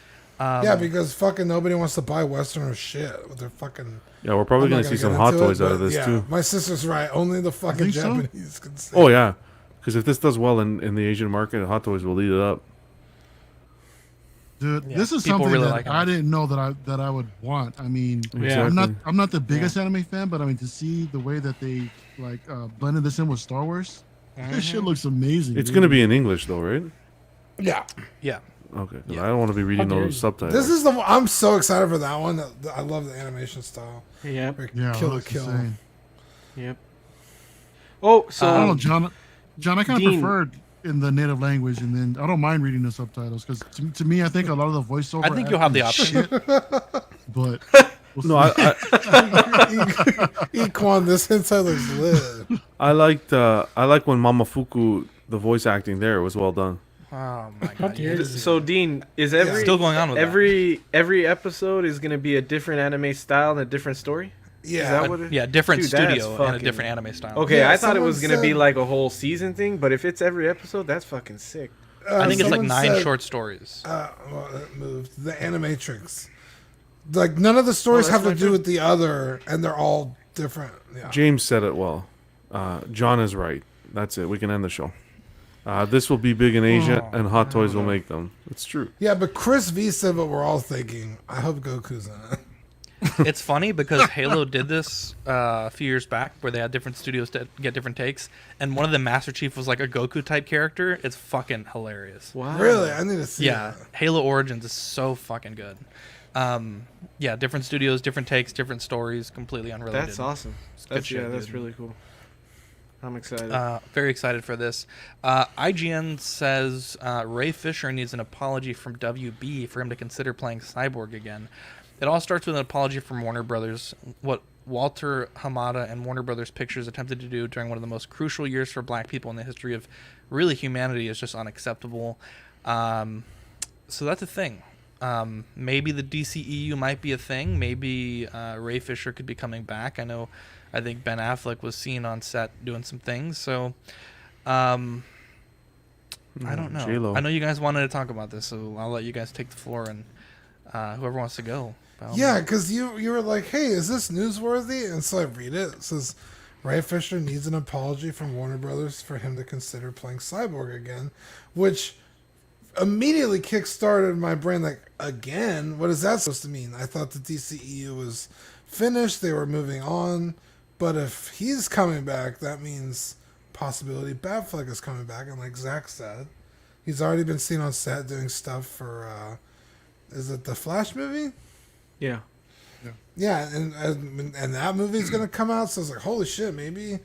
Yeah, because fucking nobody wants to buy Western shit with their fucking. Yeah, we're probably I'm not gonna see get some into Hot it, Toys out but of this yeah, too. My sister's right. Only the fucking think so? Japanese can say. Oh yeah, because if this does well in the Asian market, Hot Toys will eat it up. Dude, Yeah, this is people something really that like him. I didn't know that I would want. I mean, Exactly. I'm not the biggest anime fan, but I mean to see the way that they blended this in with Star Wars, this shit looks amazing. It's dude. gonna be in English though, right? Yeah. Yeah. Okay, 'cause I don't want to be reading How dare those you. subtitles. This is the. I'm so excited for that one. I love the animation style. Yep. Like, Yeah, kill that's kill. insane. Yep. Oh, so I don't know, John. I kind of Dean- prefer in the native language, and then I don't mind reading the subtitles because to me, I think a lot of the voiceover. I think you'll have the acting option. is shit, but No, I Equan, this inside looks lit. I like when Mamafuku, the voice acting there was well done. Oh my How god. dare you. So Dean, is every Still going on with that. every episode is going to be a different anime style and a different story? Is Yeah. that what it, Yeah, different Dude, that's studio and a fucking- different anime style. Okay, Yeah, I thought it was someone going to be said- like a whole season thing, but if it's every episode, that's fucking sick. I think it's like Someone 9 said, short stories. Well, it moved. The Animatrix. Like none of the stories Oh, have that's to do my with the other, and they're all different. Yeah. James said it well. John is right. That's it. We can end the show. This will be big in Asia, and Hot Toys will make them. It's true. Yeah, but Chris V said what we're all thinking. I hope Goku's in it. It's funny because Halo did this a few years back where they had different studios to get different takes, and one of the Master Chief was like a Goku type character. It's fucking hilarious. Wow. Really, I need to see. Yeah, that. Halo Origins is so fucking good. Yeah, different studios, different takes, different stories, completely unrelated. That's awesome. good That's, shit, that's dude. really cool. I'm excited. Very excited for this. IGN says Ray Fisher needs an apology from WB for him to consider playing Cyborg again. It all starts with an apology from Warner Brothers. What Walter Hamada and Warner Brothers Pictures attempted to do during one of the most crucial years for black people in the history of really humanity is just unacceptable. So that's a thing. Maybe the DCEU might be a thing. Maybe Ray Fisher could be coming back. I think Ben Affleck was seen on set doing some things. So, I don't know. J-Lo. I know you guys wanted to talk about this, so I'll let you guys take the floor and whoever wants to go. Yeah, because you were like, hey, is this newsworthy? And so I read it. It says, Ray Fisher needs an apology from Warner Brothers for him to consider playing Cyborg again, which immediately kick-started my brain, like, again? What is that supposed to mean? I thought the DCEU was finished. They were moving on. But if he's coming back, that means possibility Batfleck is coming back. And like Zach said, he's already been seen on set doing stuff for, is it the Flash movie? Yeah. Yeah, and that movie's gonna come out, so I was like, holy shit, maybe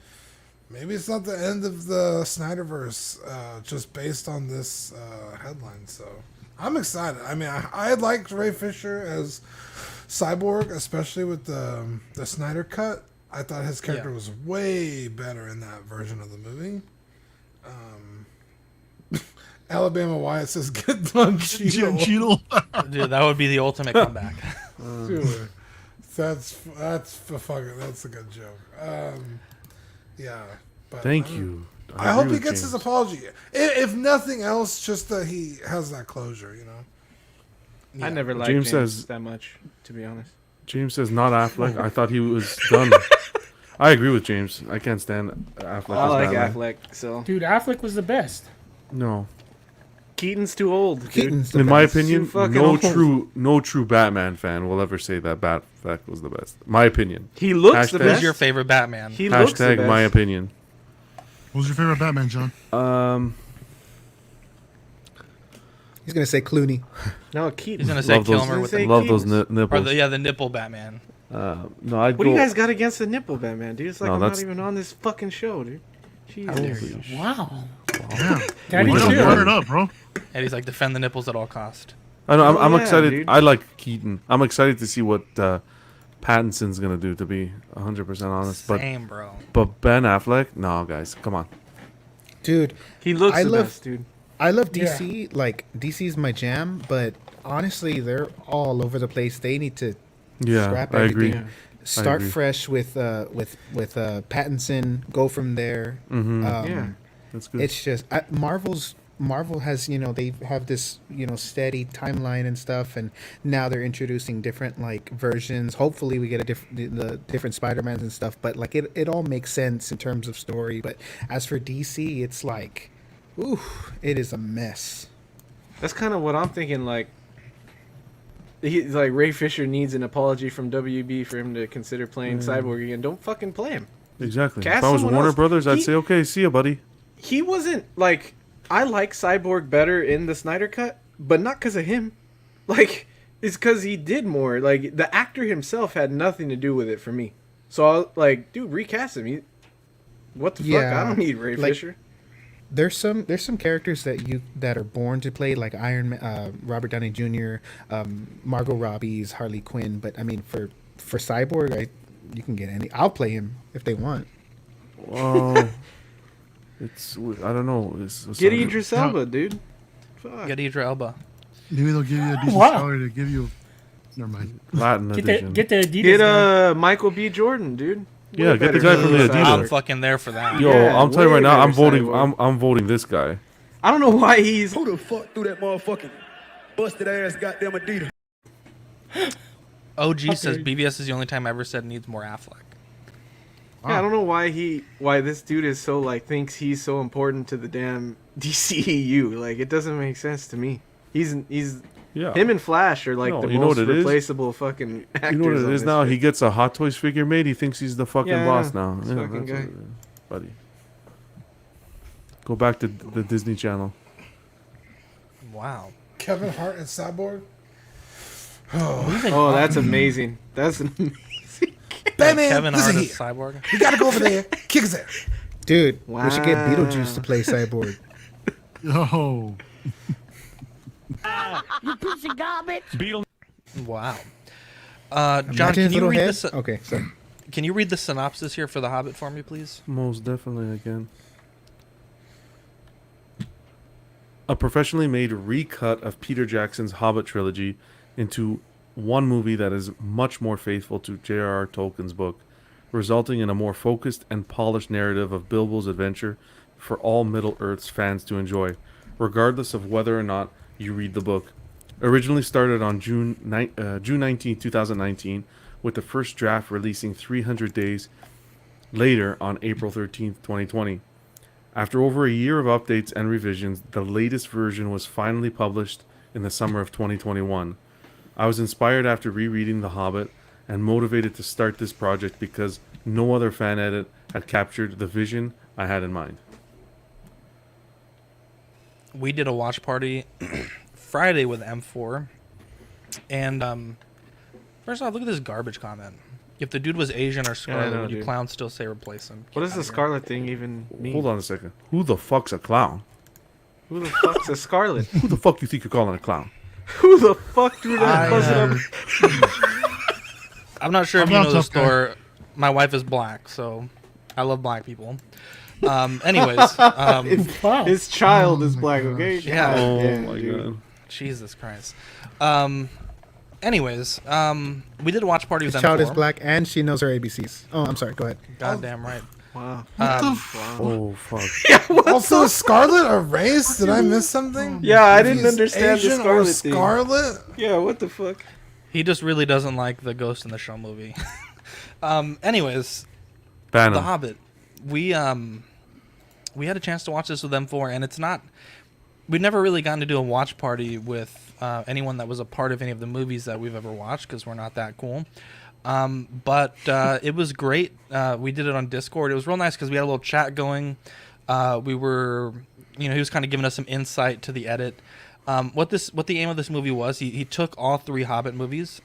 it's not the end of the Snyderverse, just based on this headline. So I'm excited. I mean, I liked Ray Fisher as Cyborg, especially with the Snyder cut. I thought his character was way better in that version of the movie. Alabama Wyatt says, "Get done, Cheeto." Dude, that would be the ultimate comeback. Dude, that's a good joke. Yeah. But, Thank you. I hope he gets his apology. If nothing else, just that he has that closure, you know. I never liked James that much, to be honest. James says not Affleck. I thought he was done. I agree with James. I can't stand Affleck. I like Affleck. So, dude, Affleck was the best. No. Keaton's too old. Dude. In my opinion, no true Batman fan will ever say that Batfleck was the best. My opinion. He looks the best. Who's your favorite Batman? He looks the best. My opinion. Who's your favorite Batman, John? He's gonna say Clooney. No, Keaton. He's gonna say Kilmer with the love those nipples. Or the nipple Batman. No, what do you guys got against the nipple Batman, dude? It's like I'm not even on this fucking show, dude. Jesus. Wow. Yeah. Daddy Burn it up, bro. And he's like, defend the nipples at all cost. I know. I'm excited. Dude. I like Keaton. I'm excited to see what Pattinson's gonna do. To be 100% honest, Same, bro. But Ben Affleck, no, guys, come on, dude. He looks the best, dude. I love DC. Yeah. Like DC's my jam, but honestly, they're all over the place. They need to scrap everything. Agree. Start fresh with Pattinson. Go from there. Mm-hmm. That's good. It's just Marvel has, they have this, steady timeline and stuff, and now they're introducing different like versions. Hopefully we get the different Spider-Mans and stuff, but like it all makes sense in terms of story. But as for DC, it's like, ooh, it is a mess. That's kind of what I'm thinking. Like, Ray Fisher needs an apology from WB for him to consider playing Cyborg again. Don't fucking play him. Exactly. Cast if I was someone Warner else. Brothers, I'd say, okay, see ya, buddy. He wasn't like, I like Cyborg better in the Snyder Cut, but not because of him. Like, it's because he did more. Like, the actor himself had nothing to do with it for me. So I was like, dude, recast him. What the fuck? I don't need Ray Fisher. There's some characters that are born to play, like Iron Man, Robert Downey Jr., Margot Robbie's Harley Quinn. But I mean, for Cyborg, you can get any. I'll play him if they want. Well, I don't know. Get Idris Elba, dude. Fuck. Get Idris Elba. Maybe they'll give you a decent salary to give you. Never mind. Latin edition. Get the Adidas. Get Michael B. Jordan, dude. Yeah, get the guy from the Adidas. I'm fucking there for that. Yo, I'm telling you right now, I'm voting. I'm voting this guy. I don't know why he's. Who the fuck threw that motherfucking busted ass goddamn Adidas? OG says BVS is the only time I ever said needs more Affleck. Yeah, I don't know why this dude is so like thinks he's so important to the damn DCEU. Like, it doesn't make sense to me. He's him and Flash are like the most replaceable fucking actors. You know what it is now? He gets a Hot Toys figure made. He thinks he's the fucking boss now. Yeah, fucking guy. Buddy. Go back to the Disney Channel. Wow. Kevin Hart and Cyborg. Oh, that's amazing. That's an amazing. Batman, Kevin Hart listen is here. Cyborg. We gotta go over there. Kick his ass. Dude, we should get Beetlejuice to play Cyborg. Oh. You piece of garbage. Wow. John, can you read this? Okay, sorry. Can you read the synopsis here for The Hobbit for me, please? Most definitely, again. a professionally made recut of Peter Jackson's Hobbit trilogy into one movie that is much more faithful to J.R.R. Tolkien's book, resulting in a more focused and polished narrative of Bilbo's adventure for all Middle-earth's fans to enjoy, regardless of whether or not you read the book. Originally started on June 19, 2019, with the first draft releasing 300 days later on April 13, 2020. After over a year of updates and revisions, the latest version was finally published in the summer of 2021. I was inspired after rereading The Hobbit and motivated to start this project because no other fan edit had captured the vision I had in mind. We did a watch party Friday with M4, and first off, look at this garbage comment. If the dude was Asian or Scarlet, would you dude. clowns still say replace him? What does the Scarlet thing even mean? Hold on a second. Who the fuck's a clown? Who the fuck's a Scarlet? Who the fuck you think you're calling a clown? Who the fuck drew that buzz up? I'm not sure if you I'm know not the okay. store. My wife is black, so I love black people. Anyways, His child is black, okay? Yeah. Oh damn, my dude. god. Jesus Christ. Anyways, we did a watch party with His them. child is black and she knows her ABCs. Oh, I'm sorry. Go ahead. Goddamn right. Wow. Oh fuck. Also, is Scarlet a race? Did I miss something? Yeah, I If didn't he's understand the Asian Scarlet or thing. Scarlet? Yeah, what the fuck? He just really doesn't like the Ghost in the Shell movie. Anyways, Ban The him. Hobbit. We had a chance to watch this with them four, and it's not. We've never really gotten to do a watch party with anyone that was a part of any of the movies that we've ever watched because we're not that cool. But it was great. We did it on Discord. It was real nice because we had a little chat going. We were, he was kind of giving us some insight to the edit. What the aim of this movie was, he took all three Hobbit movies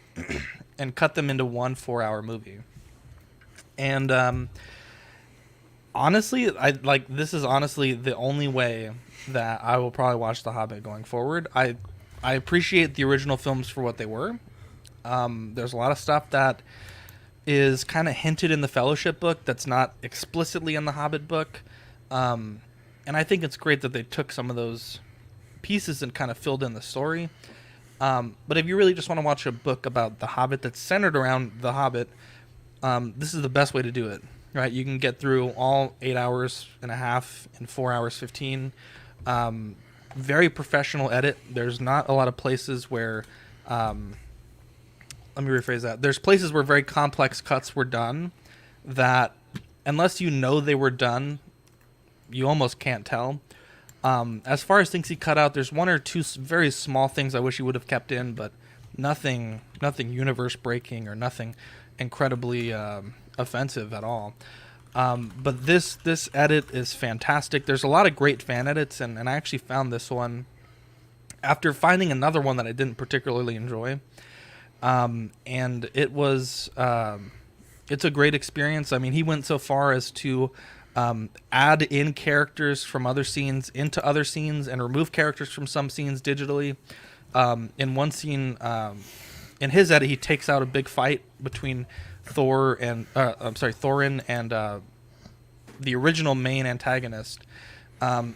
and cut them into one 4-hour movie. And honestly, this is honestly the only way that I will probably watch The Hobbit going forward. I appreciate the original films for what they were. There's a lot of stuff that is kind of hinted in the Fellowship book that's not explicitly in the Hobbit book. And I think it's great that they took some of those pieces and kind of filled in the story. But if you really just want to watch a book about the Hobbit that's centered around the Hobbit, this is the best way to do it, right? You can get through all 8 hours and a half in 4 hours 15. Very professional edit. There's not a lot of places where, let me rephrase that. There's places where very complex cuts were done that, unless you know they were done, you almost can't tell. As far as things he cut out, there's one or two very small things I wish he would have kept in, but nothing universe breaking or nothing incredibly offensive at all. But this edit is fantastic. There's a lot of great fan edits, and I actually found this one after finding another one that I didn't particularly enjoy. And it was it's a great experience. I mean, he went so far as to add in characters from other scenes into other scenes and remove characters from some scenes digitally. In one scene, in his edit, he takes out a big fight between Thorin and the original main antagonist. And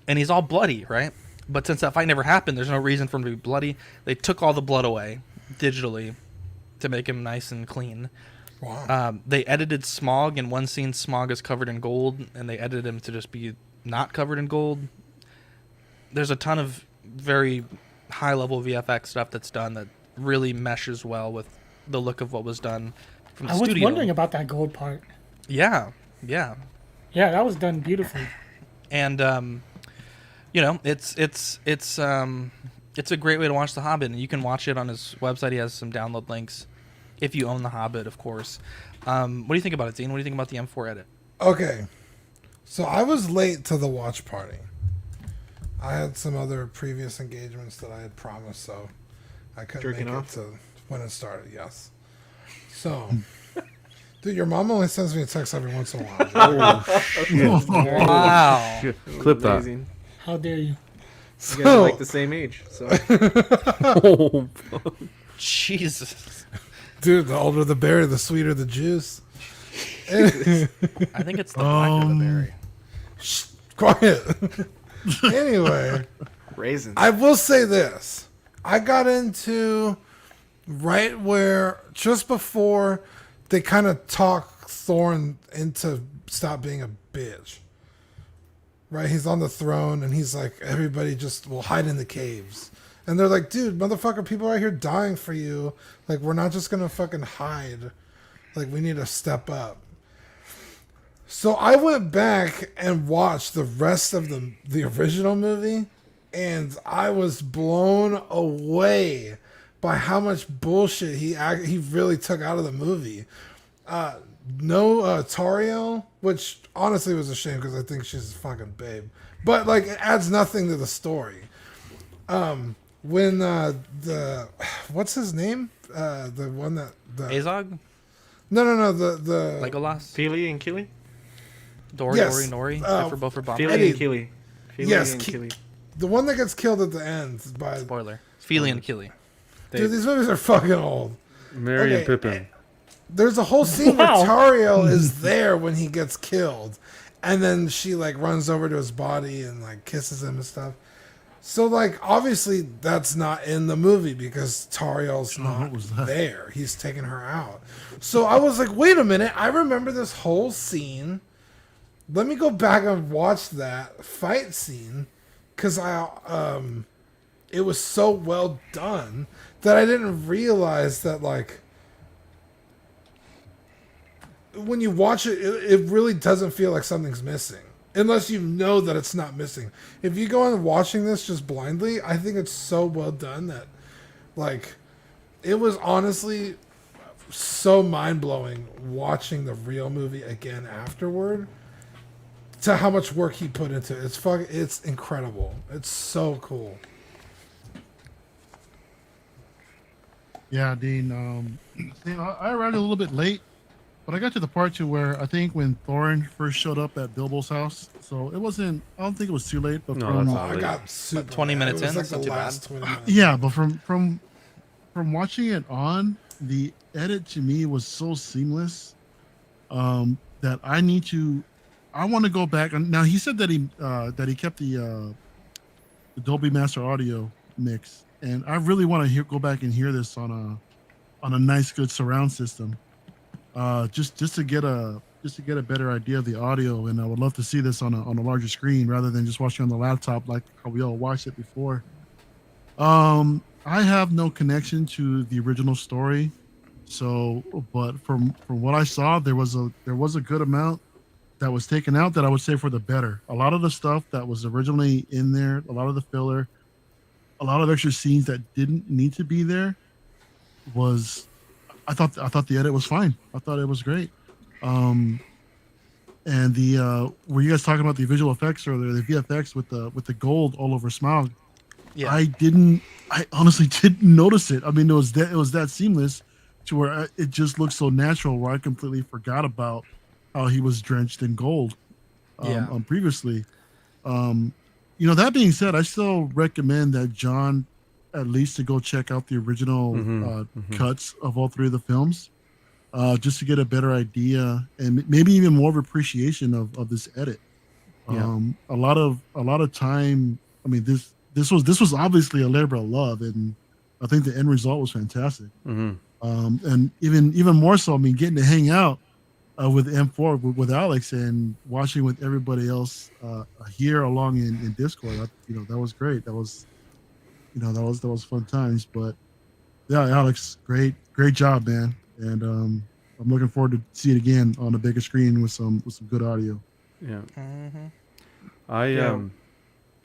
he's all bloody, right? But since that fight never happened, there's no reason for him to be bloody. They took all the blood away digitally to make him nice and clean. Wow. They edited Smaug. In one scene, Smaug is covered in gold, and they edited him to just be not covered in gold. There's a ton of very high-level VFX stuff that's done that really meshes well with the look of what was done from the I was studio. wondering about that gold part. Yeah. Yeah, that was done beautifully. And it's a great way to watch The Hobbit, and you can watch it on his website. He has some download links if you own The Hobbit, of course. What do you think about it, Dean? What do you think about the M4 edit? Okay, so I was late to the watch party. I had some other previous engagements that I had promised, so I couldn't Jerking make off? it to when it started. Yes. So, dude, your mom only sends me a text every once in a while. Wow. Shit. Clip that. Amazing. How dare you? You guys are like the same age, so. Oh, fuck. Jesus. Dude, the older the berry, the sweeter the juice. I think it's the blacker the berry. Shh, quiet. Anyway, Raisins. I will say this. I got into right where just before they kind of talk Thorne into stop being a bitch. Right? He's on the throne and he's like, everybody just will hide in the caves. And they're like, dude, motherfucker, people are out here dying for you. Like, we're not just going to fucking hide. Like, we need to step up. So I went back and watched the rest of the original movie, and I was blown away by how much bullshit he really took out of the movie. No Tario, which honestly was a shame because I think she's a fucking babe. But like, it adds nothing to the story. When the what's his name? The one that Azog? No. The Legolas? Feely and Killy? Dory, Yes. Nori? Uh, for Bob. Feely and Killy. Feely Yes, and Killy. the one that gets killed at the end by Spoiler. Feely and Killy. Dude, these movies are fucking old. Merry and Pippin. There's a whole scene Wow. where Tario is there when he gets killed, and then she like runs over to his body and like kisses him and stuff. So like, obviously that's not in the movie because Tariel's not there. He's taking her out. So I was like, wait a minute, I remember this whole scene. Let me go back and watch that fight scene because it was so well done that I didn't realize that like when you watch it, it really doesn't feel like something's missing. Unless you know that it's not missing. If you go on watching this just blindly, I think it's so well done that, like, it was honestly so mind-blowing watching the real movie again afterward to how much work he put into it. It's incredible. It's so cool. Yeah, Dean. I arrived a little bit late, but I got to the part to where I think when Thorin first showed up at Bilbo's house, so it wasn't. I don't think it was too late. But No, from, that's not I late. got super 20 mad. minutes It was in? like That's the not too last 20 minutes. yeah, but from watching it on, the edit to me was so seamless that I want to go back. And now he said that he kept the Dolby Master Audio mix, and I really want to go back and hear this on a nice good surround system, just to get a better idea of the audio. And I would love to see this on a larger screen rather than just watching on the laptop like how we all watched it before. I have no connection to the original story, so but from what I saw, there was a good amount that was taken out that I would say for the better. A lot of the stuff that was originally in there, a lot of the filler, a lot of extra scenes that didn't need to be there was, I thought the edit was fine. I thought it was great. And the were you guys talking about the visual effects or the VFX with the gold all over Smaug? Yeah. I honestly didn't notice it. I mean, it was that seamless to where it just looked so natural where I completely forgot about how he was drenched in gold previously. That being said, I still recommend that John at least to go check out the original cuts of all three of the films, just to get a better idea and maybe even more of appreciation of this edit. Yeah. A lot of time. I mean, this was obviously a labor of love, and I think the end result was fantastic. And even more so, I mean, getting to hang out with M4 with Alex and watching with everybody else here along in Discord. That was great. That was fun times. But yeah, Alex, great job, man. And I'm looking forward to see it again on a bigger screen with some good audio. Yeah. Yeah.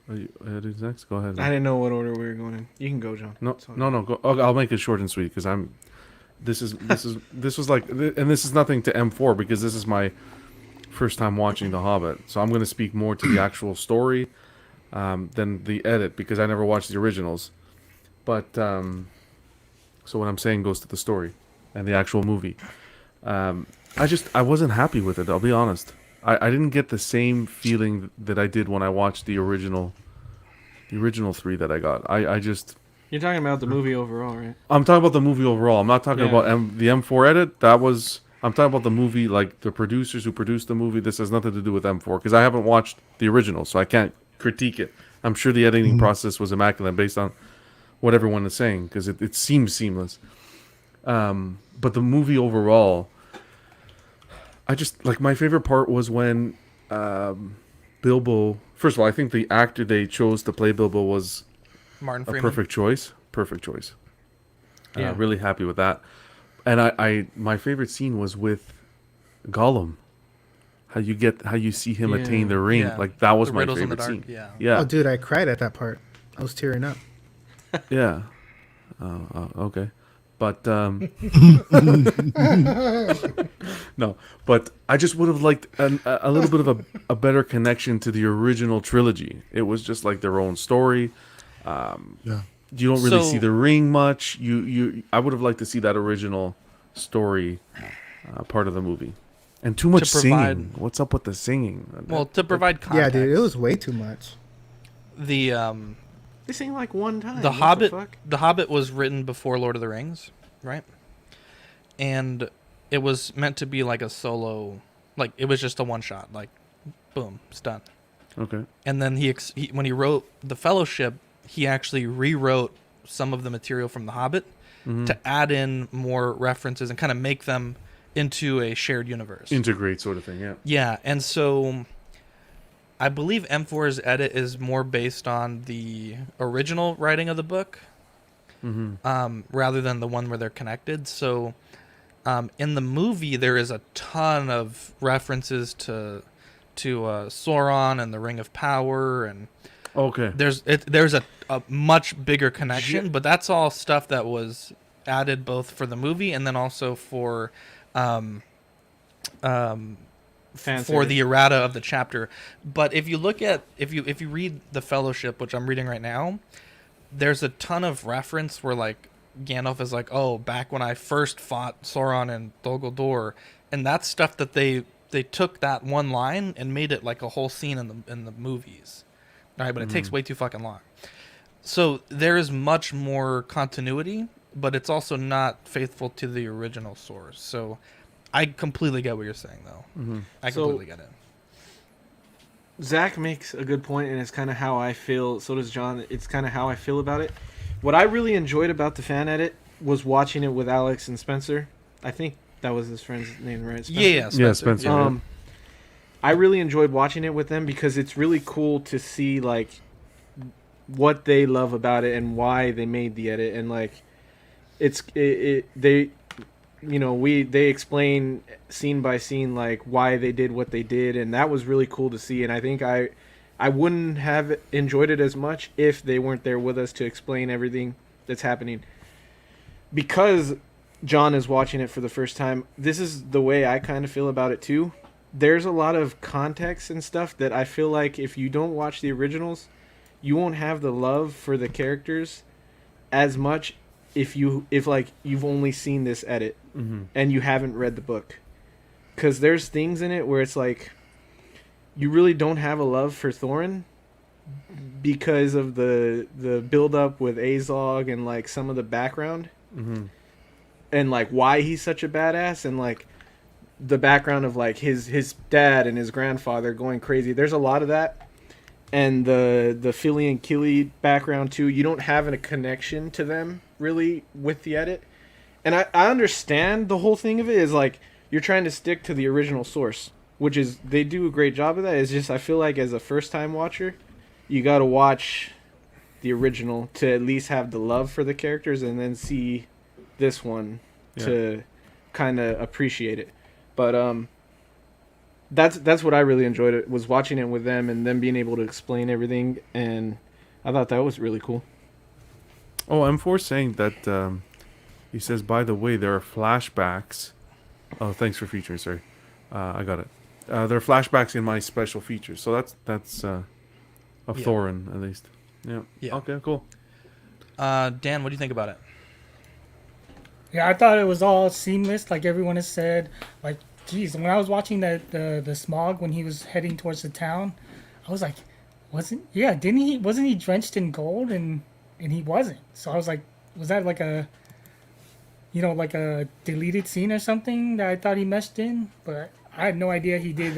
Who's next? Go ahead. I didn't know what order we were going in. You can go, John. No. Go. I'll make it short and sweet because this was like, and this is nothing to M4 because this is my first time watching The Hobbit, so I'm going to speak more to the actual story than the edit because I never watched the originals. But so what I'm saying goes to the story and the actual movie. I wasn't happy with it. I'll be honest. I didn't get the same feeling that I did when I watched the original three that I got. You're talking about the movie overall, right? I'm talking about the movie overall. I'm not talking about the M4 edit. I'm talking about the movie, like the producers who produced the movie. This has nothing to do with M4 because I haven't watched the original, so I can't critique it. I'm sure the editing process was immaculate based on what everyone is saying because it seems seamless. But the movie overall, I just like my favorite part was when Bilbo. First of all, I think the actor they chose to play Bilbo was Martin a Freeman. perfect choice. Perfect choice. Yeah. Really happy with that. And I my favorite scene was with Gollum. How you see him attain the ring. Yeah. Like that was The my riddles in the favorite dark, scene. yeah. Yeah. Oh, dude, I cried at that part. I was tearing up. Yeah. Okay. But no, but I just would have liked a little bit of a better connection to the original trilogy. It was just like their own story. Yeah. You don't really So- see the ring much. I would have liked to see that original story part of the movie. And too much provide- singing. What's up with the singing? Well, to provide context. Yeah, dude, it was way too much. The They sing like one time. the What Hobbit fuck? the Hobbit was written before Lord of the Rings, right? And it was meant to be like a solo, like it was just a one shot, like boom, it's done. Okay. And then he when he wrote The Fellowship, he actually rewrote some of the material from The Hobbit to add in more references and kind of make them into a shared universe. Integrate sort of thing, yeah. Yeah, and so I believe M4's edit is more based on the original writing of the book, rather than the one where they're connected. So in the movie, there is a ton of references to Sauron and the Ring of Power, and Okay. there's a much bigger connection, but that's all stuff that was added both for the movie and then also for for the errata of the chapter. But if you look at if you read The Fellowship, which I'm reading right now, there's a ton of reference where like Gandalf is like, oh, back when I first fought Sauron and Dol Guldur, and that's stuff that they took that one line and made it like a whole scene in the movies. All right, but it takes way too fucking long. So there is much more continuity, but it's also not faithful to the original source. So I completely get what you're saying, though. I completely get it. Zach makes a good point, and it's kind of how I feel. So does John. It's kind of how I feel about it. What I really enjoyed about the fan edit was watching it with Alex and Spencer. I think that was his friend's name, right? Spencer? Yeah, Spencer. Yeah, Spencer. Yeah. I really enjoyed watching it with them because it's really cool to see like what they love about it and why they made the edit, and like they explain scene by scene like why they did what they did, and that was really cool to see. And I think I wouldn't have enjoyed it as much if they weren't there with us to explain everything that's happening. Because John is watching it for the first time, this is the way I kind of feel about it too. There's a lot of context and stuff that I feel like if you don't watch the originals, you won't have the love for the characters as much if you've only seen this edit and you haven't read the book. Because there's things in it where it's like you really don't have a love for Thorin because of the build up with Azog and like some of the background and like why he's such a badass, and like the background of like his dad and his grandfather going crazy. There's a lot of that, and the Philly and Killy background too. You don't have a connection to them really with the edit, and I understand the whole thing of it is like you're trying to stick to the original source, which is they do a great job of that. It's just I feel like as a first time watcher, you got to watch the original to at least have the love for the characters, and then see this one to kind of appreciate it. But that's what I really enjoyed. It was watching it with them and them being able to explain everything, and I thought that was really cool. Oh, M4 saying that he says, by the way, there are flashbacks. Oh, thanks for featuring. Sorry, I got it. There are flashbacks in my special features, so that's of Thorin at least. Yeah. Okay. Cool. Dan, what do you think about it? Yeah, I thought it was all seamless, like everyone has said. Like, geez, when I was watching the Smog when he was heading towards the town, I was like, wasn't he drenched in gold, and he wasn't. So I was like, was that like a deleted scene or something that I thought he meshed in? But I had no idea he did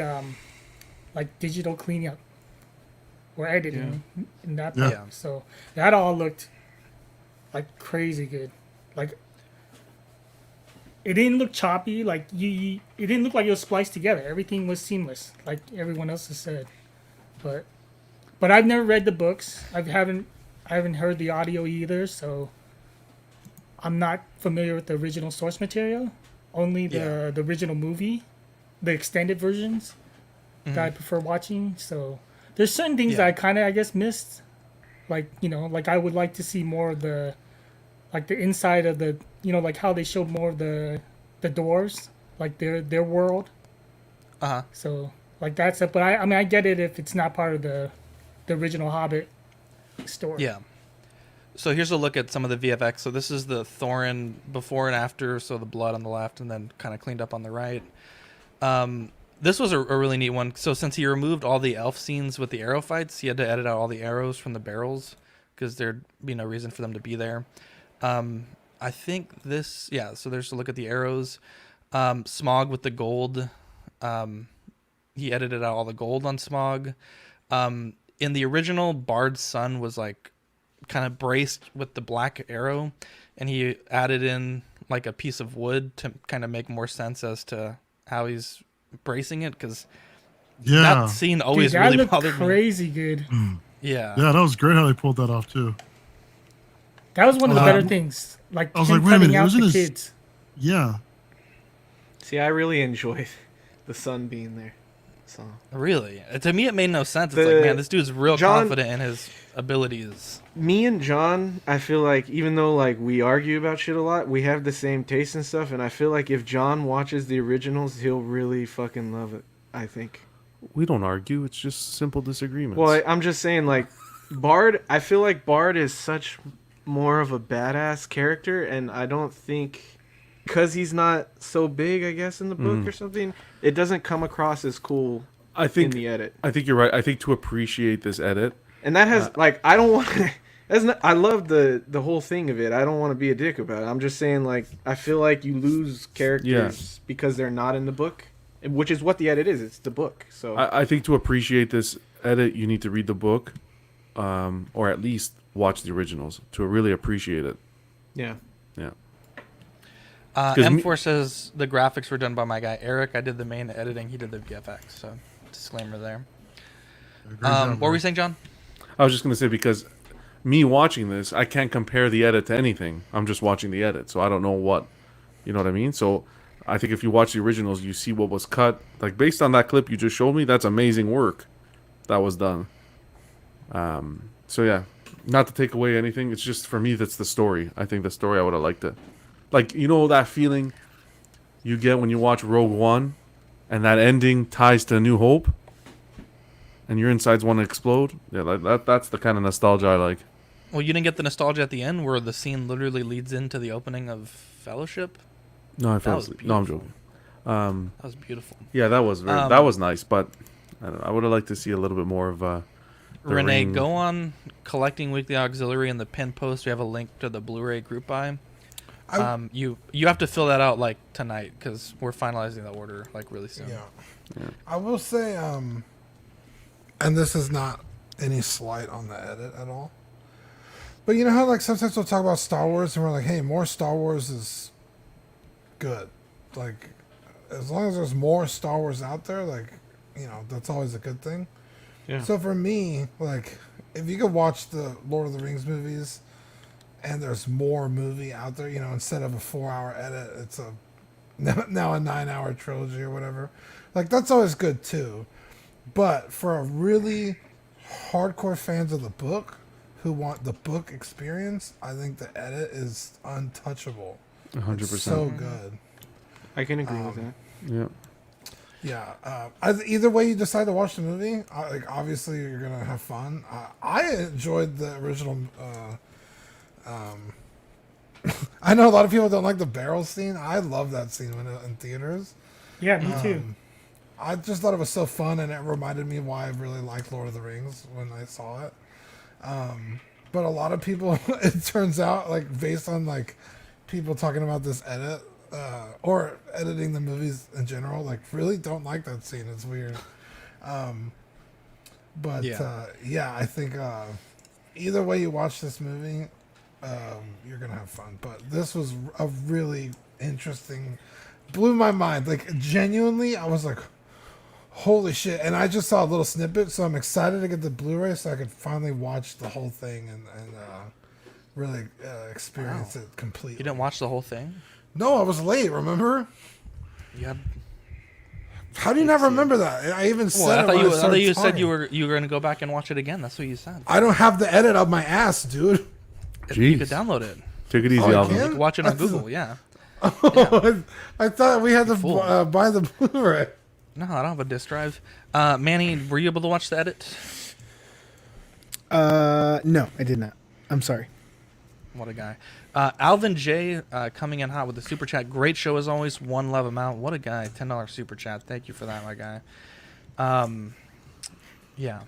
like digital cleanup or editing in that Yeah. part. So that all looked like crazy good. Like it didn't look choppy. Like it didn't look like it was spliced together. Everything was seamless, like everyone else has said. But I've never read the books. I haven't heard the audio either, so I'm not familiar with the original source material. Only the original movie, the extended versions that I prefer watching. So there's certain things that I kind of, I guess, missed. Like, like I would like to see more of the inside of the, like how they showed more of the doors, like their world. So like that's it. But I mean, I get it if it's not part of the original Hobbit story. Yeah. So here's a look at some of the VFX. So this is the Thorin before and after. So the blood on the left and then kind of cleaned up on the right. This was a really neat one. So since he removed all the elf scenes with the arrow fights, he had to edit out all the arrows from the barrels because there'd be no reason for them to be there. I think this, so there's a look at the arrows. Smog with the gold. He edited out all the gold on Smog. In the original, Bard's son was like kind of braced with the black arrow, and he added in like a piece of wood to kind of make more sense as to how he's bracing it, because that scene always really bothered me. Crazy good. Yeah, that was great how they pulled that off too. That was one of the better things. Like I was him like, wait a minute, cutting out wasn't the his kids. Yeah. See, I really enjoyed the son being there. So really, to me, it made no sense. It's like, man, this dude's real confident in his abilities. Me and John, I feel like, even though like we argue about shit a lot, we have the same taste and stuff, and I feel like if John watches the originals, he'll really fucking love it. I think. We don't argue. It's just simple disagreements. Well, I'm just saying, like, Bard, I feel like Bard is such more of a badass character, and I don't think, because he's not so big, I guess, in the book or something, it doesn't come across as cool in the edit. I think you're right. I think to appreciate this edit. And that has, like, I don't want to, I love the whole thing of it. I don't want to be a dick about it. I'm just saying, like, I feel like you lose characters because they're not in the book, which is what the edit is. It's the book. So I think to appreciate this edit, you need to read the book, or at least watch the originals to really appreciate it. Yeah. Yeah. M4 says the graphics were done by my guy Eric. I did the main editing. He did the VFX. So disclaimer there. What were you saying, John? I was just going to say, because me watching this, I can't compare the edit to anything. I'm just watching the edit, so I don't know what, you know what I mean? So I think if you watch the originals, you see what was cut. Like, based on that clip you just showed me, that's amazing work that was done. So yeah, not to take away anything. It's just, for me, that's the story. I think the story, I would have liked it. Like, you know that feeling you get when you watch Rogue One and that ending ties to New Hope and your insides want to explode? Yeah, that's the kind of nostalgia I like. Well, you didn't get the nostalgia at the end where the scene literally leads into the opening of Fellowship? No, I fell asleep. No, I'm joking. That was beautiful. Yeah, that was that was nice, but I don't know, I would have liked to see a little bit more of Renee, go on Collecting Weekly Auxiliary in the pin post. We have a link to the Blu-ray group buy. You have to fill that out like tonight because we're finalizing the order like really soon. Yeah. I will say, and this is not any slight on the edit at all, but you know how like sometimes we'll talk about Star Wars and we're like, hey, more Star Wars is good. Like, as long as there's more Star Wars out there, like, you know, that's always a good thing. Yeah. So for me, like, if you could watch the Lord of the Rings movies and there's more movie out there, you know, instead of a 4-hour edit, it's now a 9-hour trilogy or whatever. Like, that's always good too. But for a really hardcore fans of the book who want the book experience, I think the edit is untouchable. 100%. It's so good. I can agree with that. Yeah. Yeah. Either way you decide to watch the movie, like, obviously you're gonna have fun. I enjoyed the original. I know a lot of people don't like the barrel scene. I love that scene when in theaters. Yeah, me too. I just thought it was so fun, and it reminded me why I really liked Lord of the Rings when I saw it. But a lot of people, it turns out, like, based on like people talking about this edit or editing the movies in general, like, really don't like that scene. It's weird. But yeah, I think either way you watch this movie, you're gonna have fun. But this was a really interesting, blew my mind. Like genuinely, I was like, holy shit! And I just saw a little snippet, so I'm excited to get the Blu-ray so I could finally watch the whole thing and really experience it completely. You didn't watch the whole thing? No, I was late. Remember? Yeah. How do you not remember that? I even said I it. thought you said you were going to go back and watch it again. That's what you said. I don't have the edit of my ass, dude. You could download it. Take it easy, Alvin. You can watch it on Google. Yeah. I thought we had to buy the Blu-ray. No, I don't have a disc drive. Manny, were you able to watch the edit? No, I did not. I'm sorry. What a guy. Alvin J coming in hot with the super chat. Great show as always. One love amount. What a guy. $10 super chat. Thank you for that, my guy. Yeah.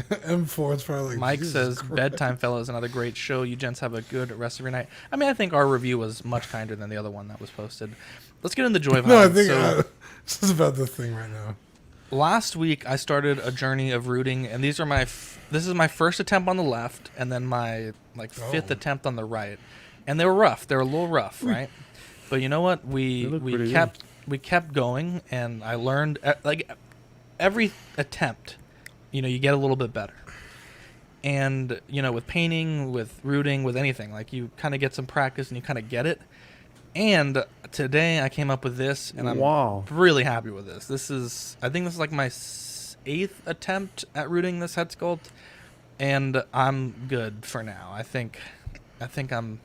M4 is probably like, Mike Jesus says, Christ. Bedtime Fellows, another great show. You gents have a good rest of your night. I mean, I think our review was much kinder than the other one that was posted. Let's get into the joy of No, I Hobbit. think So, this is about the thing right now. last week, I started a journey of rooting, and these are this is my first attempt on the left, and then my fifth attempt on the right. And they were rough. They were a little rough, right? But you know what? We kept going, and I learned every attempt, you get a little bit better. And with painting, with rooting, with anything, you kind of get some practice and you kind of get it. And today I came up with this, and I'm really happy with this. I think this is my 8th attempt at rooting this head sculpt, and I'm good for now. I think I'm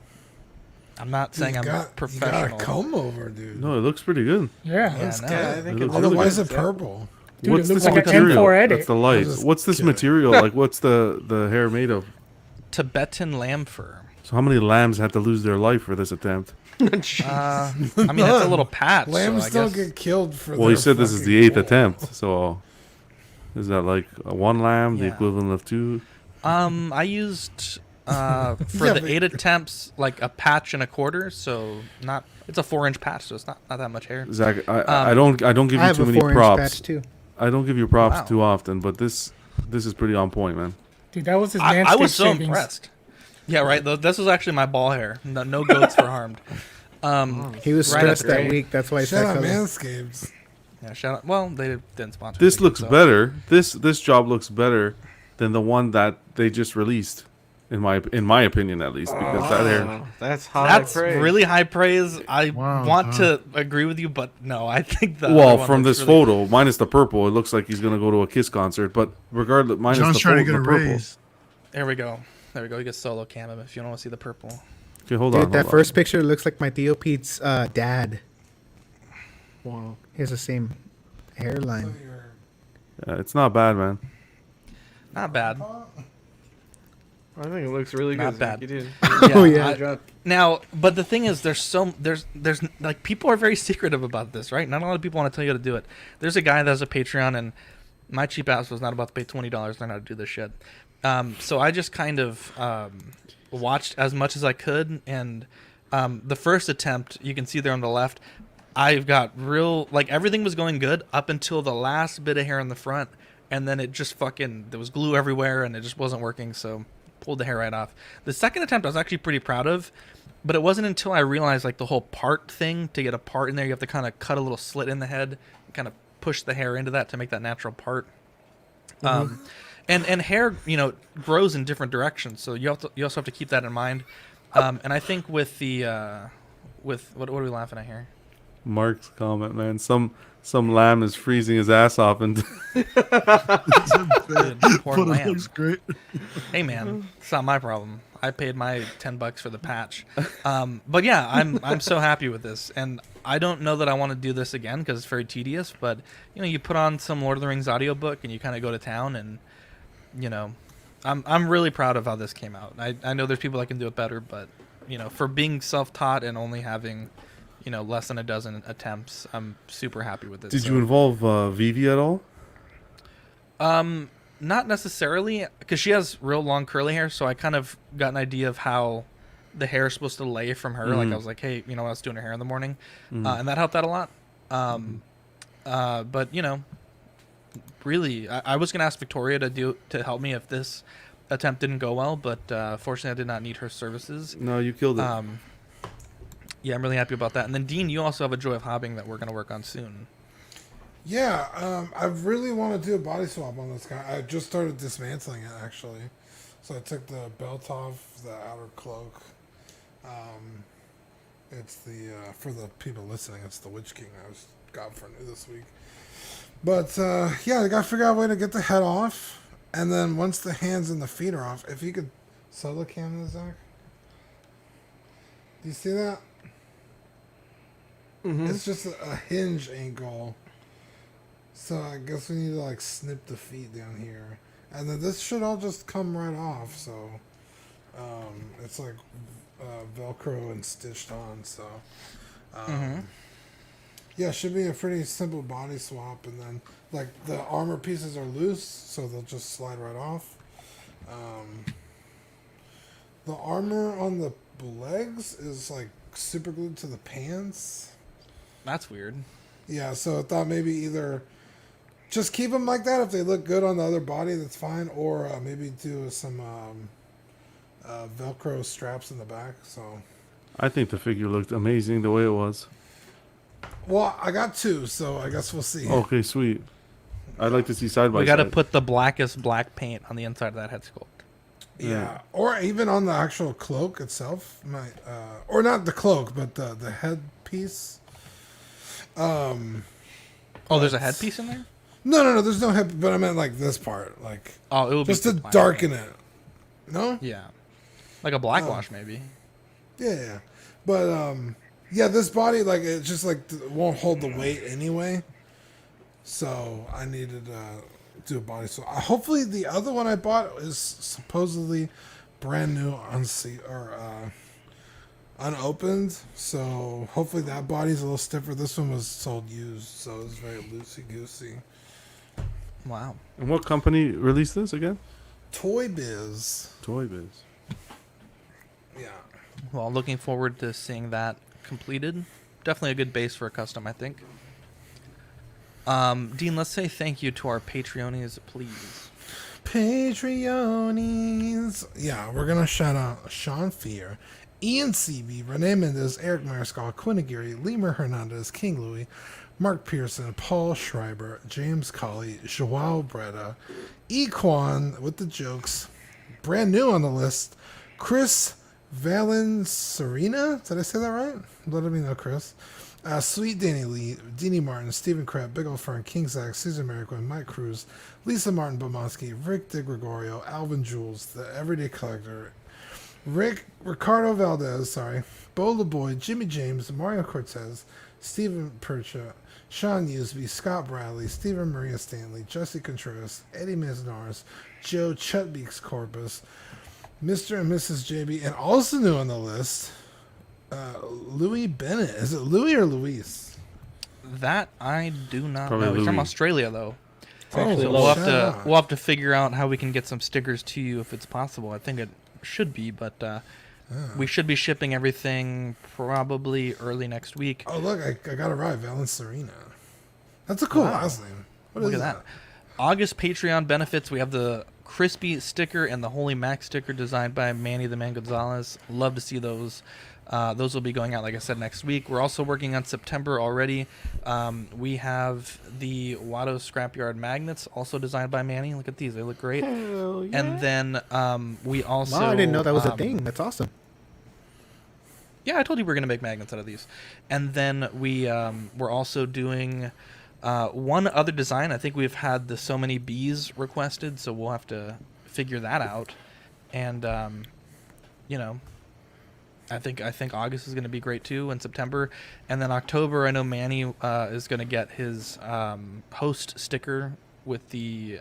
not saying I'm professional. You got a comb over, dude. No, it looks pretty good. Yeah, that's good. I think it Why is it purple? Dude, What's it looks this like material? an M4 edit. That's the light. What's this material? What's the hair made of? Tibetan lamb fur. So how many lambs had to lose their life for this attempt? I mean, it's a little patch. Lambs so I don't guess. get killed for. Well, you said this is the 8th goal. attempt, so is that one lamb, the equivalent of 2? I used for the 8 attempts a patch and a quarter, so it's a 4-inch patch, so it's not that much hair. Zach, I don't give you too many props. Patch too. I don't give you props too often, but this is pretty on point, man. Dude, that was his I was so savings. impressed. Yeah, right. This was actually my ball hair. No goats were harmed. He was stressed that week. That's why he Shout said out Manscaped. Yeah, shout out. Well, they didn't sponsor. This me, looks so. better. This job looks better than the one that they just released, in my opinion, at least, because that hair. That's praise. Really high praise. I want to agree with you, but no, I think the Well, other one from looks this really photo, minus the purple, it looks like he's gonna go to a Kiss concert. But regardless, minus John's the trying to get the a purple. raise. There we go. You get solo cam him if you don't want to see the purple. Okay, hold Dude, on. that first picture looks like my Theo Pete's dad. Wow. He has the same hairline. Yeah, it's not bad, man. Not bad. I think it looks really Not good. bad. You did. Oh, yeah. Now, but the thing is, there's people are very secretive about this, right? Not a lot of people want to tell you how to do it. There's a guy that has a Patreon, and my cheap ass was not about to pay $20 to learn how to do this shit. So I just kind of watched as much as I could, and the first attempt, you can see there on the left, I've got everything was going good up until the last bit of hair in the front, and then it just there was glue everywhere, and it just wasn't working, so pulled the hair right off. The second attempt I was actually pretty proud of, but it wasn't until I realized the whole part thing, to get a part in there, you have to kind of cut a little slit in the head, and kind of push the hair into that to make that natural part. And hair, grows in different directions, so you also have to keep that in mind. And I think with the what are we laughing at here? Mark's comment, man. Some lamb is freezing his ass off, and Dude, poor But it lamb. looks great. Hey man, it's not my problem. I paid my $10 for the patch. But yeah, I'm so happy with this, and I don't know that I want to do this again because it's very tedious. But you put on some Lord of the Rings audiobook and you kind of go to town, and I'm really proud of how this came out. I know there's people that can do it better, but for being self-taught and only having less than a dozen attempts, I'm super happy with this. Did you involve Vivi at all? Not necessarily, because she has real long curly hair, so I kind of got an idea of how the hair is supposed to lay from her. Mhm. I was like, hey, I was doing her hair in the morning, Mhm. and that helped out a lot. But really, I was gonna ask Victoria to help me if this attempt didn't go well, but fortunately I did not need her services. No, you killed it. Yeah, I'm really happy about that. And then Dean, you also have a Joy of Hobbing that we're gonna work on soon. Yeah, I really want to do a body swap on this guy. I just started dismantling it actually. So I took the belt off, the outer cloak. It's the for the people listening, it's the Witch King I got for new this week. But yeah, I gotta figure out a way to get the head off, and then once the hands and the feet are off, if you could solo cam this, Zach. Do you see that? Mm-hmm. It's just a hinge angle. So I guess we need to like snip the feet down here. And then this should all just come right off. So it's like Velcro and stitched on. So yeah, it should be a pretty simple body swap. And then like the armor pieces are loose, so they'll just slide right off. The armor on the legs is like super glued to the pants. That's weird. Yeah, so I thought maybe either just keep them like that. If they look good on the other body, that's fine. Or maybe do some Velcro straps in the back. So I think the figure looked amazing the way it was. Well, I got two, so I guess we'll see. Okay, sweet. I'd like to see side by side. We got to put the blackest black paint on the inside of that head sculpt. Yeah, or even on the actual cloak itself, or not the cloak, but the headpiece. Oh, there's a headpiece in there? No. There's no head, but I meant like this part, like it would just be to darken it. No. Yeah, like a blackwash maybe. Yeah, but yeah, this body like it just like won't hold the weight anyway. So I needed to do a body swap. Hopefully, the other one I bought is supposedly brand new, unopened. So hopefully that body's a little stiffer. This one was sold used, so it's very loosey goosey. Wow. And what company released this again? Toy Biz. Toy Biz. Yeah. Well, looking forward to seeing that completed. Definitely a good base for a custom, I think. Dean, let's say thank you to our Patreonies, please. Patreonies. Yeah, we're going to shout out Sean Fear, Ian CB, Renee Mendez, Eric Mariscal, Quinn Aguirre, Lemur Hernandez, King Louis, Mark Pearson, Paul Schreiber, James Colley, Joao Breda, Equan with the jokes, brand new on the list, Chris Valencerina. Did I say that right? Let me know, Chris. Sweet Danny Lee, Deanie Martin, Stephen Kratt, Big Ol' Fern, King Zach, Caesar Mariquin, Mike Cruz, Lisa Martin Bomonsky, Rick DeGregorio, Alvin Jules, The Everyday Collector, Ricardo Valdez, Bo LeBoy, Jimmy James, Mario Cortez, Stephen Percha, Sean Usby, Scott Bradley, Stephen Maria Stanley, Jesse Contreras, Eddie Miznares, Joe Chutbeeks Corpus, Mr. and Mrs. JB, and also new on the list, Louis Bennett. Is it Louis or Luis? That I do not Probably know. He's from Louis. Australia, though. Oh, So we'll have to figure out how we can get some stickers to you if it's possible. I think it should be, but we should be shipping everything probably early next week. Oh, look, I got it right. Valencerina. That's a cool last name. Look at that. August Patreon benefits. We have the Crispy sticker and the Holy Mac sticker designed by Manny the Man Gonzalez. Love to see those. Those will be going out, like I said, next week. We're also working on September already. We have the Watto Scrapyard magnets, also designed by Manny. Look at these; they look great. Hell yeah. And then we also. Wow, I didn't know that was a thing. That's awesome. Yeah, I told you we were gonna make magnets out of these. And then we're also doing one other design. I think we've had the So Many Bees requested, so we'll have to figure that out. And I think August is going to be great too, and September, and then October. I know Manny is going to get his host sticker with the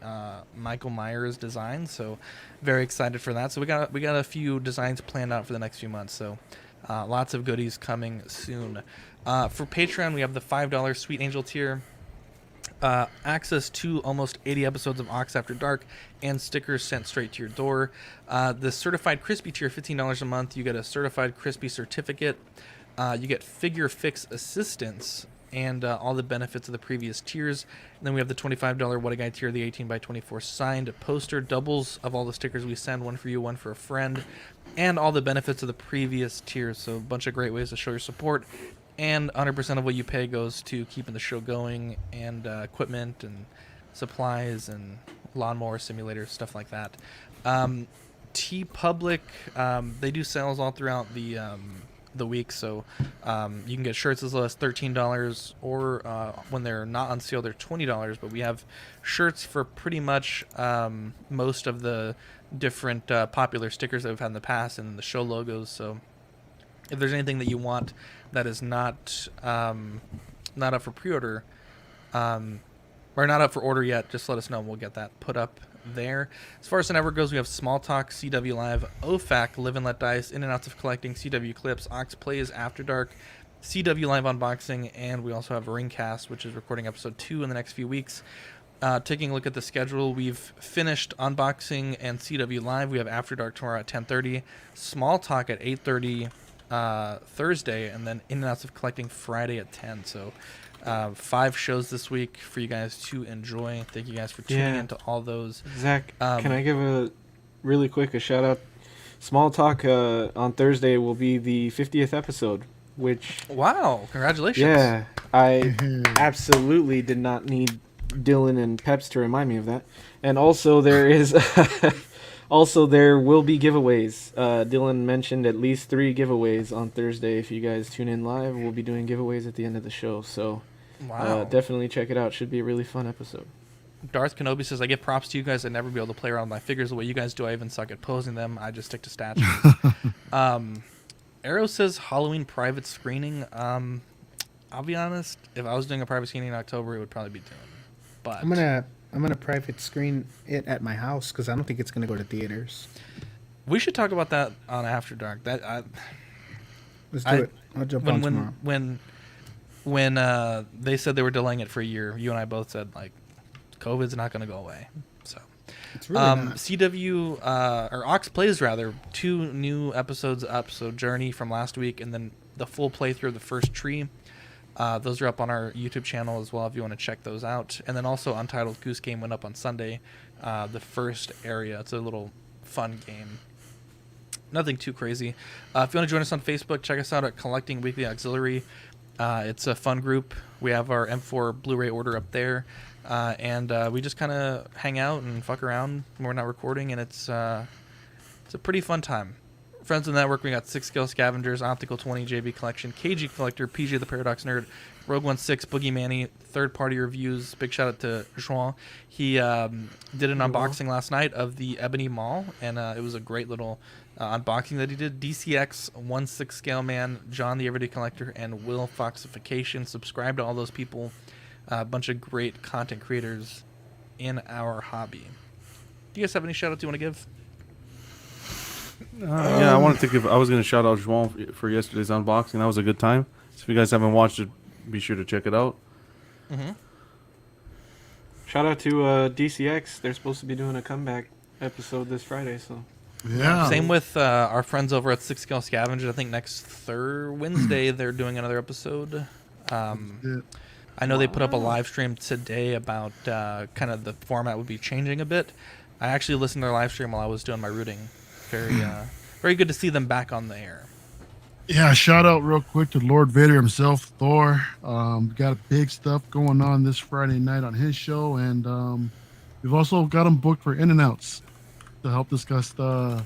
Michael Myers design, so very excited for that. So we got a few designs planned out for the next few months. So lots of goodies coming soon. For Patreon, we have the $5 Sweet Angel tier. Access to almost 80 episodes of Ox After Dark and stickers sent straight to your door. The Certified Crispy tier, $15 a month. You get a Certified Crispy certificate. You get figure fix assistance and all the benefits of the previous tiers. And then we have the $25 What a Guy tier, the 18 by 24 signed poster, doubles of all the stickers we send, one for you, one for a friend, and all the benefits of the previous tiers. So a bunch of great ways to show your support, and 100% of what you pay goes to keeping the show going, and equipment and supplies and lawnmower simulators, stuff like that. TeePublic, they do sales all throughout the week, so you can get shirts as low as $13, or when they're not on sale, they're $20. But we have shirts for pretty much most of the different popular stickers that we've had in the past, and the show logos. So if there's anything that you want that is not up for pre-order, or not up for order yet, just let us know and we'll get that put up there. As far as the network goes, we have Small Talk, CW Live, OFAC, Live and Let Dice, In and Outs of Collecting, CW Clips, Ox Plays, After Dark, CW Live Unboxing, and we also have Ringcast, which is recording episode 2 in the next few weeks. Taking a look at the schedule, we've finished Unboxing and CW Live. We have After Dark tomorrow at 10:30, Small Talk at 8:30 Thursday, and then In and Outs of Collecting Friday at 10. So 5 shows this week for you guys to enjoy. Thank you guys for tuning into all those. Zach, can I give a shout out? Small Talk on Thursday will be the 50th episode, which... Wow, congratulations. Yeah, I absolutely did not need Dylan and Peps to remind me of that. And also there is... Also, there will be giveaways. Dylan mentioned at least 3 giveaways on Thursday. If you guys tune in live, we'll be doing giveaways at the end of the show. So definitely check it out. Should be a really fun episode. Darth Kenobi says, I give props to you guys. I'd never be able to play around with my figures the way you guys do. I even suck at posing them. I just stick to statues. Arrow says Halloween private screening. I'll be honest. If I was doing a private screening in October, it would probably be Dylan. But I'm gonna private screen it at my house because I don't think it's gonna go to theaters. We should talk about that on After Dark. Let's do it. I'll jump on tomorrow. When they said they were delaying it for a year, you and I both said like, COVID's not gonna go away. So it's really not. CW or Ox Plays rather, 2 new episodes up. So Journey from last week, and then the full playthrough of the first Tree. Those are up on our YouTube channel as well if you want to check those out. And then also Untitled Goose Game went up on Sunday. The first area. It's a little fun game. Nothing too crazy. If you want to join us on Facebook, check us out at Collecting Weekly Auxiliary. It's a fun group. We have our M4 Blu-ray order up there. And we just kind of hang out and fuck around when we're not recording. And it's a pretty fun time. Friends of the network, we got 6 Scale Scavengers, Optical 20, JB Collection, KG Collector, PJ the Paradox Nerd, Rogue 16, Boogie Manny, third-party reviews. Big shout-out to Juan. He did an unboxing last night of the Ebony Mall, and it was a great little unboxing that he did. DCX, 16 Scale Man, John the Everyday Collector, and Will Foxification. Subscribe to all those people. A bunch of great content creators in our hobby. Do you guys have any shout-outs you want to give? Yeah, I wanted to give. I was going to shout out Juan for yesterday's unboxing. That was a good time. So if you guys haven't watched it, be sure to check it out. Mm-hmm. Shout out to DCX. They're supposed to be doing a comeback episode this Friday. So yeah. Same with our friends over at 6 Scale Scavengers. I think next Wednesday they're doing another episode. I know they put up a live stream today about kind of the format would be changing a bit. I actually listened to their live stream while I was doing my routing. Very good to see them back on the air. Yeah, shout out real quick to Lord Vader himself, Thor. Got big stuff going on this Friday night on his show, and we've also got him booked for In and Outs to help discuss a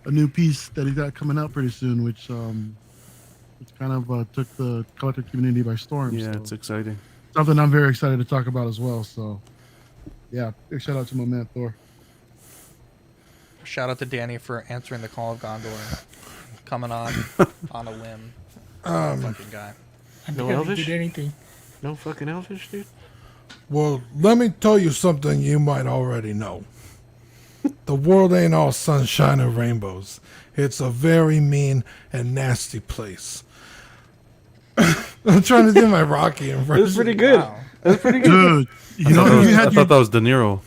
new piece that he got coming out pretty soon, which kind of took the collector community by storm. Yeah, so it's exciting. Something I'm very excited to talk about as well. So, yeah, big shout out to my man Thor. Shout out to Danny for answering the call of Gondor, coming on a whim. Fucking guy. No Elvish? Did anything? No fucking Elvish, dude. Well, let me tell you something you might already know. The world ain't all sunshine and rainbows. It's a very mean and nasty place. I'm trying to do my Rocky impression. That's pretty good. Wow. That's pretty good. Dude, I thought that was De Niro.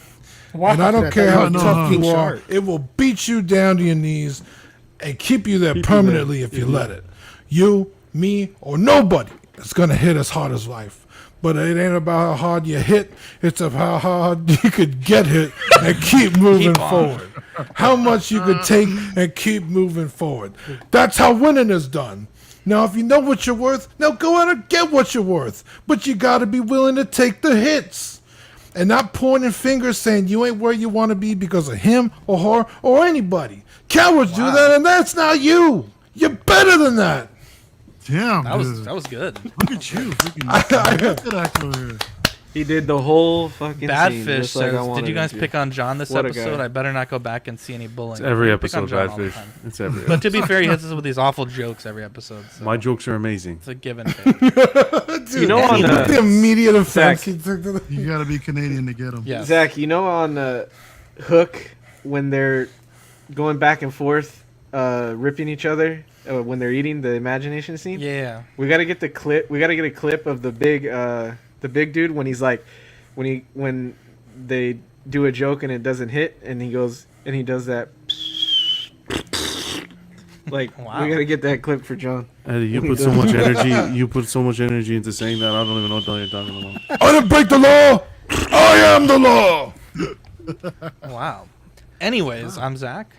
And I don't care how No, tough you no. are, it will beat you down to your knees and keep you there permanently if you let it. You, me, or nobody it's gonna hit as hard as life. But it ain't about how hard you hit, it's about how hard you could get hit and keep moving forward. How much you could take and keep moving forward. That's how winning is done. Now, if you know what you're worth, now go out and get what you're worth. But you gotta be willing to take the hits. And not pointing fingers saying you ain't where you want to be because of him or her or anybody. Cowards do that, and that's not you. You're better than that. Damn, that was good. Look at you, freaking good actor. He did the whole fucking Badfish scene, just like I says, wanted "Did you guys him to. pick on John this What a episode? guy. I better not go back and see any bullying." It's every We pick on episode, John all the Badfish. time. It's every But to be episode. fair, he hits us with these awful jokes every episode. So My jokes are amazing. it's a give and take. Dude, You know on the immediate offense Zach, he took to the... You gotta be Canadian to get them. Yes. Zach, you know on Hook when they're going back and forth, ripping each other when they're eating, the imagination scene. Yeah. We gotta get the clip. We gotta get a clip of the big dude when he's like, when they do a joke and it doesn't hit, and he goes and he does that. Like, Wow. we gotta get that clip for John. Eddie, you put so much energy. You put so much energy into saying that. I don't even know what the hell you're talking about. I didn't break the law. I am the law. Wow. Anyways, I'm Zach.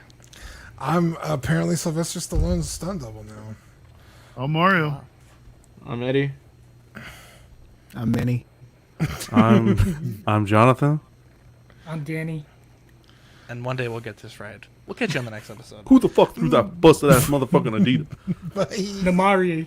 I'm apparently Sylvester Stallone's stunt double now. Oh, Mario. I'm Eddie. I'm Manny. I'm Jonathan. I'm Danny. And one day we'll get this right. We'll catch you on the next episode. Who the fuck threw that busted ass motherfucking Adidas? Namari.